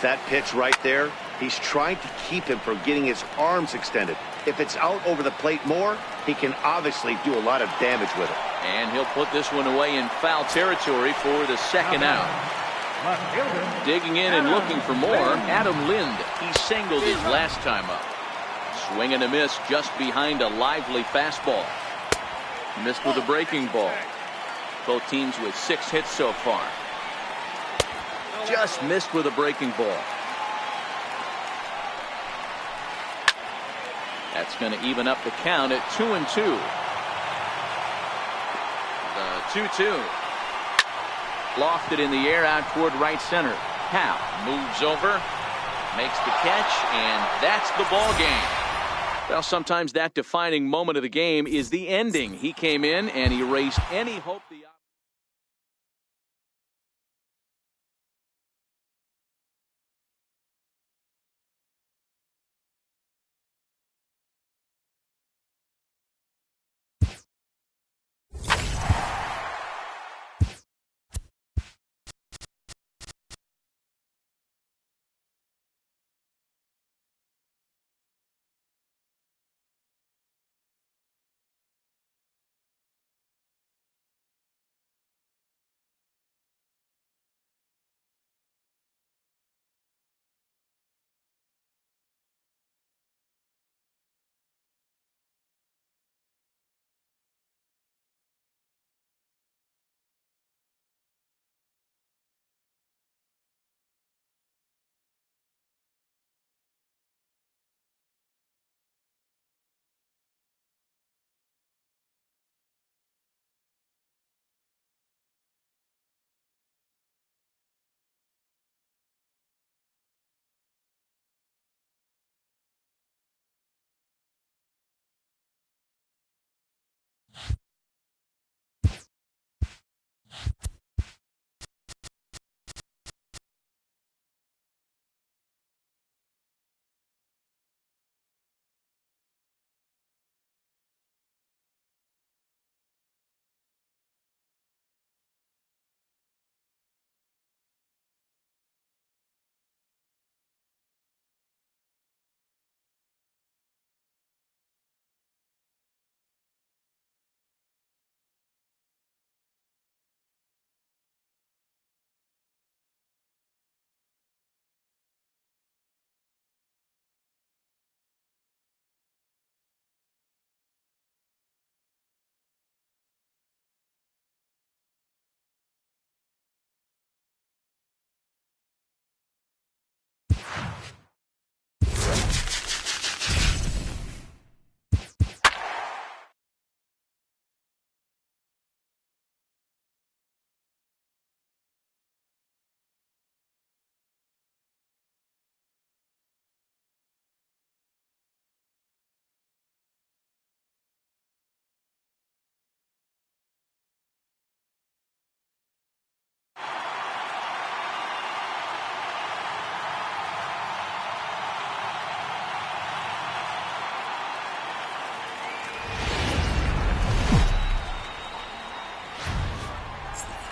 That pitch right there, he's trying to keep him from getting his arms extended. If it's out over the plate more, he can obviously do a lot of damage with it. And he'll put this one away in foul territory for the second out. Digging in and looking for more, Adam Lind. He singled his last time up. Swing and a miss just behind a lively fastball. Missed with a breaking ball. Both teams with 6 hits so far. Just missed with a breaking ball. That's going to even up the count at 2-2. The 2-2. Lofted in the air out toward right center. Happ moves over, makes the catch, and that's the ball game. Well, sometimes that defining moment of the game is the ending. He came in and erased any hope the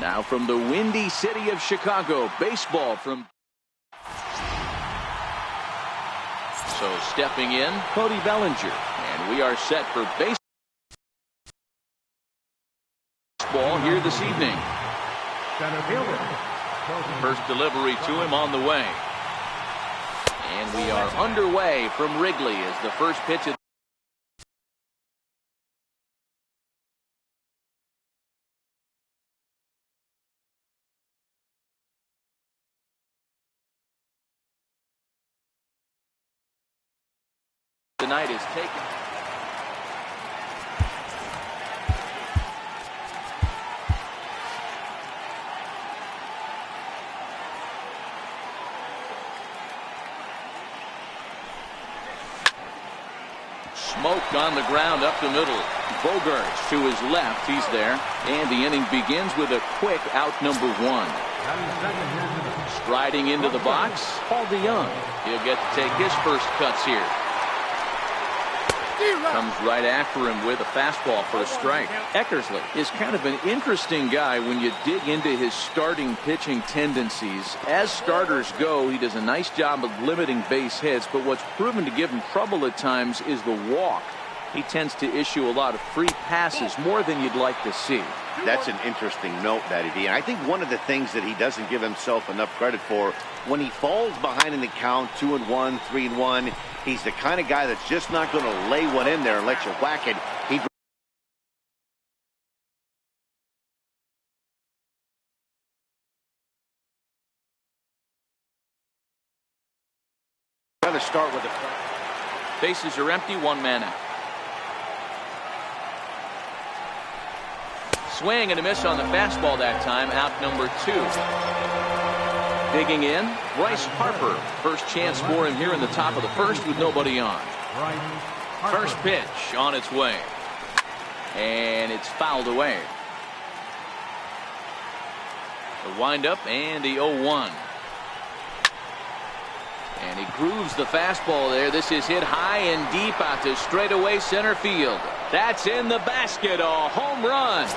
Now from the windy city of Chicago, baseball from... So stepping in, Cody Bellinger. And we are set for baseball here this evening. Center fielder. First delivery to him on the way. And we are underway from Wrigley as the first pitch of tonight is taken. Smoke on the ground up the middle. Bogarts to his left. He's there. And the inning begins with a quick out number one. Striding into the box, Paul DeYoung. He'll get to take his first cuts here. Comes right after him with a fastball for a strike. Eckersley is kind of an interesting guy when you dig into his starting pitching tendencies. As starters go, he does a nice job of limiting base hits, but what's proven to give him trouble at times is the walk. He tends to issue a lot of free passes, more than you'd like to see. That's an interesting note, Matty D. And I think one of the things that he doesn't give himself enough credit for, when he falls behind in the count, 2-1, 3-1, he's the kind of guy that's just not going to lay one in there and let you whack it. He'd rather start with a... Bases are empty, one man out. Swing and a miss on the fastball that time. Out number two. Digging in, Bryce Harper. First chance for him here in the top of the first with nobody on. First pitch on its way. And it's fouled away. The windup and the 0-1. And he grooves the fastball there. This is hit high and deep out to straightaway center field. That's in the basket. A home run.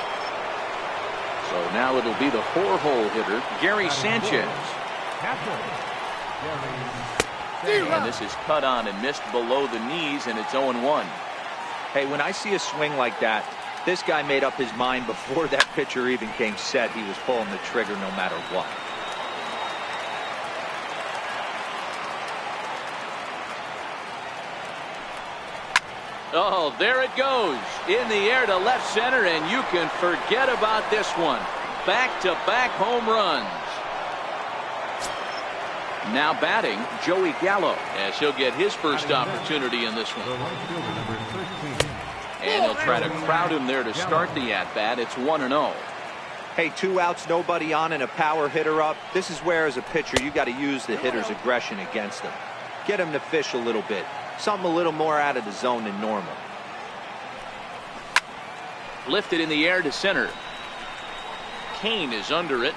So now it'll be the four-hole hitter, Gary Sanchez. And this is cut on and missed below the knees, and it's 0-1. Hey, when I see a swing like that, this guy made up his mind before that pitcher even came set. He was pulling the trigger no matter what. Oh, there it goes. In the air to left center, and you can forget about this one. Back-to-back home runs. Now batting, Joey Gallo, as he'll get his first opportunity in this one. And he'll try to crowd him there to start the at-bat. It's 1-0. Hey, 2 outs, nobody on, and a power hitter up. This is where, as a pitcher, you got to use the hitter's aggression against them. Get him to fish a little bit. Something a little more out of the zone than normal. Lifted in the air to center. Kane is under it.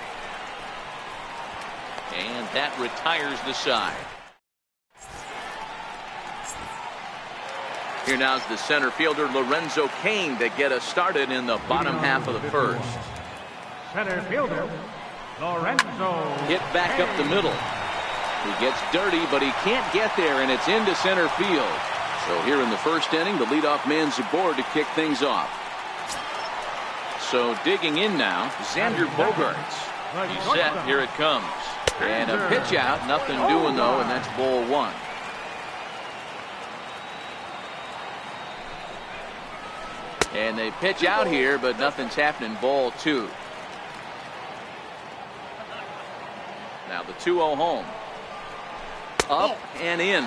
And that retires the side. Here now's the center fielder, Lorenzo Kane, to get us started in the bottom half of the first. Center fielder, Lorenzo. Hit back up the middle. He gets dirty, but he can't get there, and it's into center field. So here in the first inning, the leadoff man's aboard to kick things off. So digging in now, Xander Bogaerts. He's set. Here it comes. And a pitch out. Nothing doing, though, and that's ball one. And they pitch out here, but nothing's happening. Ball two. Now the 2-0 home. Up and in.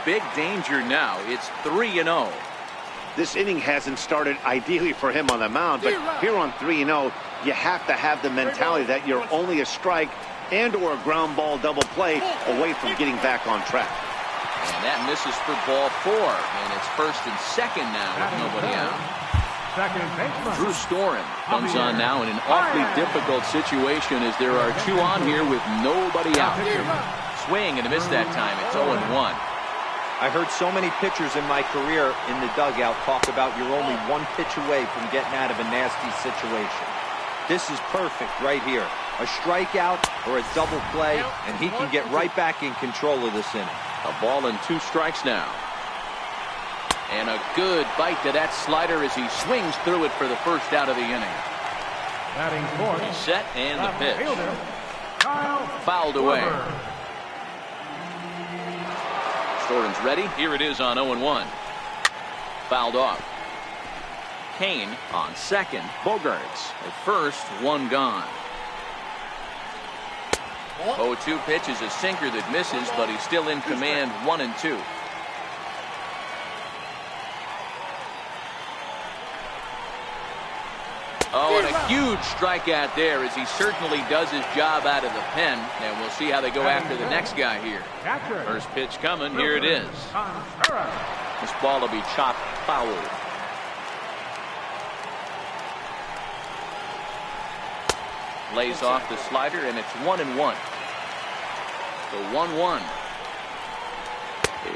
Big danger now. It's 3-0. This inning hasn't started ideally for him on the mound, but here on 3-0, you have to have the mentality that you're only a strike and or a ground ball double play away from getting back on track. And that misses for ball four. And it's first and second now with nobody out. Drew Storen comes on now in an awfully difficult situation as there are two on here with nobody out. Swing and a miss that time. It's 0-1. I heard so many pitchers in my career in the dugout talk about you're only one pitch away from getting out of a nasty situation. This is perfect right here. A strikeout or a double play, and he can get right back in control of this inning. A ball and 2 strikes now. And a good bite to that slider as he swings through it for the first out of the inning. He's set and the pitch. Fouled away. Storen's ready. Here it is on 0-1. Fouled off. Kane on second. Bogaerts at first. One gone. 0-2 pitch is a sinker that misses, but he's still in command. 1-2. Oh, and a huge strikeout there as he certainly does his job out of the pen. And we'll see how they go after the next guy here. First pitch coming. Here it is. This ball will be chopped foul. Lays off the slider, and it's 1-1. The 1-1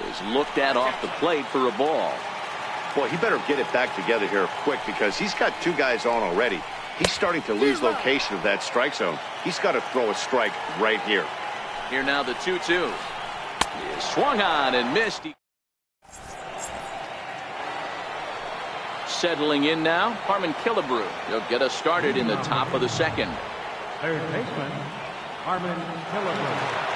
is looked at off the plate for a ball. Boy, he better get it back together here quick because he's got 2 guys on already. He's starting to lose location of that strike zone. He's got to throw a strike right here. Here now the 2-2. He is swung on and missed. Settling in now, Harmon Killebrew. He'll get us started in the top of the second. Third baseman, Harmon Killebrew.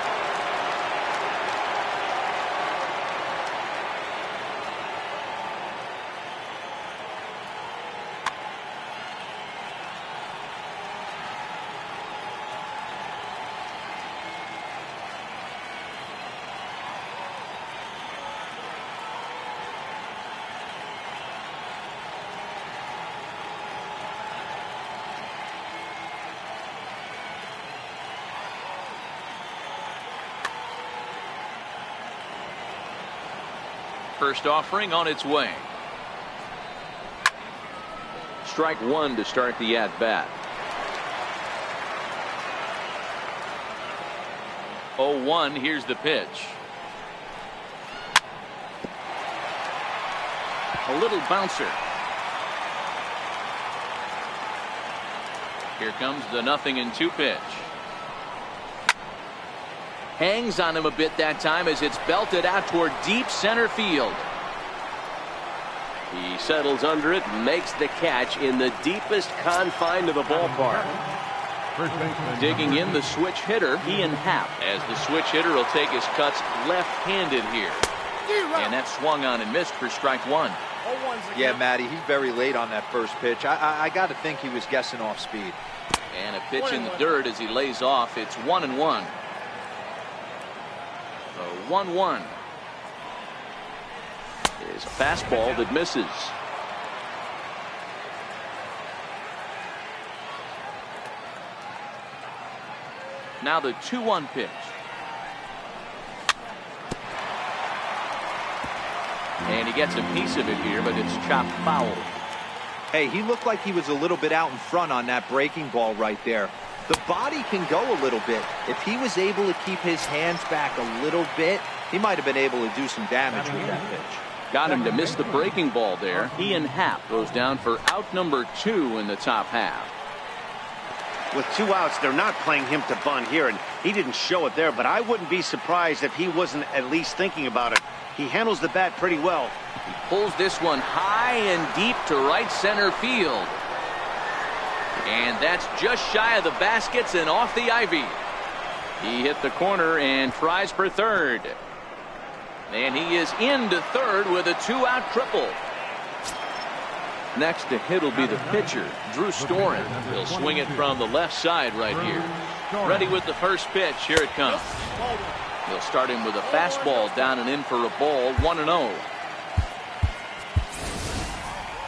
First offering on its way. Strike one to start the at-bat. 0-1. Here's the pitch. A little bouncer. Here comes the 0-2 pitch. Hangs on him a bit that time as it's belted out toward deep center field. He settles under it and makes the catch in the deepest confine of the ballpark. Digging in the switch hitter, Ian Happ, as the switch hitter will take his cuts left-handed here. And that swung on and missed for strike one. Yeah, Matty, he's very late on that first pitch. I got to think he was guessing off speed. And a pitch in the dirt as he lays off. It's 1-1. The 1-1 is a fastball that misses. Now the 2-1 pitch. And he gets a piece of it here, but it's chopped foul. Hey, he looked like he was a little bit out in front on that breaking ball right there. The body can go a little bit. If he was able to keep his hands back a little bit, he might have been able to do some damage with that pitch. Got him to miss the breaking ball there. Ian Happ goes down for out number 2 in the top half. With 2 outs, they're not playing him to bunt here, and he didn't show it there, but I wouldn't be surprised if he wasn't at least thinking about it. He handles the bat pretty well. He pulls this one high and deep to right center field. And that's just shy of the baskets and off the ivy. He hit the corner and tries for third. And he is into third with a 2-out triple. Next to hit will be the pitcher, Drew Storen. He'll swing it from the left side right here. Ready with the first pitch. Here it comes. He'll start him with a fastball down and in for a ball, 1-0.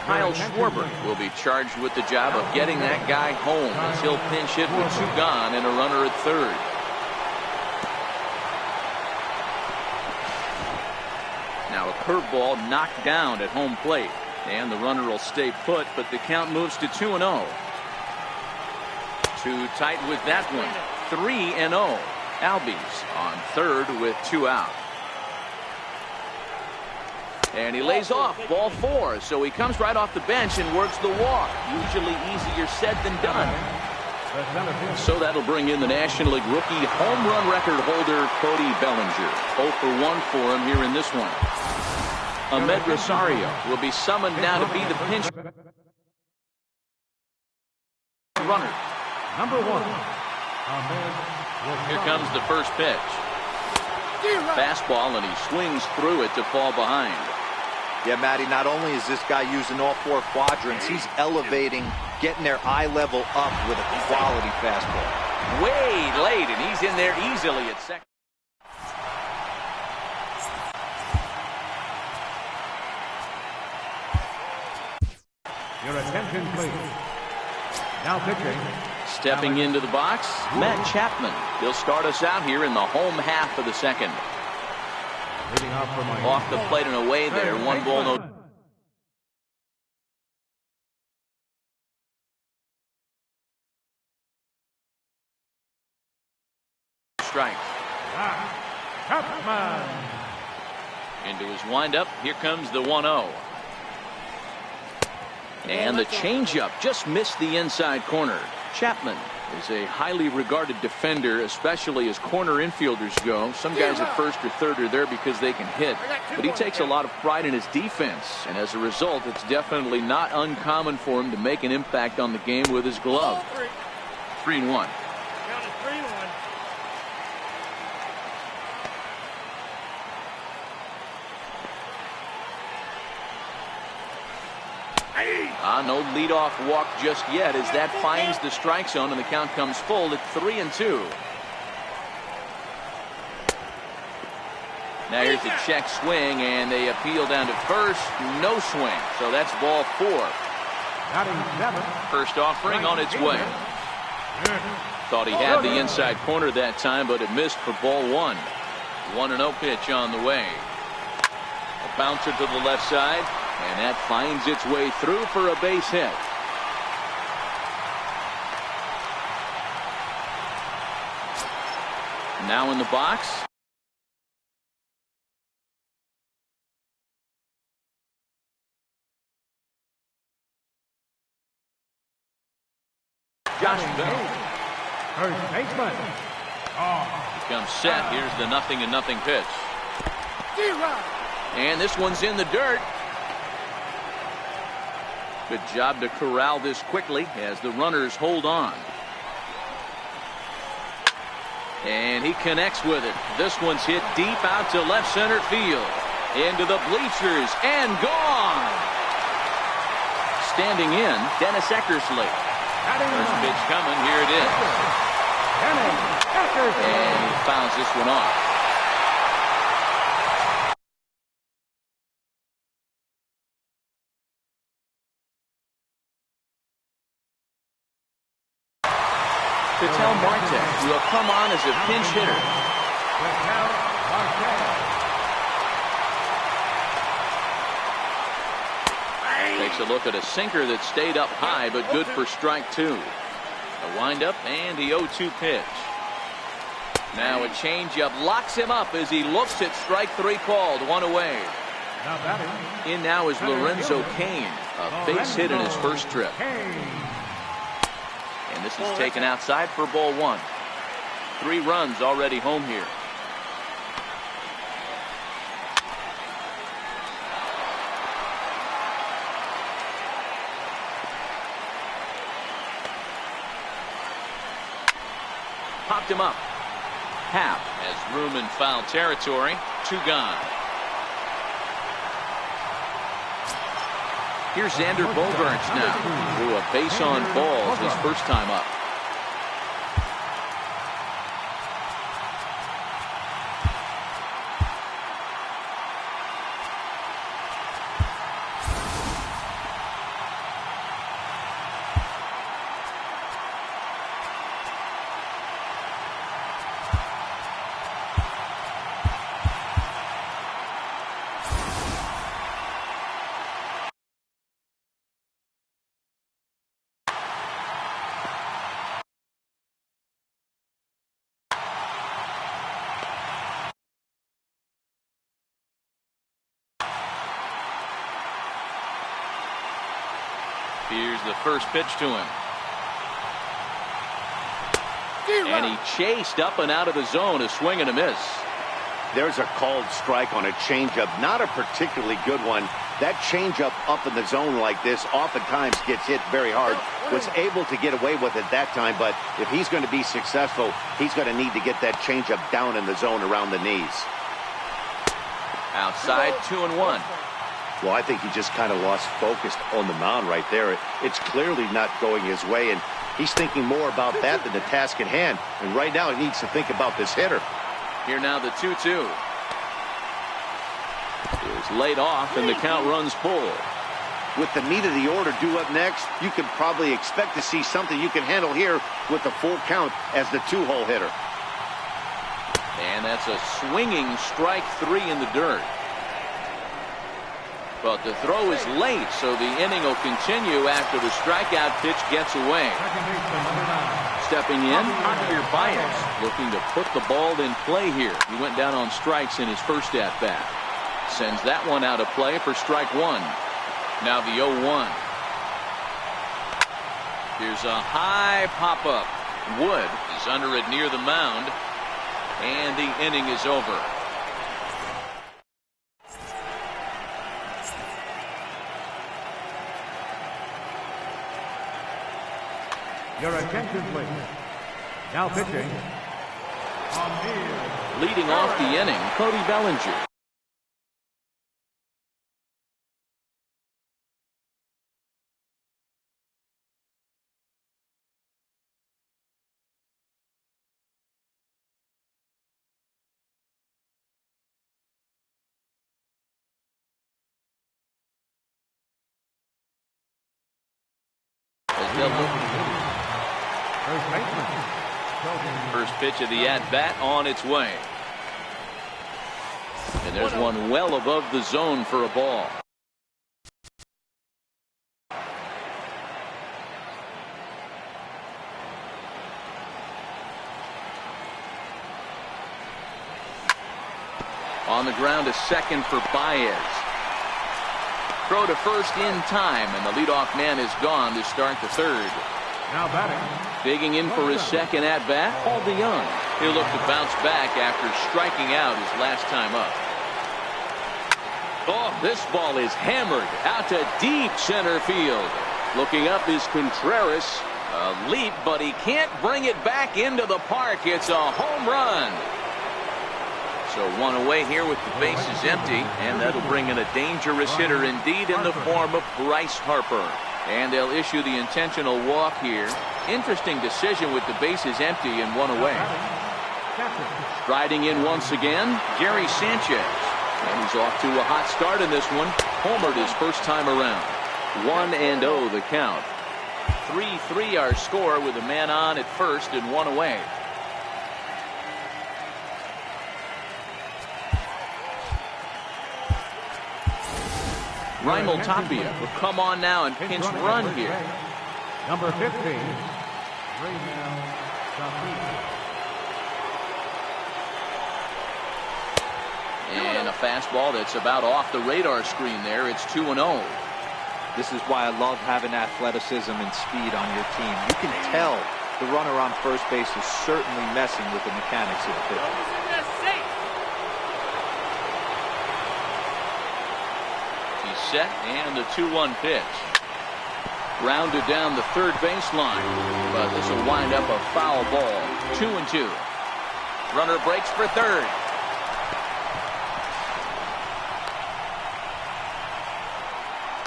Kyle Schwarber will be charged with the job of getting that guy home as he'll pinch hit with 2 gone and a runner at third. Now a curveball knocked down at home plate. And the runner will stay put, but the count moves to 2-0. Too tight with that one. 3-0. Albies on third with 2 out. And he lays off, ball 4. So he comes right off the bench and works the walk. Usually easier said than done. So that'll bring in the National League rookie home run record holder, Cody Bellinger. 0 for 1 for him here in this one. Ahmed Rosario will be summoned now to be the pinch runner. Number 1. Here comes the first pitch. Fastball, and he swings through it to fall behind. Yeah, Matty, not only is this guy using all 4 quadrants, he's elevating, getting their eye level up with a quality fastball. Way late, and he's in there easily at second. Your attention, please. Now pitching. Stepping into the box, Matt Chapman. He'll start us out here in the home half of the second. Leading off for Miami. Off the plate and away there. 1 ball, no strike. Chapman. Into his windup. Here comes the 1-0. And the changeup just missed the inside corner. Chapman is a highly regarded defender, especially as corner infielders go. Some guys at first or third are there because they can hit, but he takes a lot of pride in his defense, and as a result, it's definitely not uncommon for him to make an impact on the game with his glove. 3-1. No leadoff walk just yet as that finds the strike zone and the count comes full at 3-2. Now here's a check swing and they appeal down to first. No swing. So that's ball 4. First offering on its way. Thought he had the inside corner that time, but it missed for ball 1. 1-0 pitch on the way. A bouncer to the left side. And that finds its way through for a base hit. Now in the box. Josh Bell. First baseman. Becomes set. Here's the 0-0 pitch. And this one's in the dirt. Good job to corral this quickly as the runners hold on. And he connects with it. This one's hit deep out to left center field. Into the bleachers and gone. Standing in, Dennis Eckersley. First pitch coming. Here it is. And he fouls this one off. Ketel Marte will come on as a pinch hitter. They takes a look at a sinker that stayed up high, but good for strike two. A windup and the 0-2 pitch. Now a changeup locks him up as he looks at strike three called. One away. Now batting. In now is Lorenzo Cain, a base hit in his first trip. And this is taken outside for ball one. 3 runs already home here. Popped him up. Happ has room in foul territory. 2 gone. Here's Xander Bogaerts now, who a base on balls his first time up. Here's the first pitch to him. And he chased up and out of the zone, a swing and a miss. There's a called strike on a changeup, not a particularly good one. That changeup up in the zone like this oftentimes gets hit very hard. Was able to get away with it that time, but if he's going to be successful, he's going to need to get that changeup down in the zone around the knees. Outside, 2-1. Well, I think he just kind of lost focus on the mound right there. It's clearly not going his way, and he's thinking more about that than the task at hand. And right now he needs to think about this hitter. Here now the 2-2. Is laid off, and the count runs full. With the meat of the order due up next, you can probably expect to see something you can handle here with the full count as the 2-hole hitter. And that's a swinging strike 3 in the dirt. But the throw is late, so the inning will continue after the strikeout pitch gets away. Stepping in, Javier Baez, looking to put the ball in play here. He went down on strikes in his first at-bat. Sends that one out of play for strike 1. Now the 0-1. Here's a high pop-up. Wood is under it near the mound, and the inning is over. Your attention, please. Now pitching. Leading off the inning, Cody Bellinger. First pitch of the at-bat on its way. And there's one well above the zone for a ball. On the ground to second for Baez. Throw to first in time, and the leadoff man is gone to start the third. Now batting. Digging in for his second at-bat, Paul DeYoung. He'll look to bounce back after striking out his last time up. Oh, this ball is hammered out to deep center field. Looking up is Contreras. A leap, but he can't bring it back into the park. It's a home run. So one away here with the bases empty, and that'll bring in a dangerous hitter indeed in the form of Bryce Harper. And they'll issue the intentional walk here. Interesting decision with the bases empty and one away. Striding in once again, Gary Sanchez. And he's off to a hot start in this one. Homered his first time around. 1-0 the count. 3-3 our score with a man on at first and one away. Raimel Tapia will come on now and pinch run here. Number 15, Raimel Tapia. And a fastball that's about off the radar screen there. It's 2-0. This is why I love having athleticism and speed on your team. You can tell the runner on first base is certainly messing with the mechanics of the pitch. He's set, and the 2-1 pitch. Rounded down the third baseline, but this will wind up a foul ball. 2-2. Runner breaks for third.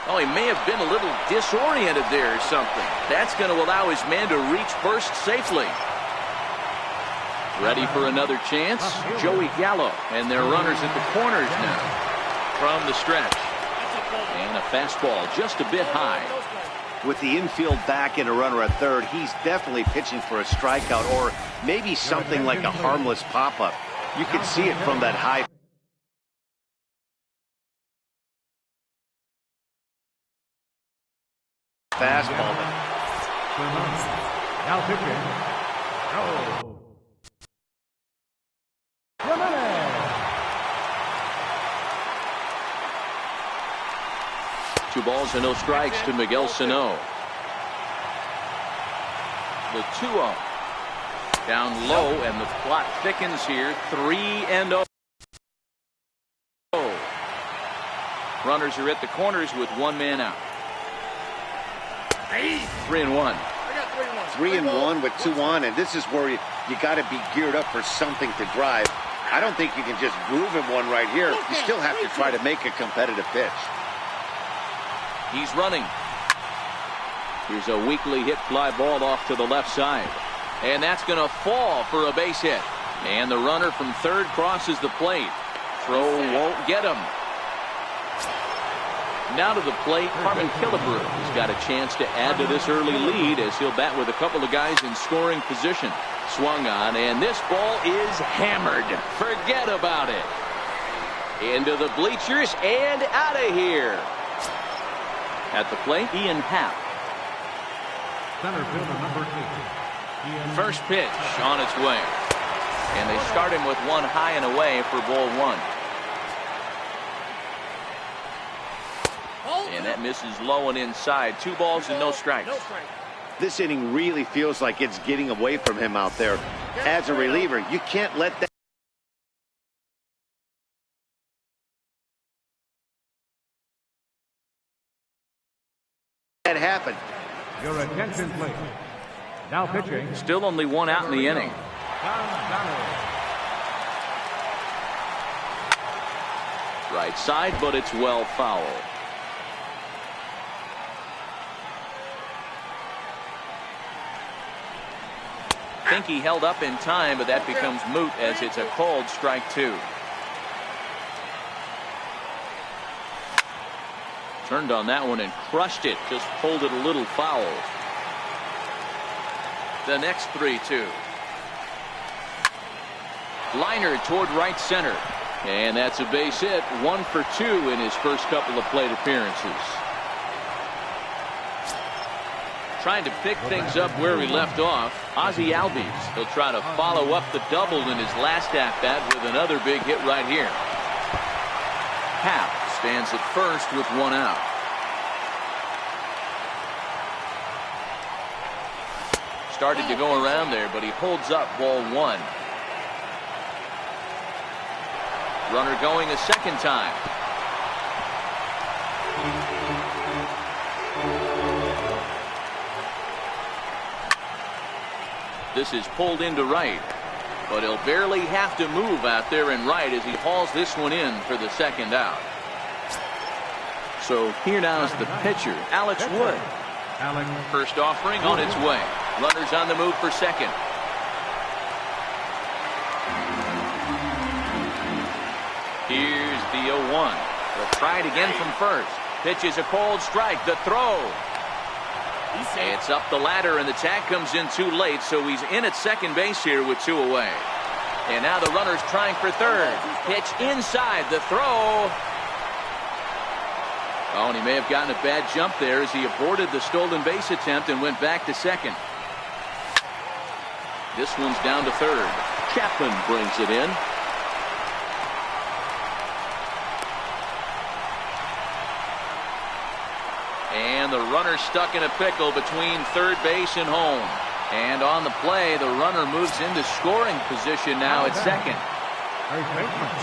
Oh, he may have been a little disoriented there or something. That's going to allow his man to reach first safely. Ready for another chance? Joey Gallo, and their runners at the corners now. From the stretch. And a fastball just a bit high. With the infield back and a runner at third, he's definitely pitching for a strikeout or maybe something like a harmless pop-up. You can see it from that high fastball. Now pitching. Go. Two balls and no strikes to Miguel Sano. The 2-0. Down low, and the plot thickens here. 3-0. Runners are at the corners with one man out. 3-1. 3-1 with 2 on, and this is where you got to be geared up for something to drive. I don't think you can just groove him one right here. You still have to try to make a competitive pitch. He's running. Here's a weakly hit fly ball off to the left side. And that's going to fall for a base hit. And the runner from third crosses the plate. Throw won't get him. Now to the plate, Carmen Killebrew has got a chance to add to this early lead as he'll bat with a couple of guys in scoring position. Swung on, and this ball is hammered. Forget about it. Into the bleachers and out of here. At the plate, Ian Happ. Center fielder number 8. First pitch on its way. And they start him with one high and away for ball one. And that misses low and inside. 2 balls and no strikes. This inning really feels like it's getting away from him out there. As a reliever, you can't let that happen. Your attention, please. Now pitching. Still only one out in the inning. Right side, but it's well foul. Think he held up in time, but that becomes moot as it's a called strike 2. Turned on that one and crushed it. Just pulled it a little foul. The next 3-2. Liner toward right center. And that's a base hit. 1 for 2 in his first couple of plate appearances. Trying to pick things up where we left off. Ozzie Albies. He'll try to follow up the double in his last at-bat with another big hit right here. Happ stands at first with 1 out. Started to go around there, but he holds up ball 1. Runner going a second time. This is pulled into right, but he'll barely have to move out there in right as he hauls this one in for the second out. So here now is the pitcher, Alex Wood. First offering on its way. Runners on the move for second. Here's the 0-1. They'll try it again from first. Pitch is a cold strike. The throw. It's up the ladder, and the tag comes in too late, so he's in at second base here with 2 away. And now the runner's trying for third. Pitch inside. The throw. Oh, and he may have gotten a bad jump there as he aborted the stolen base attempt and went back to second. This one's down to third. Chapman brings it in. And the runner stuck in a pickle between third base and home. And on the play, the runner moves into scoring position now at second.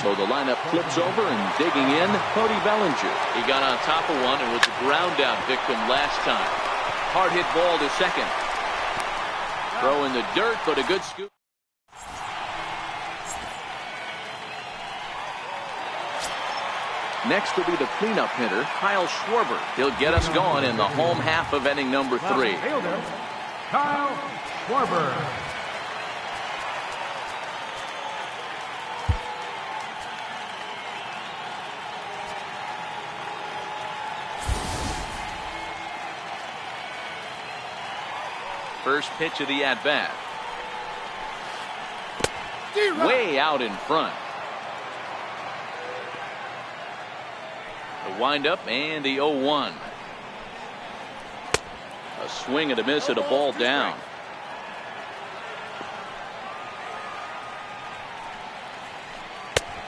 So the lineup flips over and digging in, Cody Bellinger. He got on top of one and was a ground out victim last time. Hard hit ball to second. Throw in the dirt, but a good scoop. Next will be the cleanup hitter, Kyle Schwarber. He'll get us going in the home half of inning number 3. Kyle Schwarber. First pitch of the at-bat. Way out in front. The windup and the 0-1. A swing and a miss at a ball down.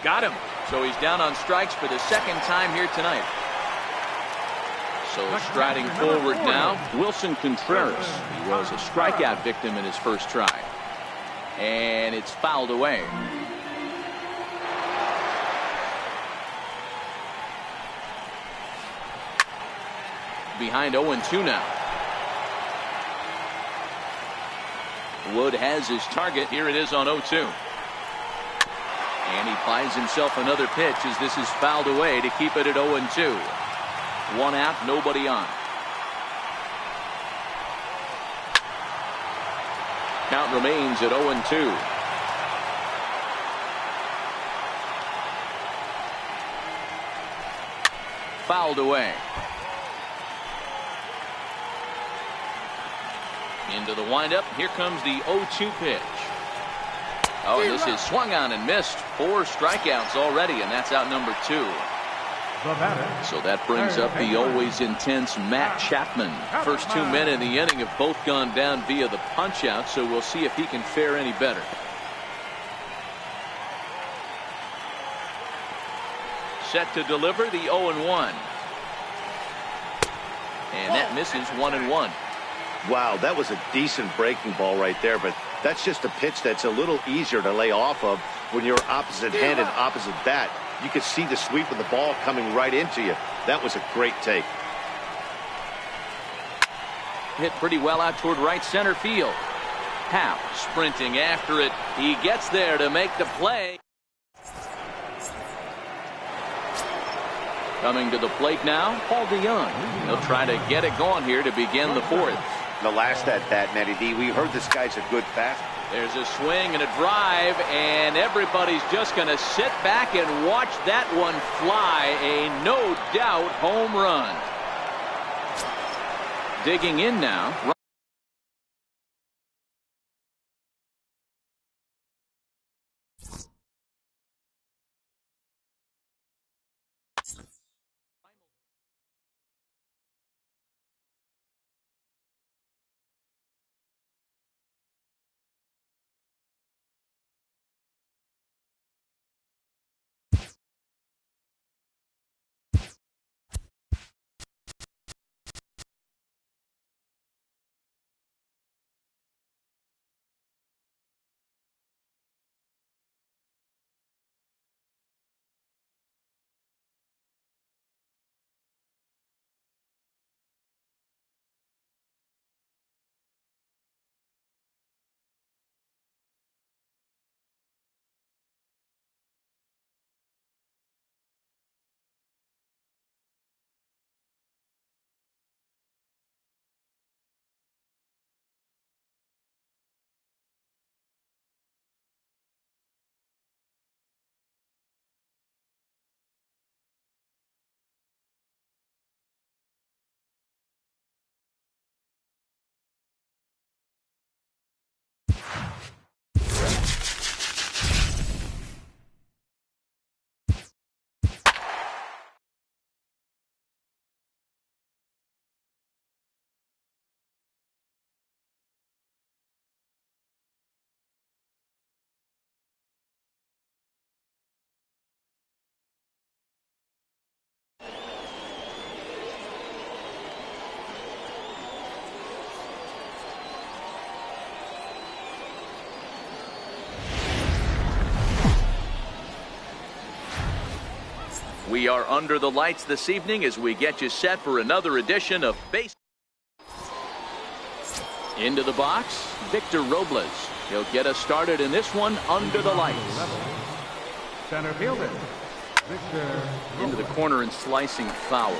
Got him. So he's down on strikes for the second time here tonight. So striding forward now, Wilson Contreras. He was a strikeout victim in his first try. And it's fouled away. Behind 0-2 now. Wood has his target. Here it is on 0-2. And he finds himself another pitch as this is fouled away to keep it at 0-2. One out, nobody on. Count remains at 0-2. Fouled away. Into the windup. Here comes the 0-2 pitch. Oh, and this is swung on and missed. 4 strikeouts already, and that's out number 2. So that brings up the always intense Matt Chapman. First 2 men in the inning have both gone down via the punch out, so we'll see if he can fare any better. Set to deliver the 0-1. And that misses 1-1. Wow, that was a decent breaking ball right there, but that's just a pitch that's a little easier to lay off of when you're opposite handed, opposite bat. You could see the sweep of the ball coming right into you. That was a great take. Hit pretty well out toward right center field. Happ sprinting after it. He gets there to make the play. Coming to the plate now, Paul DeYoung. He'll try to get it going here to begin the 4th. The last at bat, Matty D, we heard this guy's a good fast. There's a swing and a drive, and everybody's just going to sit back and watch that one fly. A no doubt home run. Digging in now. We are under the lights this evening as we get you set for another edition of Base. Into the box, Victor Robles. He'll get us started in this one under the lights. Center fielder, Victor. Into the corner and slicing foul.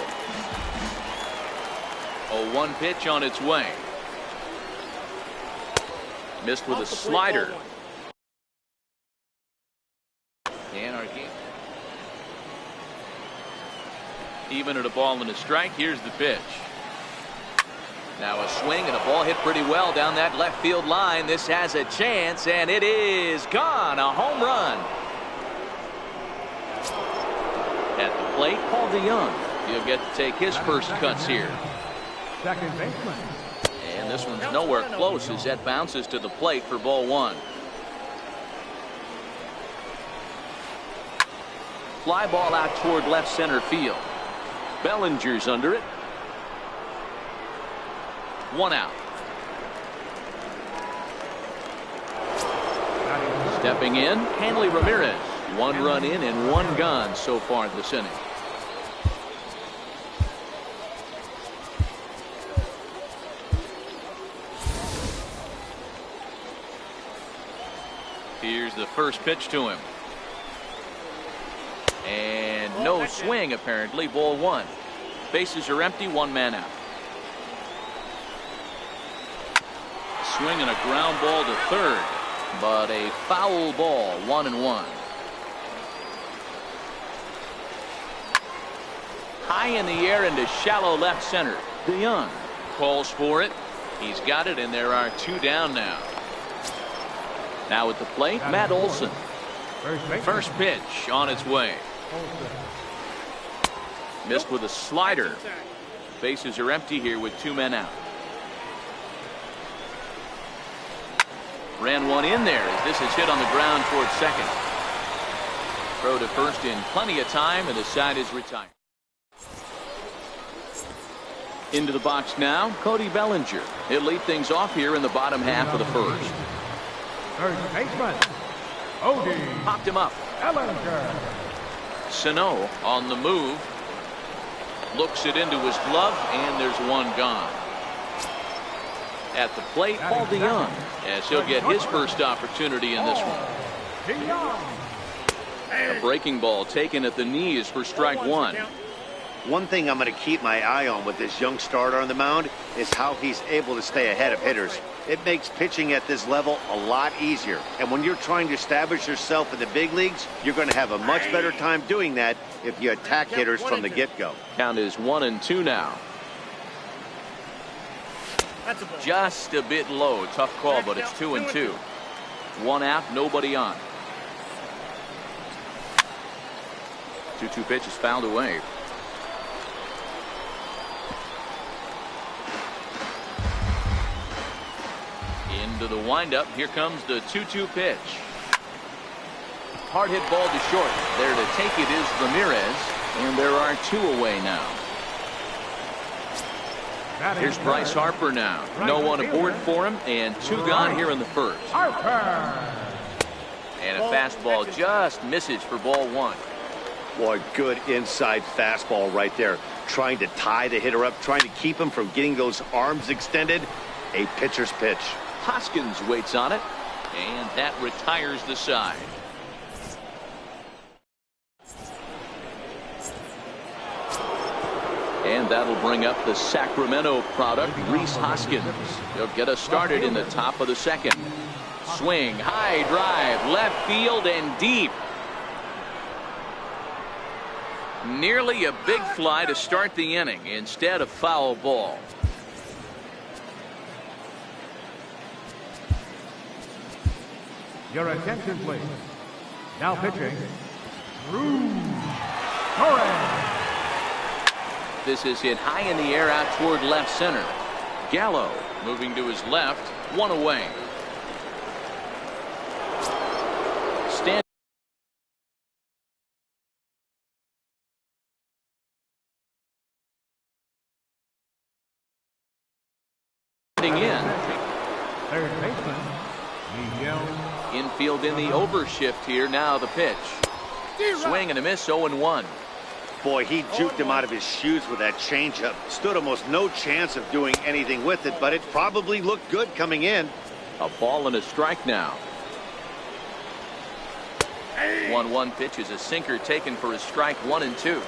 0-1 pitch on its way. Missed with a slider. Anarchy. Even at a ball and a strike. Here's the pitch. Now a swing and a ball hit pretty well down that left field line. This has a chance, and it is gone. A home run. At the plate, Paul DeYoung. He'll get to take his first cuts here. Second baseman. And this one's nowhere close as that bounces to the plate for ball one. Fly ball out toward left center field. Bellinger's under it. 1 out. Stepping in, Hanley Ramirez. 1 run in and 1 gone so far this inning. Here's the first pitch to him. And no swing apparently. Ball 1. Bases are empty. 1 man out. Swing and a ground ball to third, but a foul ball. 1-1. High in the air into shallow left center. DeYoung calls for it. He's got it, and there are 2 down now. Now at the plate, Matt Olson. First pitch on its way. Missed with a slider. Bases are empty here with 2 men out. Ran 1 in there as this is hit on the ground towards second. Throw to first in plenty of time, and the side is retired. Into the box now, Cody Bellinger. He'll lead things off here in the bottom half of the first. Third baseman, Odie. Popped him up. Bellinger. Sano on the move. Looks it into his glove, and there's 1 gone. At the plate, Paul DeYoung, as he'll get his first opportunity in this one. A breaking ball taken at the knees for strike 1. One thing I'm going to keep my eye on with this young starter on the mound is how he's able to stay ahead of hitters. It makes pitching at this level a lot easier. And when you're trying to establish yourself in the big leagues, you're going to have a much better time doing that if you attack hitters from the get-go. Count is 1-2 now. Just a bit low. Tough call, but it's 2-2. 1 out, nobody on. 2-2 pitch is fouled away. Into the windup. Here comes the 2-2 pitch. Hard hit ball to short. There to take it is Ramirez, and there are 2 away now. Here's Bryce Harper now. No one aboard for him, and 2 gone here in the first. And a fastball just misses for ball 1. Boy, good inside fastball right there. Trying to tie the hitter up, trying to keep him from getting those arms extended. A pitcher's pitch. Hoskins waits on it, and that retires the side. And that'll bring up the Sacramento product, Rhys Hoskins. He'll get us started in the top of the second. Swing, high drive, left field and deep. Nearly a big fly to start the inning. Instead, a foul ball. Your attention, please. Now pitching, Torres. This is hit high in the air out toward left center. Gallo moving to his left, 1 away. Standing in. Third baseman, Miguel. Infield in the overshift here. Now the pitch. Swing and a miss, 0-1. Boy, he juked him out of his shoes with that changeup. Stood almost no chance of doing anything with it, but it probably looked good coming in. A ball and a strike now. 1-1 pitch is a sinker taken for a strike, 1-2.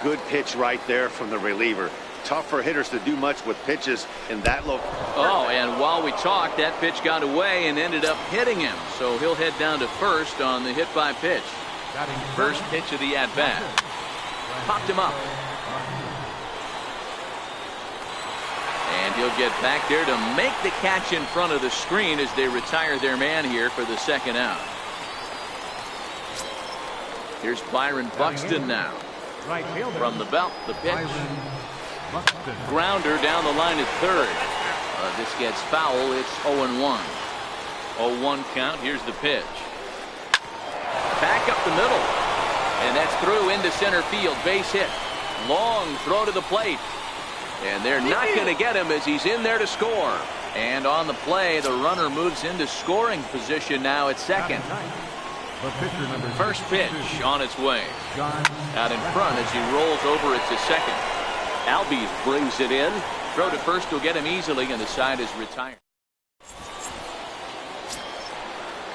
Good pitch right there from the reliever. Tough for hitters to do much with pitches in that low. Oh, and while we talked, that pitch got away and ended up hitting him. So he'll head down to first on the hit by pitch. First pitch of the at-bat. Popped him up. And he'll get back there to make the catch in front of the screen as they retire their man here for the second out. Here's Byron Buxton now. From the belt, the pitch. Grounder down the line at third. This gets foul. It's 0-1. 0-1 count. Here's the pitch. Back up the middle. And that's through into center field. Base hit. Long throw to the plate. And they're not going to get him as he's in there to score. And on the play, the runner moves into scoring position now at second. First pitch on its way. Out in front as he rolls over it to second. Albies brings it in. Throw to first will get him easily, and the side is retired.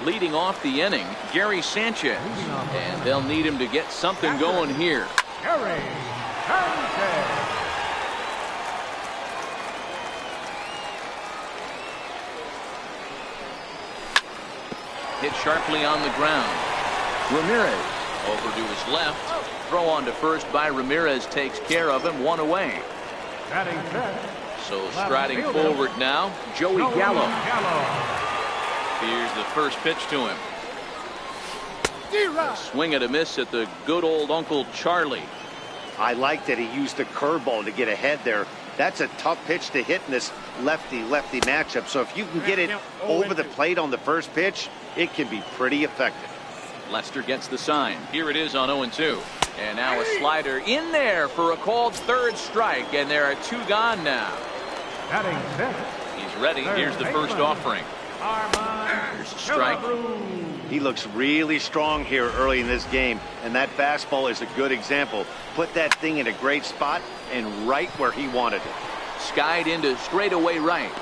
Leading off the inning, Gary Sanchez. And they'll need him to get something going here. Gary Sanchez. Hit sharply on the ground. Ramirez over to his left. Throw on to first by Ramirez takes care of him. One away. So striding forward now, Joey Gallo. Here's the first pitch to him. A swing and a miss at the good old Uncle Charlie. I like that he used the curveball to get ahead there. That's a tough pitch to hit in this lefty-lefty matchup. So if you can get it over the plate on the first pitch, it can be pretty effective. Lester gets the sign. Here it is on 0-2. And now a slider in there for a called third strike. And there are two gone now. He's ready. Here's the first offering. Here's a strike. He looks really strong here early in this game. And that fastball is a good example. Put that thing in a great spot and right where he wanted it. Skied into straightaway right.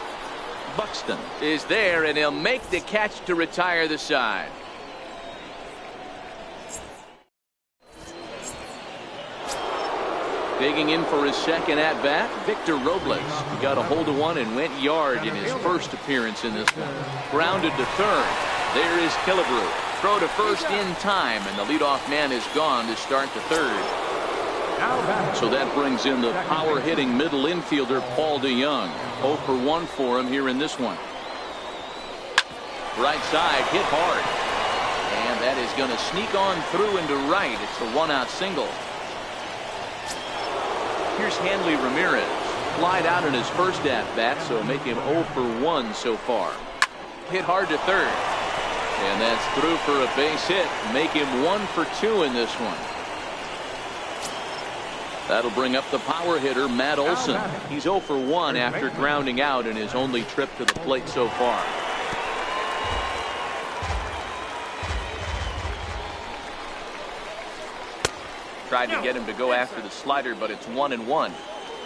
Buxton is there, and he'll make the catch to retire the side. Digging in for his second at-bat, Victor Robles. He got a hold of one and went yard in his first appearance in this one. Grounded to third. There is Killebrew. Throw to first in time, and the leadoff man is gone to start the third. So that brings in the power-hitting middle infielder, Paul DeYoung. 0 for 1 for him here in this one. Right side, hit hard. And that is going to sneak on through into right. It's a one-out single. Here's Hanley Ramirez. Flied out in his first at-bat, so make him 0 for 1 so far. Hit hard to third. And that's through for a base hit. Make him 1 for 2 in this one. That'll bring up the power hitter, Matt Olson. He's 0 for 1 after grounding out in his only trip to the plate so far. Tried to get him to go after the slider, but it's 1-1.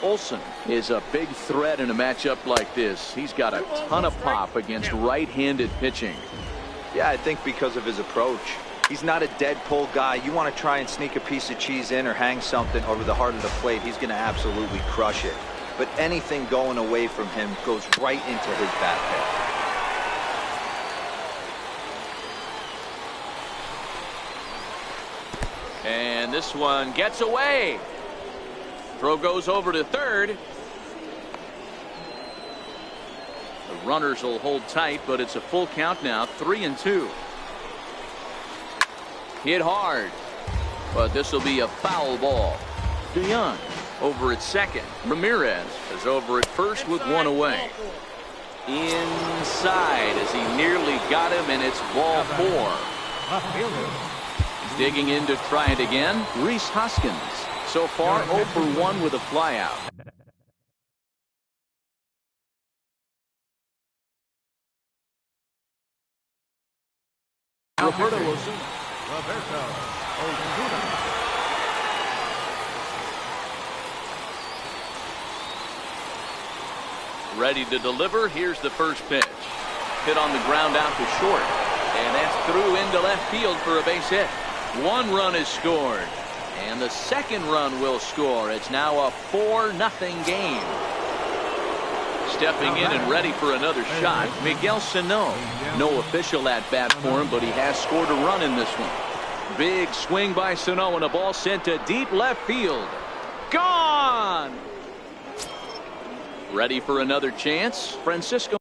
Olson is a big threat in a matchup like this. He's got a ton of pop against right-handed pitching. Yeah, I think because of his approach. He's not a dead pull guy. You want to try and sneak a piece of cheese in or hang something over the heart of the plate, he's going to absolutely crush it. But anything going away from him goes right into his bat path. And this one gets away. Throw goes over to third. The runners will hold tight, but it's a full count now, 3-2. Hit hard, but this will be a foul ball. DeYoung over at second. Ramirez is over at first with one away. Inside as he nearly got him, and it's ball 4. Digging in to try it again, Rhys Hoskins. So far 0 for 1 with a flyout. Ready to deliver. Here's the first pitch. Hit on the ground out to short. And that's through into left field for a base hit. 1 run is scored. And the second run will score. It's now a 4-0 game. Stepping in and ready for another shot, Miguel Sano. No official at bat for him, but he has scored a run in this one. Big swing by Sano and a ball sent to deep left field. Gone! Ready for another chance, Francisco